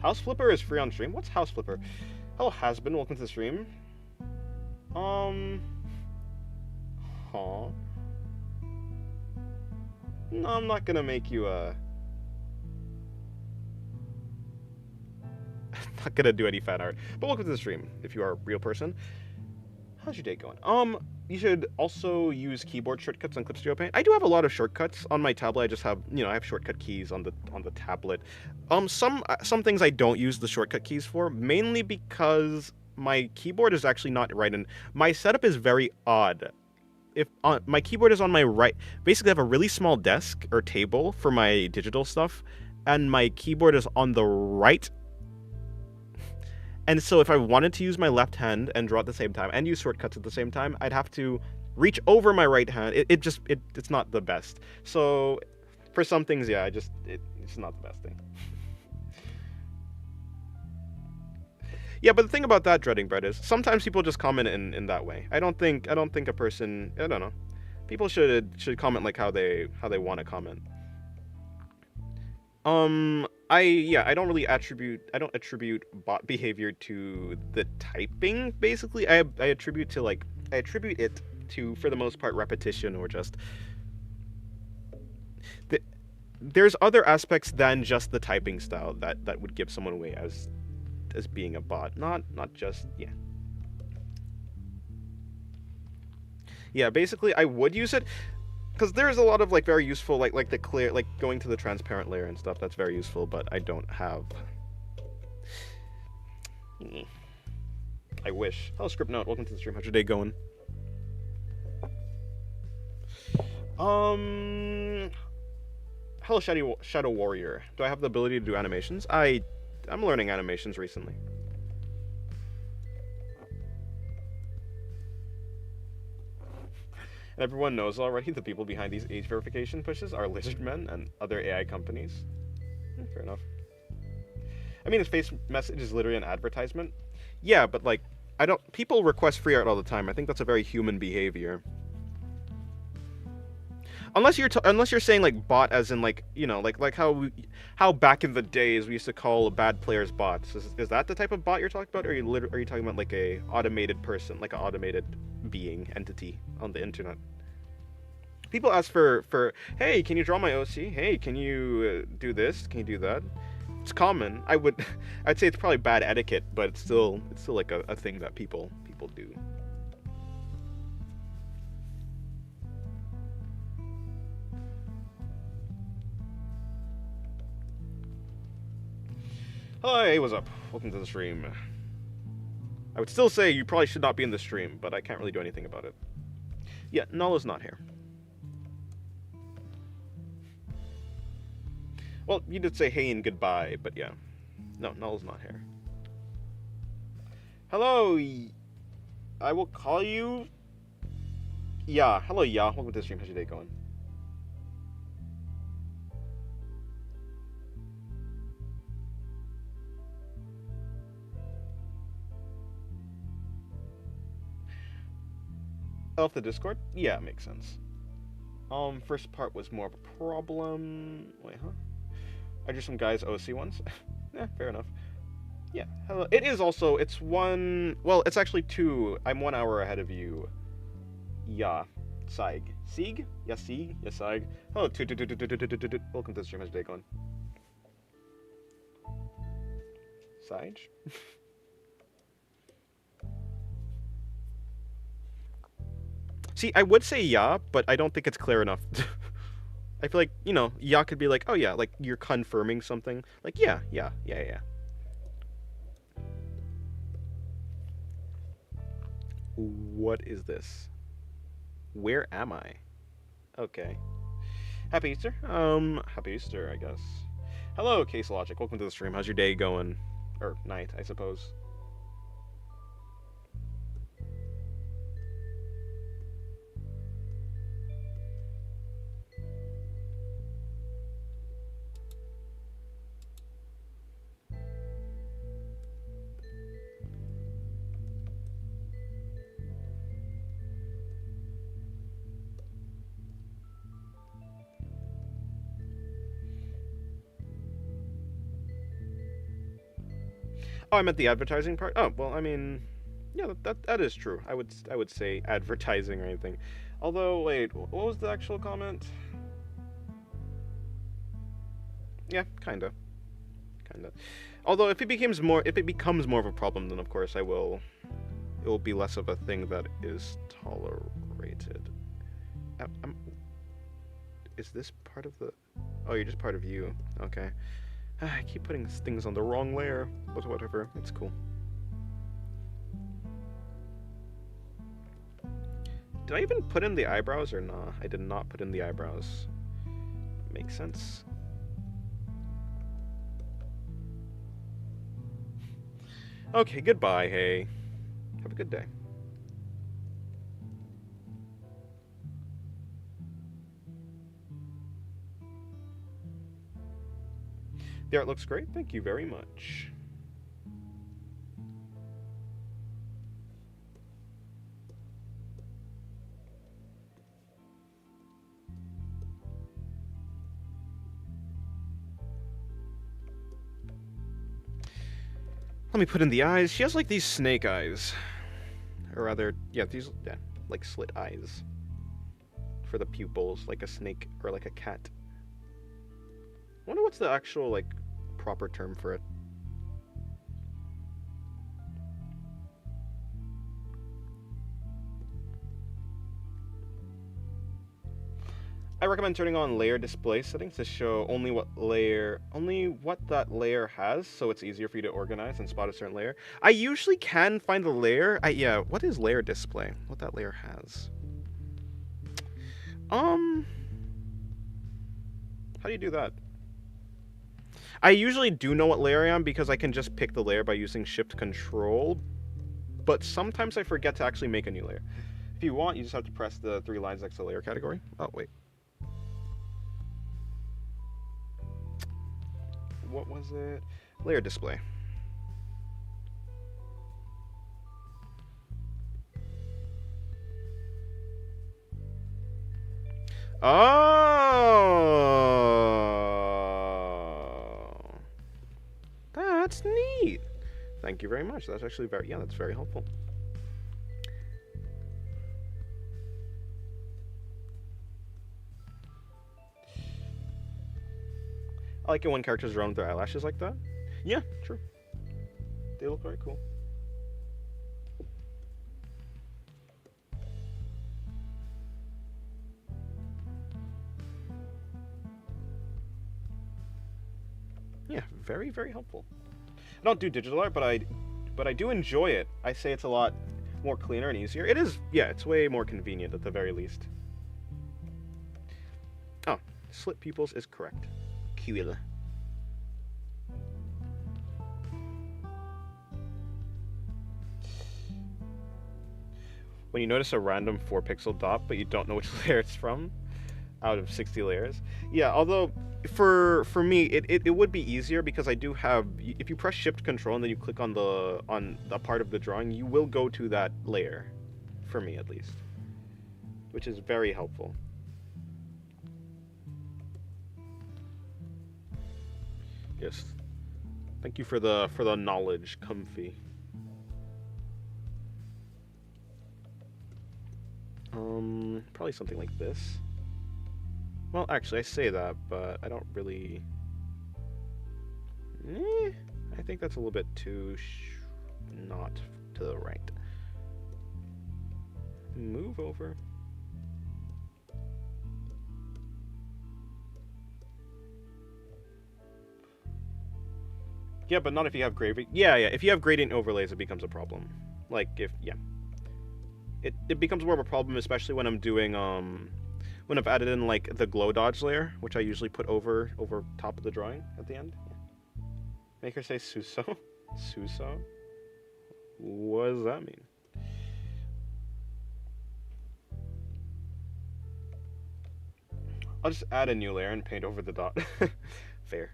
House Flipper is free on stream. What's House Flipper? Hello, Hasbin. Welcome to the stream. Um. Huh. No, I'm not gonna make you not gonna do any fan art. But welcome to the stream if you are a real person. How's your day going? You should also use keyboard shortcuts on Clip Studio Paint. I do have a lot of shortcuts on my tablet. I just have, I have shortcut keys on the tablet. Some things I don't use the shortcut keys for, mainly because my keyboard is actually not right, and my setup is very odd. If my keyboard is on my right, basically I have a really small desk or table for my digital stuff, and my keyboard is on the right. And so if I wanted to use my left hand and draw at the same time and use shortcuts at the same time, I'd have to reach over my right hand. It's not the best. So for some things, yeah, it's not the best thing. Yeah, but the thing about that, Dreading Bread, is sometimes people just comment in that way. I don't think a person, I don't know. People should comment like how they want to comment. I don't attribute bot behavior to the typing, basically. I attribute it to, for the most part, repetition, or just there's other aspects than just the typing style that would give someone away as being a bot, not just, yeah. Yeah, basically I would use it because there's a lot of very useful like the clear, going to the transparent layer and stuff. That's very useful, but I don't have. I wish. Hello, Script Note. Welcome to the stream. How's your day going? Hello, Shadow Warrior. Do I have the ability to do animations? I'm learning animations recently. And everyone knows already the people behind these age verification pushes are lizard men and other AI companies. Fair enough. I mean, his face message is literally an advertisement. Yeah, but people request free art all the time. I think that's a very human behavior. Unless you're saying bot as in how back in the days we used to call bad players bots. Is that the type of bot you're talking about, or are you talking about a automated person, like an automated being entity on the internet? People ask for hey, can you draw my OC? Hey, can you do this? Can you do that? It's common. I'd say it's probably bad etiquette, but it's still like a thing that people do. Hi, what's up? Welcome to the stream. I would still say you probably should not be in the stream, but I can't really do anything about it. Yeah, Null is not here. Well, you did say hey and goodbye, but yeah. No, Null is not here. Hello, I will call you. Yeah, hello, yeah. Welcome to the stream. How's your day going? Off the Discord? Yeah, it makes sense. First part was more of a problem. Wait, huh? I drew some guys OC ones. Yeah, fair enough. Yeah, hello. It's one. Well, it's actually two. I'm 1 hour ahead of you. Yeah, Sieg. Sieg? Yeah, Sieg. Yeah, Sieg. Hello, welcome to the stream. How's your day going? Sieg? See, I would say yeah, but I don't think it's clear enough. I feel like, you know, yeah could be like, oh yeah, like you're confirming something. Like, yeah, yeah, yeah, yeah. What is this? Where am I? Okay. Happy Easter. Happy Easter, I guess. Hello, Case Logic. Welcome to the stream. How's your day going? Or night, I suppose. Oh, I meant the advertising part. Oh, well, I mean, yeah, that is true. I would say advertising or anything. Although, wait, what was the actual comment? Yeah, kinda. Although, if it becomes more of a problem, then of course it will be less of a thing that is tolerated. Is this part of the? Oh, you're just part of you. Okay. I keep putting things on the wrong layer, but whatever. It's cool. Did I even put in the eyebrows or nah? I did not put in the eyebrows. Makes sense. Okay, goodbye, hey. Have a good day. The art looks great. Thank you very much. Let me put in the eyes. She has like these snake eyes. Or rather, yeah, like slit eyes. For the pupils, like a snake or like a cat. I wonder what's the actual, like, proper term for it. I recommend turning on layer display settings to show only what that layer has, so it's easier for you to organize and spot a certain layer. I usually can find the layer. Yeah, what is layer display? What that layer has? How do you do that? I usually do know what layer I am because I can just pick the layer by using Shift Control, but sometimes I forget to actually make a new layer. If you want, you just have to press the 3 lines next to the layer category. Oh, wait. What was it? Layer display. Oh, that's neat. Thank you very much. That's actually that's very helpful. I like it when characters run with their eyelashes like that. Yeah, true. They look very cool. Yeah, very, very helpful. I don't do digital art, but I do enjoy it. I say it's a lot more cleaner and easier. It is, yeah, it's way more convenient at the very least. Oh, slit pupils is correct. Cool. When you notice a random 4-pixel dot, but you don't know which layer it's from, out of 60 layers. Yeah, although for me it would be easier because I do have, if you press Shift Control and then you click on the part of the drawing, you will go to that layer, for me at least, which is very helpful. Yes, thank you for the knowledge, Comfy. Probably something like this. Well, actually, I say that, but I don't really... I think that's a little bit too not to the right. Move over. Yeah, but not if you have gradient. Yeah, yeah. If you have gradient overlays, it becomes a problem. Like if yeah, it becomes more of a problem, especially when I'm doing when I've added in like the glow dodge layer, which I usually put over top of the drawing at the end. Yeah. Make her say Suso. Suso. What does that mean? I'll just add a new layer and paint over the dot. Fair.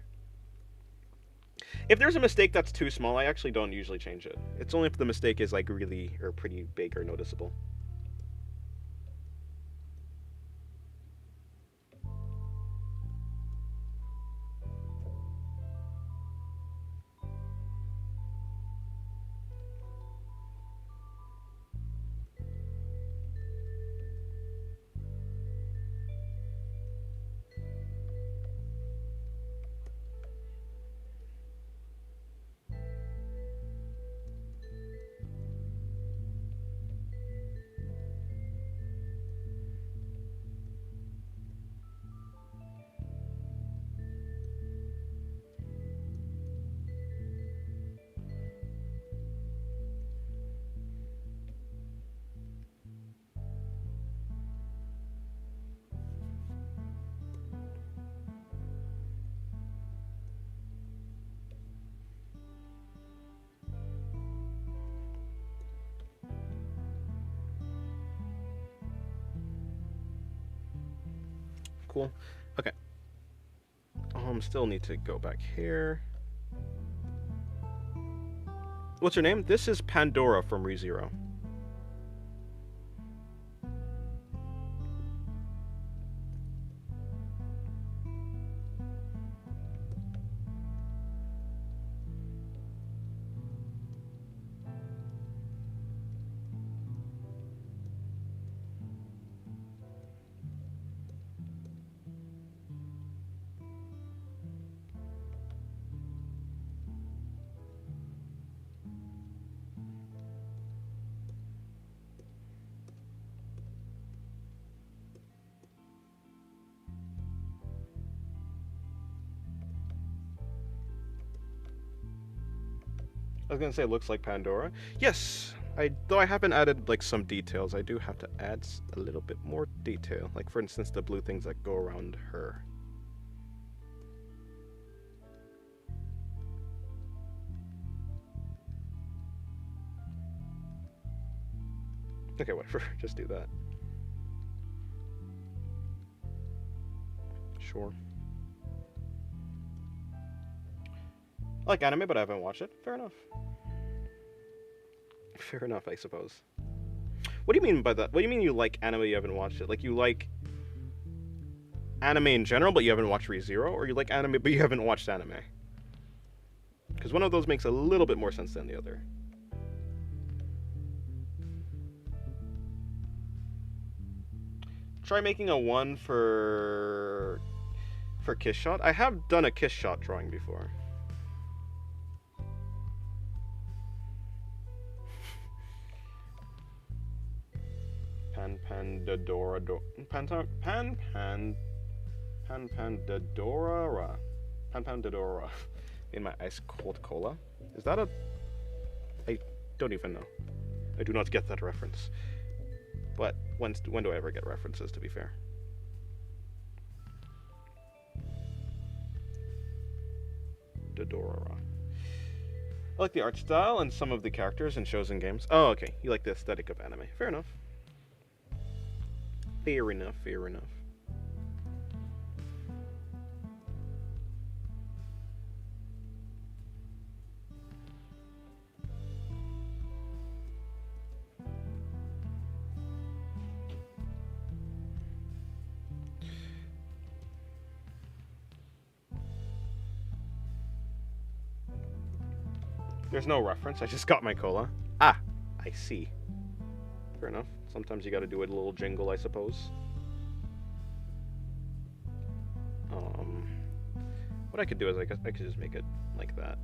If there's a mistake that's too small, I actually don't usually change it. It's only if the mistake is like really or pretty big or noticeable. Cool. Okay. Still need to go back here. What's her name? This is Pandora from ReZero. I was gonna say it looks like Pandora. Yes, though I haven't added like some details. I do have to add a little bit more detail. Like for instance, the blue things that go around her. Okay, whatever. Just do that. Sure. I like anime, but I haven't watched it. Fair enough. Fair enough, I suppose. What do you mean by that? What do you mean you like anime, you haven't watched it? Like you like anime in general, but you haven't watched ReZero? Or you like anime, but you haven't watched anime? Because one of those makes a little bit more sense than the other. Try making a one for Kiss Shot. I have done a Kiss Shot drawing before. Pandadora Pandadora in my ice cold cola. Is that a? I don't even know. I do not get that reference. But when do I ever get references? To be fair. Dodora. I like the art style and some of the characters in shows and games. Oh, okay. You like the aesthetic of anime. Fair enough. Fair enough, fair enough. There's no reference. I just got my cola. Ah, I see. Fair enough. Sometimes you gotta do a little jingle, I suppose. What I could do is I could just make it like that.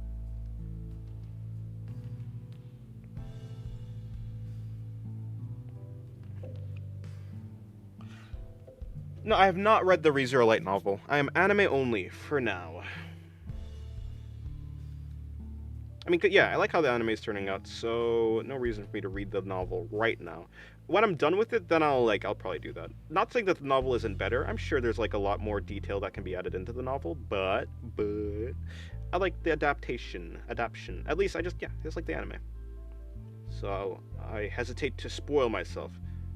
No, I have not read the ReZero light novel. I am anime only for now. I mean, yeah, I like how the anime is turning out, so no reason for me to read the novel right now. When I'm done with it, then I'll probably do that. Not saying that the novel isn't better. I'm sure there's like a lot more detail that can be added into the novel, but I like the adaptation. At least just like the anime. So I hesitate to spoil myself.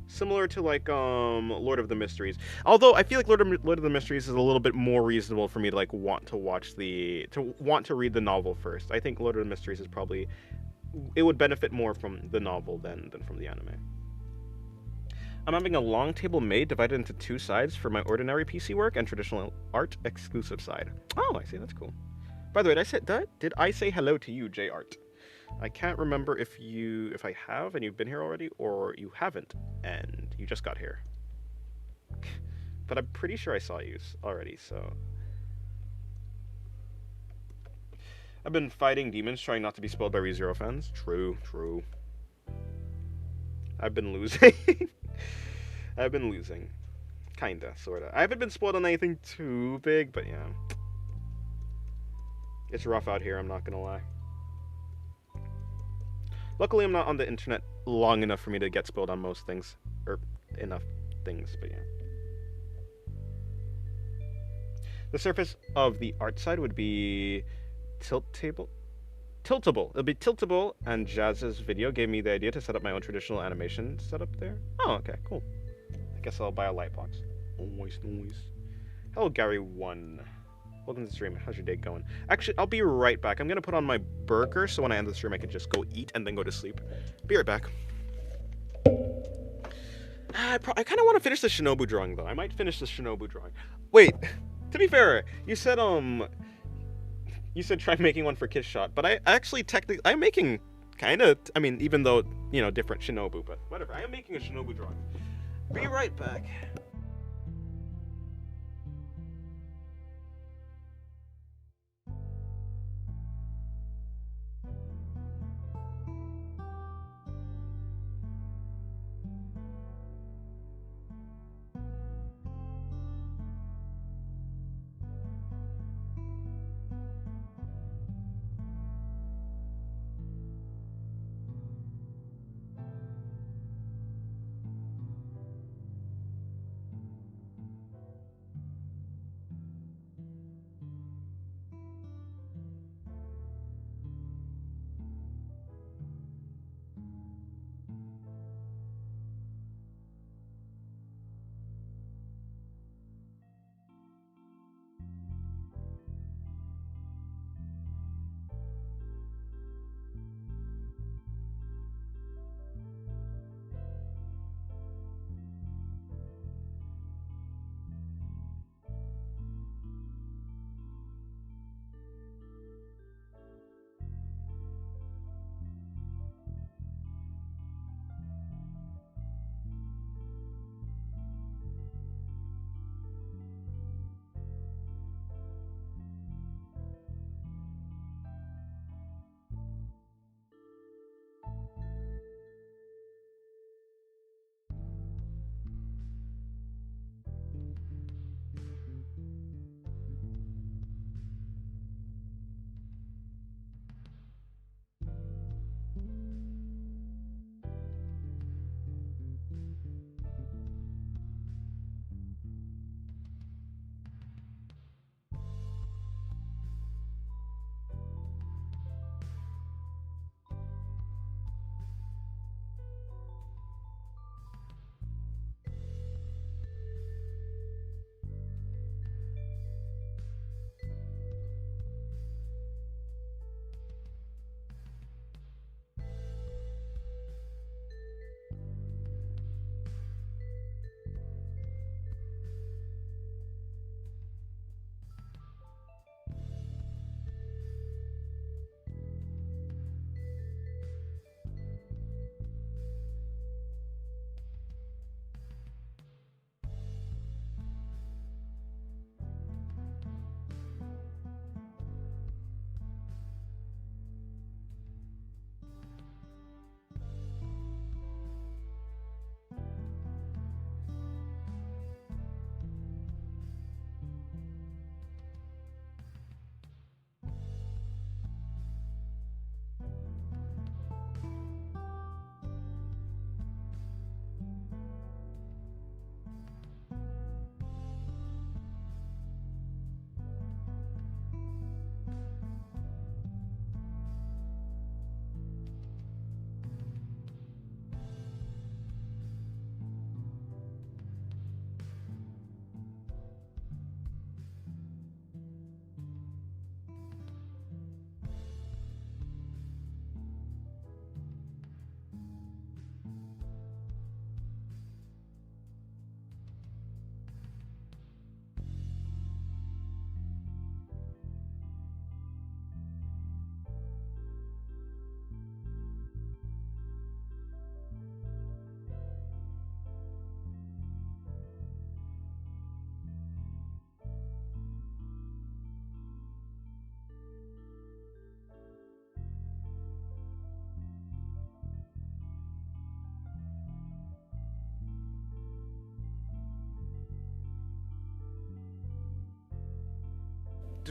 Similar to like Lord of the Mysteries. Although I feel like Lord of the Mysteries is a little bit more reasonable for me to like want to read the novel first. I think Lord of the Mysteries is probably it would benefit more from the novel than from the anime. I'm having a long table made divided into two sides for my ordinary PC work and traditional art exclusive side. Oh, I see. That's cool. By the way, did I say hello to you, J Art? I can't remember if I have and you've been here already or you haven't and you just got here. But I'm pretty sure I saw you already, so I've been fighting demons trying not to be spoiled by ReZero fans. True. I've been losing. I've been losing. Kinda, sorta. I haven't been spoiled on anything too big, but yeah. It's rough out here, I'm not gonna lie. Luckily, I'm not on the internet long enough for me to get spoiled on most things. Or enough things, but yeah. The surface of the art side would be tiltable. It'll be tiltable, and Jazz's video gave me the idea to set up my own traditional animation setup there. Oh, okay, cool. I guess I'll buy a light box. Noise. Hello, Gary1. Welcome to the stream. How's your day going? Actually, I'll be right back. I'm gonna put on my burger, so when I end the stream, I can just go eat and then go to sleep. Be right back. I kind of want to finish the Shinobu drawing, though. I might finish the Shinobu drawing. Wait, to be fair, you said try making one for Kiss Shot, but I actually technically I'm making I mean, even though different Shinobu, but whatever. I am making a Shinobu drawing. Be right back.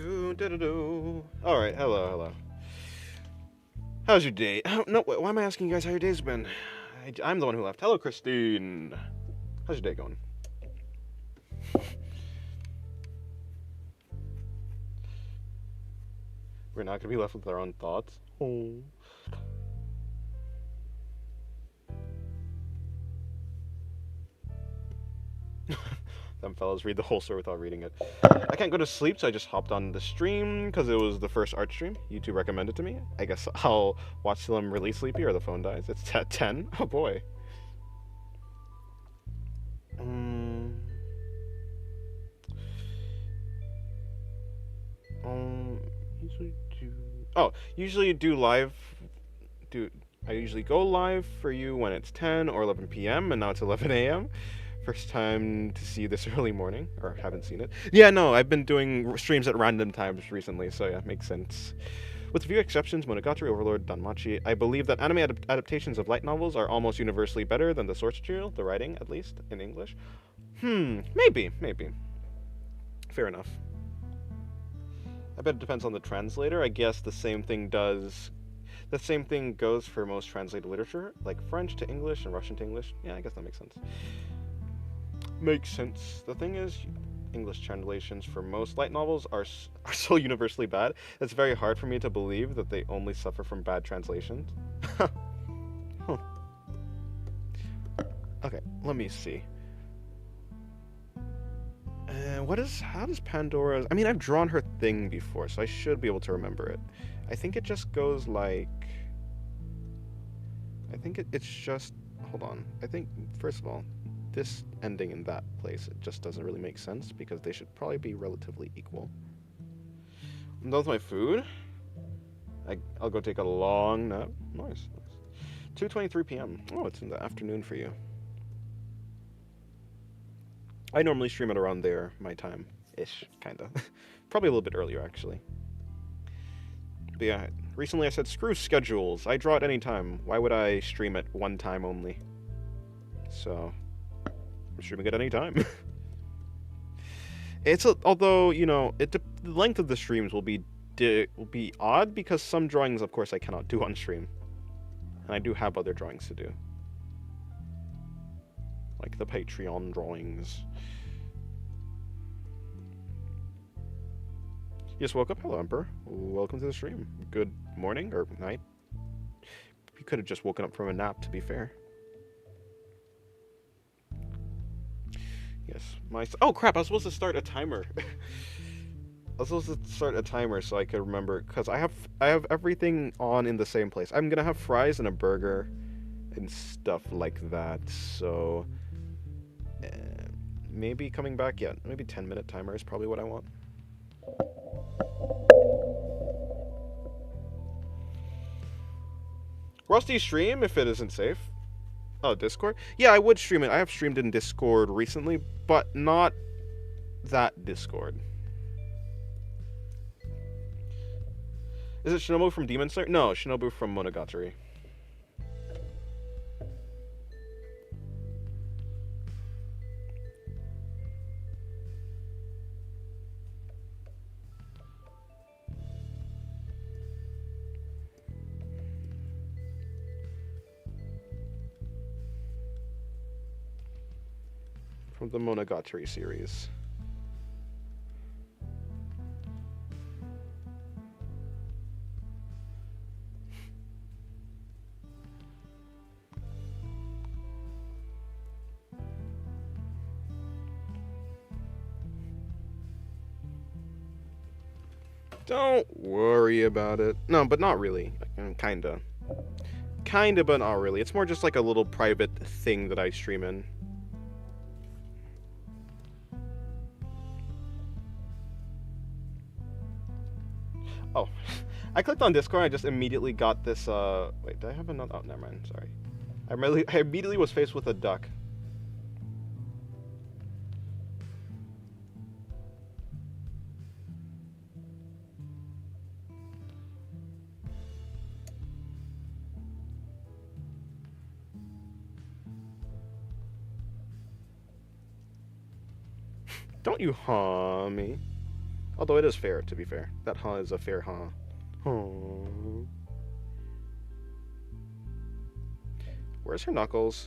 Alright, hello, hello. How's your day? No, why am I asking you guys how your day's been? I'm the one who left. Hello, Christine. How's your day going? We're not gonna be left with our own thoughts. Oh. Them fellas read the whole story without reading it. I can't go to sleep, so I just hopped on the stream because it was the first art stream. YouTube recommended to me. I guess I'll watch till I'm really sleepy or the phone dies. It's at 10. Oh boy. Usually do. Oh, usually do live. I usually go live for you when it's 10 or 11 p.m. and now it's 11 a.m. First time to see this early morning, or haven't seen it. Yeah, no, I've been doing streams at random times recently, so yeah, makes sense. With few exceptions, Monogatari, Overlord, Danmachi, I believe that anime adaptations of light novels are almost universally better than the source material, the writing, at least, in English. Maybe. Fair enough. I bet it depends on the translator. I guess the same thing goes for most translated literature, like French to English and Russian to English. Yeah, I guess that makes sense. Makes sense. The thing is, English translations for most light novels are so universally bad, it's very hard for me to believe that they only suffer from bad translations. Huh. Okay, let me see. How does Pandora's... I mean, I've drawn her thing before, so I should be able to remember it. I think it just goes like... it's just... Hold on. I think, first of all, this ending in that place, it just doesn't really make sense because they should probably be relatively equal. I'm done with my food. I'll go take a long nap. Nice. 2:23 p.m. Oh, it's in the afternoon for you. I normally stream at around there, my time-ish, kinda. Probably a little bit earlier, actually. But yeah, recently I said, screw schedules. I draw at any time. Why would I stream at one time only? So... I'm streaming at any time. Although, you know, the length of the streams will be odd because some drawings, of course, I cannot do on stream, and I do have other drawings to do, like the Patreon drawings. You just woke up? Hello, Emperor. Welcome to the stream. Good morning or night. You could have just woken up from a nap, to be fair. Yes, oh crap! I was supposed to start a timer. I was supposed to start a timer so I could remember, because I have everything on in the same place. I'm gonna have fries and a burger and stuff like that. So maybe coming back. Yeah, maybe 10-minute timer is probably what I want. Rusty stream if it isn't safe. Oh, Discord? Yeah, I would stream it. I have streamed in Discord recently, but not that Discord. Is it Shinobu from Demon Slayer? No, Shinobu from Monogatari. From the Monogatari series. Don't worry about it. No, but not really. Kinda. Kinda, but not really. It's more just like a little private thing that I stream in. Oh, I clicked on Discord. I just immediately got this. Wait, did I have another? Oh, never mind. Sorry. I immediately was faced with a duck. Don't you haw me. Although it is fair, to be fair. That huh is a fair huh. Huh. Where's her knuckles?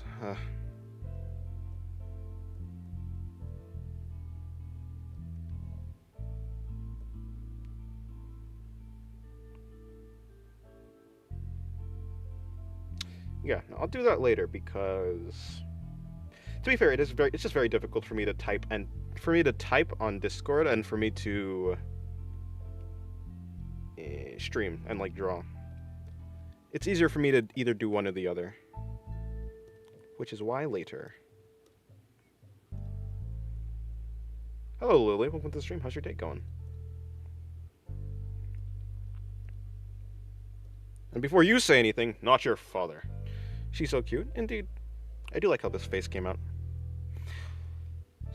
Yeah, I'll do that later because, to be fair, it's just very difficult for me to type on Discord and for me to stream and like draw. It's easier for me to either do one or the other, which is why later. Hello, Lily. Welcome to the stream. How's your day going? And before you say anything, not your father. She's so cute. Indeed. I do like how this face came out.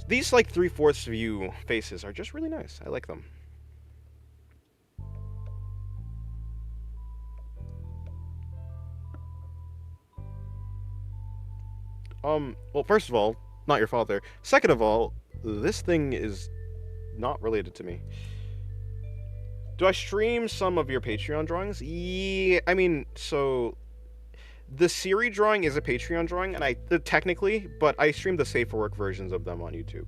These, like, 3/4 view faces are just really nice. I like them. Well, first of all, not your father. Second of all, this thing is not related to me. Do I stream some of your Patreon drawings? Yeah, I mean, so the Siri drawing is a Patreon drawing, and technically, but I stream the safe for work versions of them on YouTube.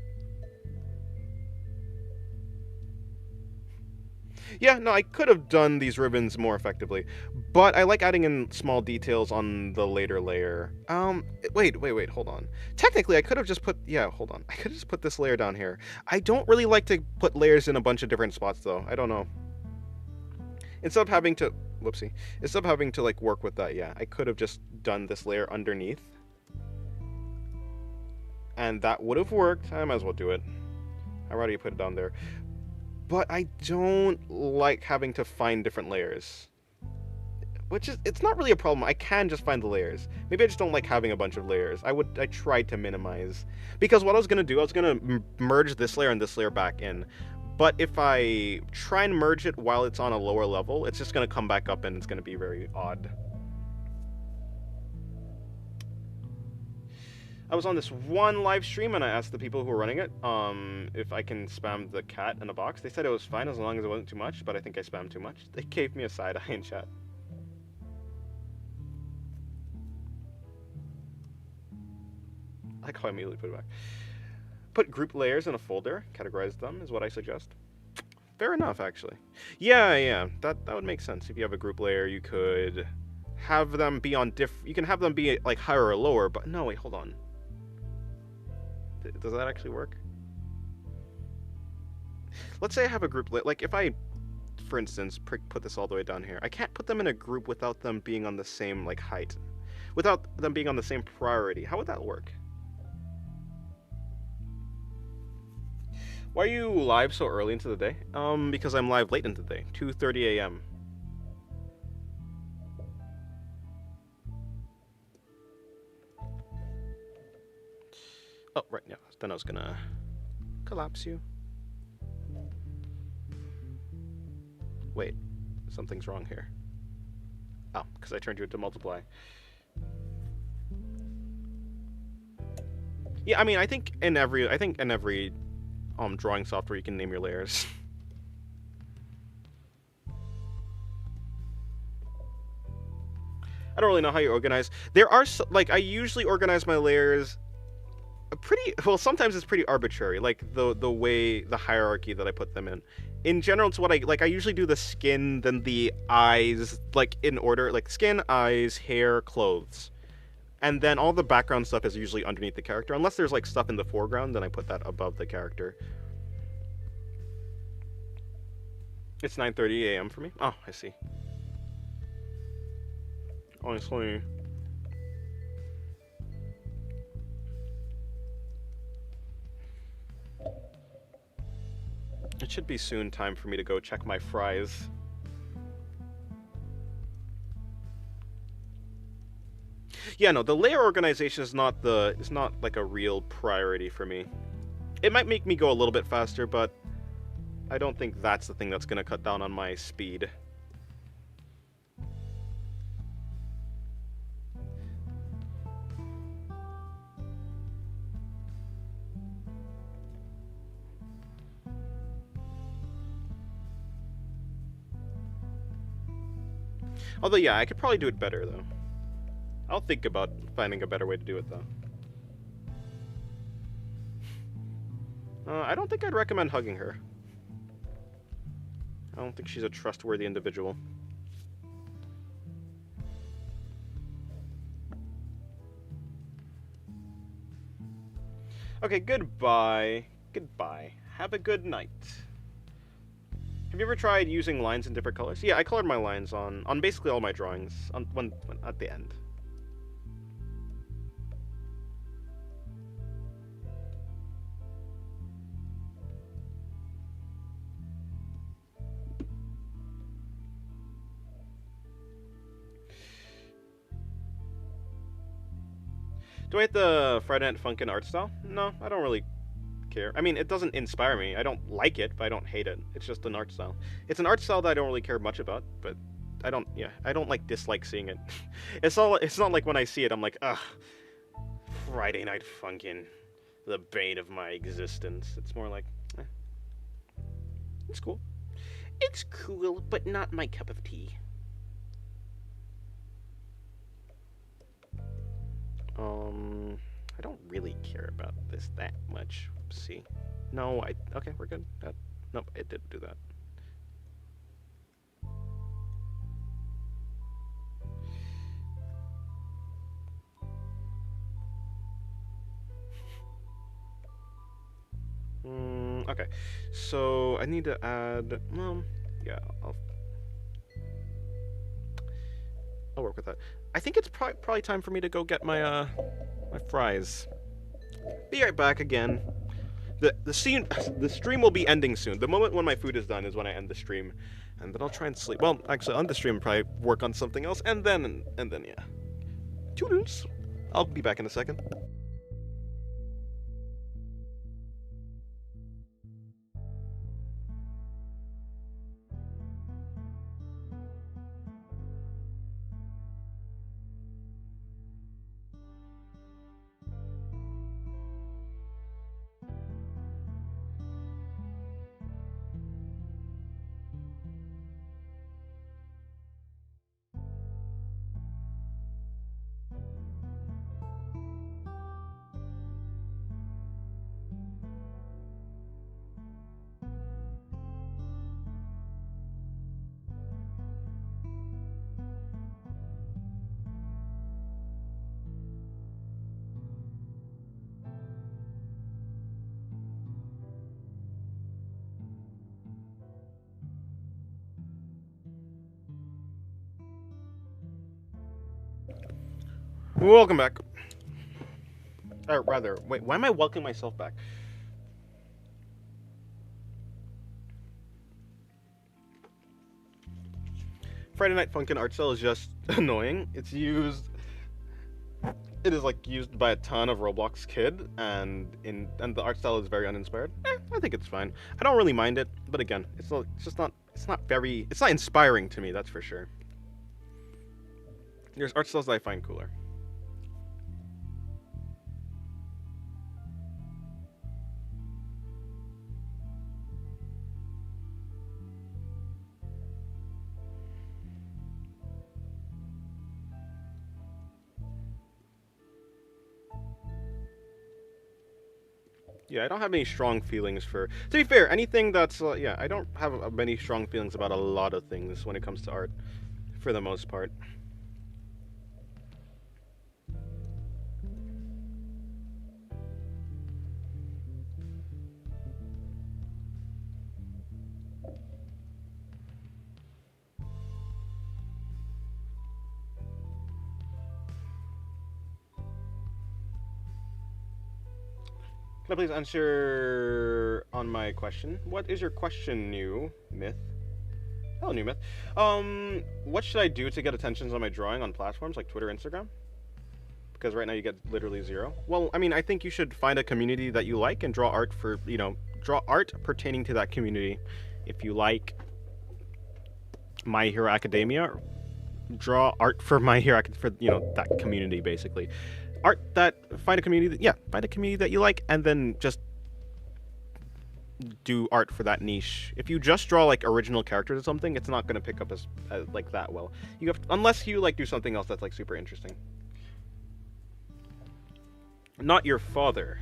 Yeah, no, I could have done these ribbons more effectively, but I like adding in small details on the later layer. Wait, hold on. Technically, I could have just put, yeah, hold on. I could have just put this layer down here. I don't really like to put layers in a bunch of different spots, though. I don't know. Instead of having to, whoopsie, instead of having to, like, work with that, yeah, I could have just done this layer underneath. And that would have worked. I might as well do it. I'd rather you put it down there. But I don't like having to find different layers. Which is, it's not really a problem. I can just find the layers. Maybe I just don't like having a bunch of layers. I tried to minimize. Because what I was going to do, I was going to merge this layer and this layer back in. But if I try and merge it while it's on a lower level, it's just going to come back up and it's going to be very odd. I was on this one live stream and I asked the people who were running it if I can spam the cat in a box. They said it was fine as long as it wasn't too much, but I think I spammed too much. They gave me a side eye in chat. I like how I immediately put it back. Put group layers in a folder, categorize them is what I suggest. Fair enough, actually. Yeah, that would make sense. If you have a group layer, you could have them be on you can have them be like higher or lower, but no, wait, hold on. Does that actually work? Let's say I have a group, like if I, for instance, put this all the way down here, I can't put them in a group without them being on the same like height, without them being on the same priority. How would that work? Why are you live so early into the day? Because I'm live late into the day, 2:30 a.m. Oh, right, yeah, then I was gonna collapse you. Wait, something's wrong here. Oh, because I turned you into multiply. Yeah, I mean, I think in every drawing software you can name your layers. I don't really know how you organize. There are like I usually organize my layers pretty well. Sometimes it's pretty arbitrary, like the hierarchy that I put them in. In general, it's what I usually do the skin, then the eyes, like in order, like skin, eyes, hair, clothes. And then all the background stuff is usually underneath the character. Unless there's like stuff in the foreground, then I put that above the character. It's 9:30 a.m. for me. Oh, I see. Honestly. It should be soon time for me to go check my fries. Yeah, no, the layer organization is not like a real priority for me. It might make me go a little bit faster, but I don't think that's the thing that's gonna cut down on my speed. Although, yeah, I could probably do it better, though. I'll think about finding a better way to do it, though. I don't think I'd recommend hugging her. I don't think she's a trustworthy individual. Okay, goodbye. Goodbye. Have a good night. Have you ever tried using lines in different colors? Yeah, I colored my lines on basically all my drawings when at the end. Do I hate the Friday Night Funkin' art style? No, I don't really care. I mean, it doesn't inspire me. I don't like it, but I don't hate it. It's just an art style. It's an art style that I don't really care much about, but I don't like dislike seeing it. It's not like when I see it, I'm like, ugh, Friday Night Funkin', the bane of my existence. It's more like, eh, it's cool. It's cool, but not my cup of tea. I don't really care about this that much. See, no, okay, we're good. Nope, it didn't do that. Okay, so I need to add. Yeah, I'll work with that. I think it's probably time for me to go get my fries. Be right back again. The stream will be ending soon. The moment when my food is done is when I end the stream, and then I'll try and sleep. Well, actually, on the stream, probably work on something else, and then yeah. Toodles. I'll be back in a second. Welcome back. Or rather, wait, why am I welcoming myself back? Friday Night Funkin' art style is just annoying. It is like used by a ton of Roblox kid, and the art style is very uninspired. I think it's fine. I don't really mind it, but again, it's not inspiring to me. That's for sure. There's art styles that I find cooler. Yeah, I don't have any strong feelings for. To be fair, anything that's yeah, I don't have many strong feelings about a lot of things when it comes to art, for the most part. Can I please answer on my question? What is your question, new myth? Hello, new myth. What should I do to get attentions on my drawing on platforms like Twitter, Instagram? Because right now you get literally zero. Well, I mean, I think you should find a community that you like and draw art for, draw art pertaining to that community. If you like My Hero Academia, draw art for My Hero for that community basically. Find a community that you like, and then just do art for that niche. If you just draw like original characters or something, it's not gonna pick up as like that well. You have unless you like do something else that's like super interesting. Not your father.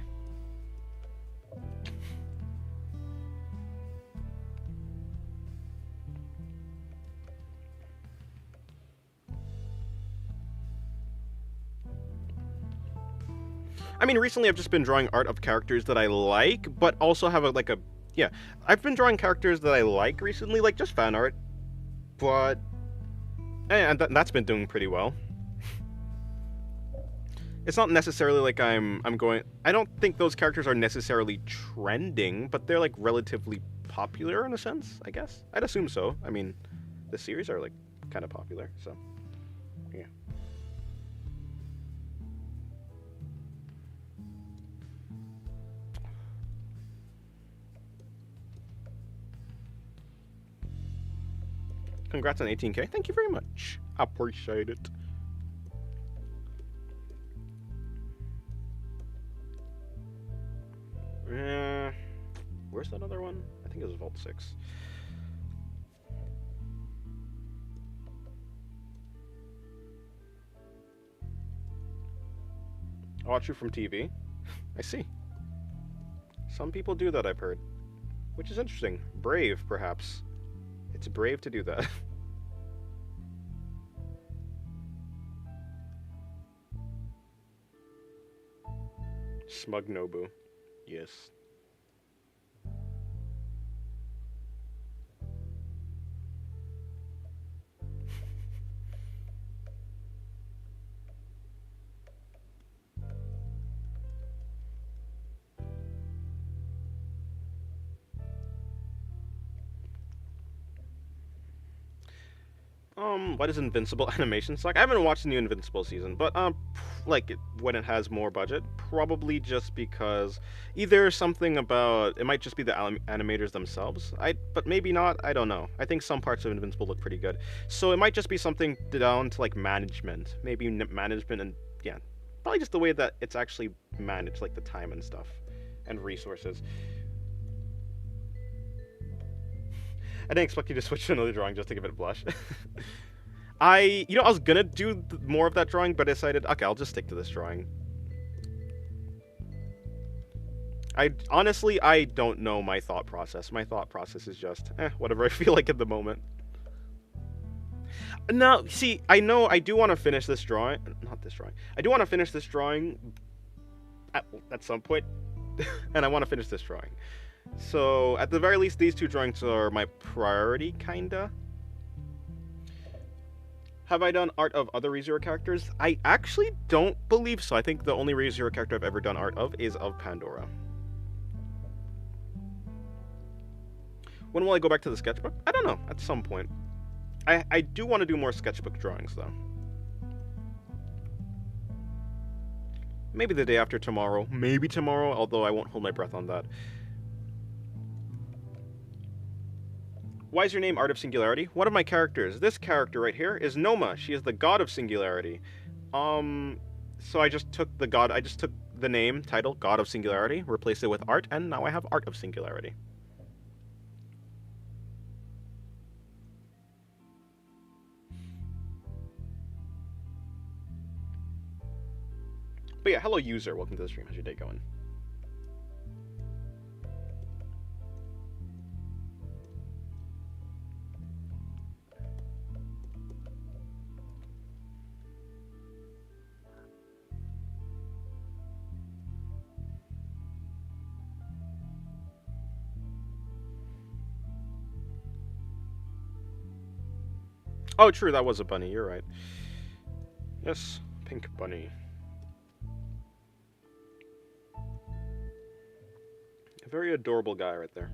I mean, recently I've just been drawing art of characters that I like, but also have a yeah. I've been drawing characters that I like recently, like just fan art, but and that's been doing pretty well. It's not necessarily like I'm going. I don't think those characters are necessarily trending, but they're like relatively popular in a sense. I guess I'd assume so. I mean, the series are like kind of popular, so yeah. Congrats on 18K. Thank you very much. Appreciate it. Where's that other one? I think it was Vault 6. I'll watch you from TV. I see. Some people do that, I've heard. Which is interesting. Brave, perhaps. It's brave to do that. Smug Nobu. Yes. Why does Invincible animation suck? I haven't watched the new Invincible season, but like when it has more budget, probably just because either something about it might just be the animators themselves. But maybe not. I don't know. I think some parts of Invincible look pretty good, so it might just be something down to like management, maybe management and yeah, probably just the way that it's actually managed, like the time and stuff, and resources. I didn't expect you to switch to another drawing just to give it a blush. I was gonna do more of that drawing, but I decided, okay, I'll just stick to this drawing. I don't know my thought process. My thought process is just, whatever I feel like at the moment. Now, see, I know I do want to finish this drawing. Not this drawing. I do want to finish this drawing at some point, and I want to finish this drawing. So, at the very least, these two drawings are my priority, kinda. Have I done art of other ReZero characters? I actually don't believe so. I think the only ReZero character I've ever done art of is of Pandora. When will I go back to the sketchbook? I don't know, at some point. I do want to do more sketchbook drawings, though. Maybe the day after tomorrow. Maybe tomorrow, although I won't hold my breath on that. Why is your name Art of Singularity? One of my characters, this character right here, is Noma. She is the god of singularity. So I just took the name, title, God of Singularity, replaced it with art, and now I have Art of Singularity. But yeah, hello user, welcome to the stream. How's your day going? Oh, true, that was a bunny, you're right. Yes, pink bunny. A very adorable guy right there.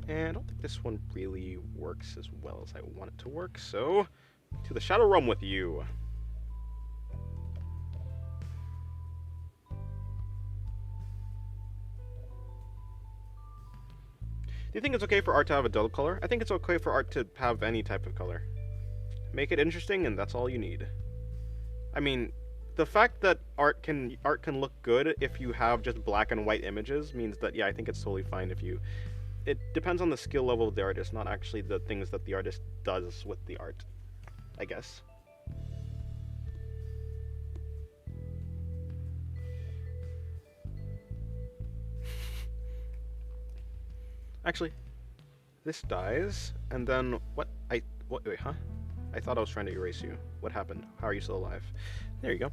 And I don't think this one really works as well as I want it to work, so to the Shadow Realm with you. Do you think it's okay for art to have a dull color? I think it's okay for art to have any type of color. Make it interesting, and that's all you need. I mean, the fact that art can look good if you have just black and white images means that, yeah, I think it's totally fine if you. It depends on the skill level of the artist, not actually the things that the artist does with the art, I guess. Actually, this dies, and then what? Wait, huh? I thought I was trying to erase you. What happened? How are you still alive? There you go.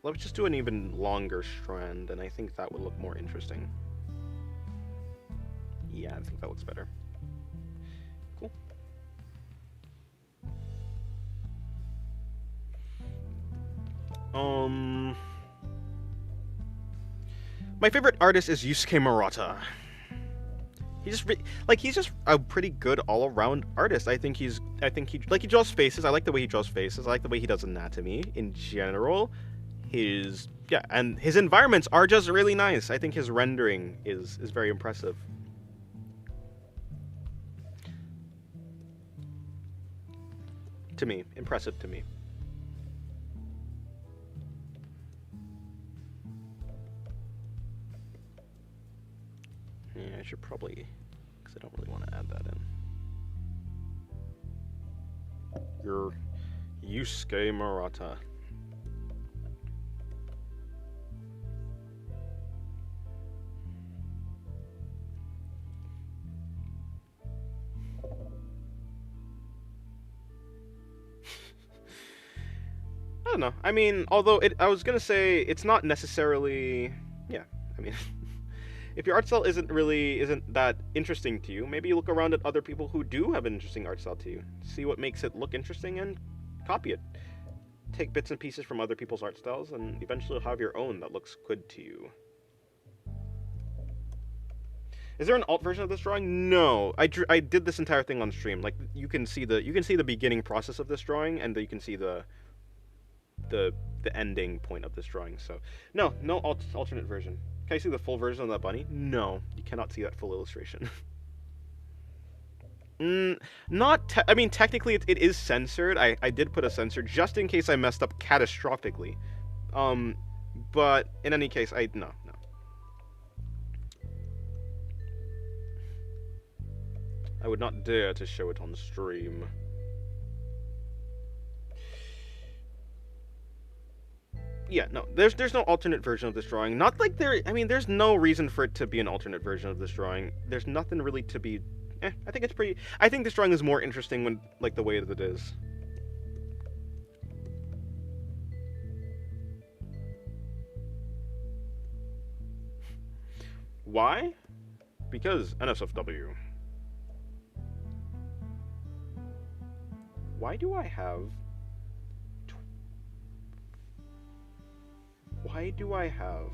Let's just do an even longer strand, and I think that would look more interesting. Yeah, I think that looks better. Cool. My favorite artist is Yusuke Murata. He's just a pretty good all-around artist. I think he draws faces. I like the way he draws faces. I like the way he does anatomy in general. And his environments are just really nice. I think his rendering is very impressive. To me, impressive to me. Yeah, I should probably, because I don't really want to add that in. Your Yusuke Murata. I don't know. I mean, although I was gonna say it's not necessarily. Yeah, I mean, if your art style isn't that interesting to you, maybe you look around at other people who do have an interesting art style to you. See what makes it look interesting and copy it. Take bits and pieces from other people's art styles, and eventually you'll have your own that looks good to you. Is there an alt version of this drawing? No, I did this entire thing on stream. Like you can see the beginning process of this drawing, and you can see the ending point of this drawing. So no alternate version. Can I see the full version of that bunny? No, you cannot see that full illustration. I mean, technically it is censored. I did put a censor just in case I messed up catastrophically. But in any case, no. I would not dare to show it on stream. Yeah, no, there's no alternate version of this drawing. Not like I mean, there's no reason for it to be an alternate version of this drawing. There's nothing really to be. I think it's pretty. I think this drawing is more interesting when like the way that it is. Why? Because NSFW. Why do I have? Why do I have?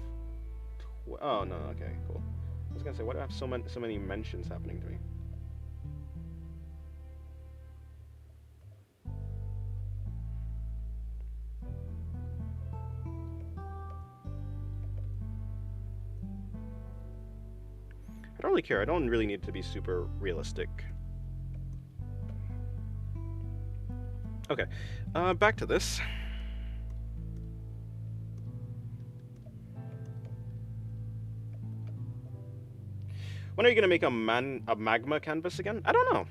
Oh no, okay, cool. I was gonna say, why do I have so many mentions happening to me? I don't really care. I don't really need to be super realistic. Okay, back to this. When are you gonna make a magma canvas again? I don't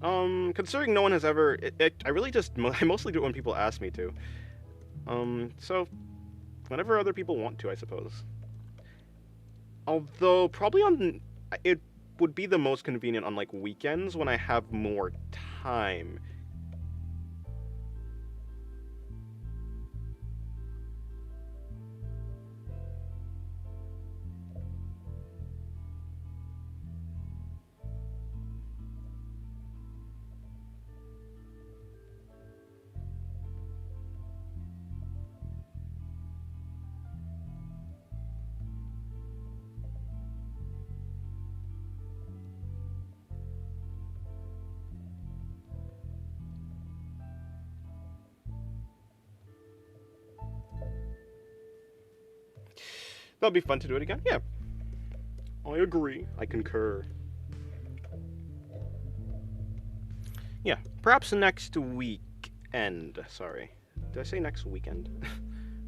know. Considering no one has ever, I really I mostly do it when people ask me to. So whenever other people want to, I suppose. Although probably it would be the most convenient on like weekends when I have more time. That'll be fun to do it again. Yeah, I agree. I concur. Yeah, perhaps next weekend. Sorry, did I say next weekend,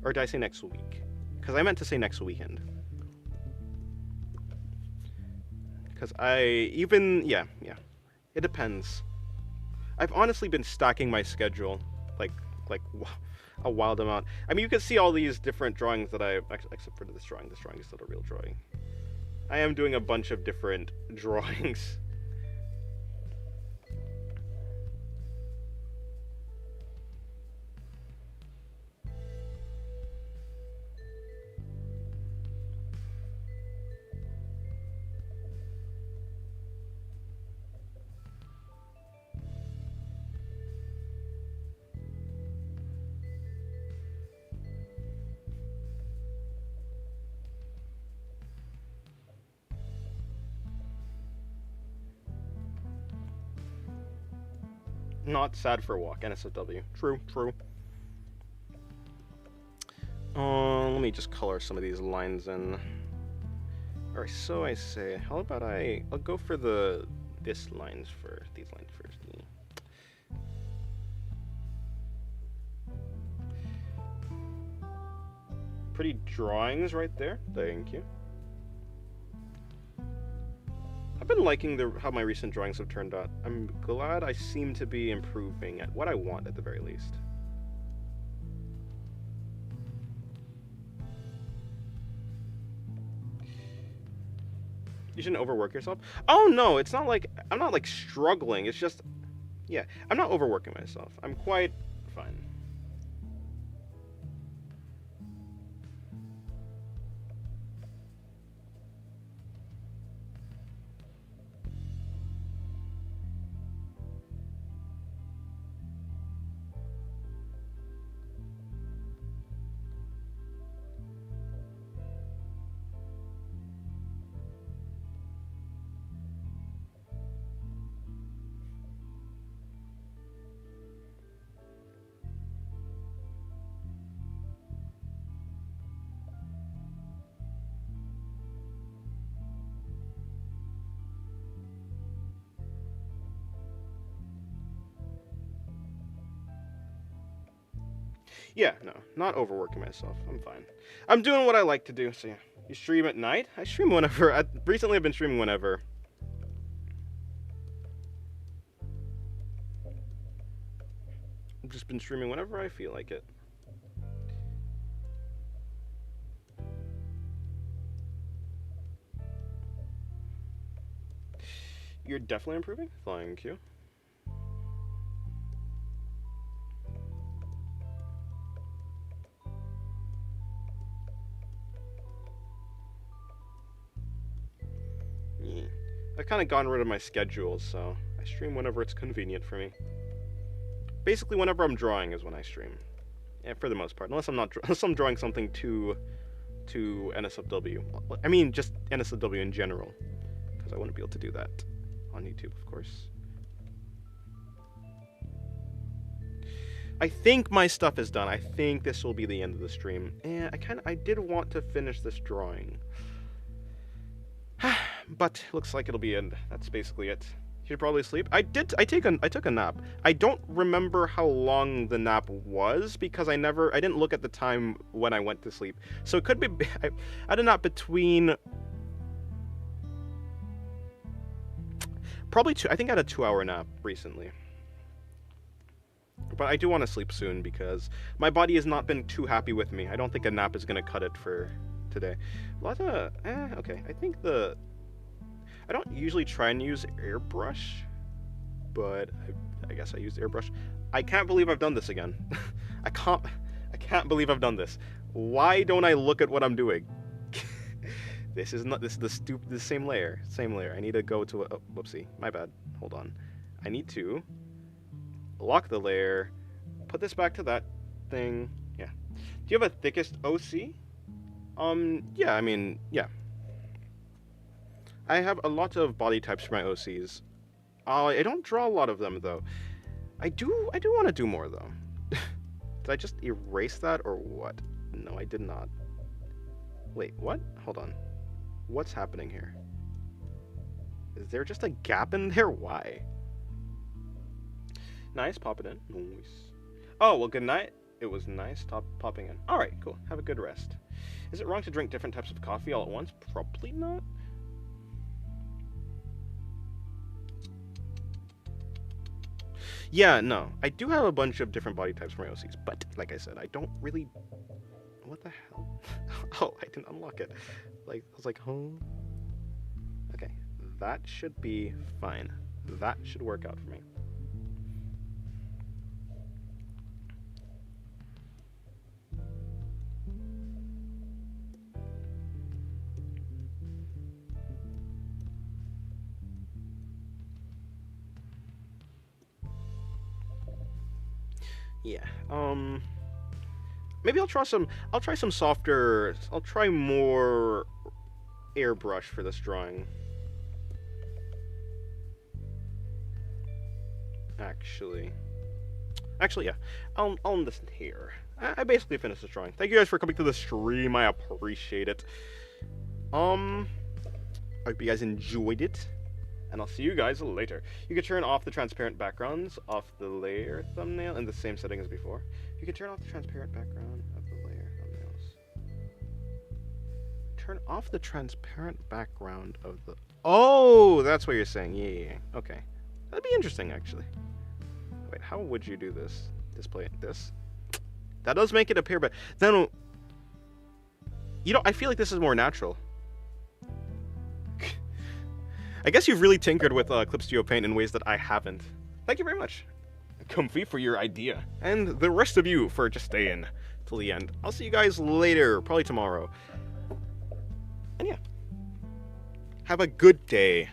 or did I say next week? Because I meant to say next weekend. Because yeah, it depends. I've honestly been stacking my schedule, like like a wild amount. I mean, you can see all these different drawings that I, except for this drawing. This drawing is not a real drawing. I am doing a bunch of different drawings. Not sad for a walk, NSFW. True, true. Let me just color some of these lines in. Alright, so I say, how about I'll go for these lines first. Pretty drawings right there. Thank you. I've been liking how my recent drawings have turned out. I'm glad I seem to be improving at what I want at the very least. You shouldn't overwork yourself. Oh no, it's not like I'm not like struggling. It's just, yeah, I'm not overworking myself. I'm quite fine. Yeah, no, not overworking myself. I'm fine. I'm doing what I like to do. So yeah, you stream at night? I stream whenever. Recently, I've been streaming whenever. I've just been streaming whenever I feel like it. You're definitely improving. Thank you. I've kind of gotten rid of my schedule, so I stream whenever it's convenient for me. Basically, whenever I'm drawing is when I stream. Yeah, for the most part, unless I'm drawing something to NSFW. I mean, just NSFW in general, because I wouldn't be able to do that on YouTube, of course. I think my stuff is done. I think this will be the end of the stream. And I did want to finish this drawing. But looks like it'll be end. That's basically it. You should probably sleep. I took a nap. I don't remember how long the nap was because I didn't look at the time when I went to sleep. So it could be I had a nap between probably I think I had a 2-hour nap recently. But I do want to sleep soon because my body has not been too happy with me. I don't think a nap is going to cut it for today. Okay. I think I don't usually try and use airbrush, but I guess I used airbrush. I can't believe I've done this again. I can't believe I've done this. Why don't I look at what I'm doing? This is the same layer. I need to go to whoopsie, my bad. Hold on. I need to lock the layer, put this back to that thing. Yeah. Do you have a thickest OC? Yeah, I mean, yeah. I have a lot of body types for my OCs. I don't draw a lot of them though. I do want to do more though. Did I just erase that or what? No, I did not. Wait, what? Hold on. What's happening here? Is there just a gap in there? Why? Nice, pop it in. Nice. Oh, well, good night. It was nice popping in. Alright, cool. Have a good rest. Is it wrong to drink different types of coffee all at once? Probably not. Yeah, no. I do have a bunch of different body types from my OCs, but like I said, I don't really... What the hell? Oh, I didn't unlock it. Like, I was like, oh. Okay, that should be fine. That should work out for me. Yeah. Maybe I'll try some softer. I'll try more airbrush for this drawing. Actually, yeah. I'll end this here. I basically finished this drawing. Thank you guys for coming to the stream. I appreciate it. I hope you guys enjoyed it. And I'll see you guys later. You can turn off the transparent backgrounds off the layer thumbnail in the same setting as before. You can turn off the transparent background of the layer thumbnails. Turn off the transparent background of the... Oh, that's what you're saying. Yeah. Okay. That'd be interesting, actually. Wait, how would you do this? Display this? That does make it appear, but then... You know, I feel like this is more natural. I guess you've really tinkered with Clip Studio Paint in ways that I haven't. Thank you very much. Comfy for your idea. And the rest of you for just staying till the end. I'll see you guys later, probably tomorrow. And yeah. Have a good day.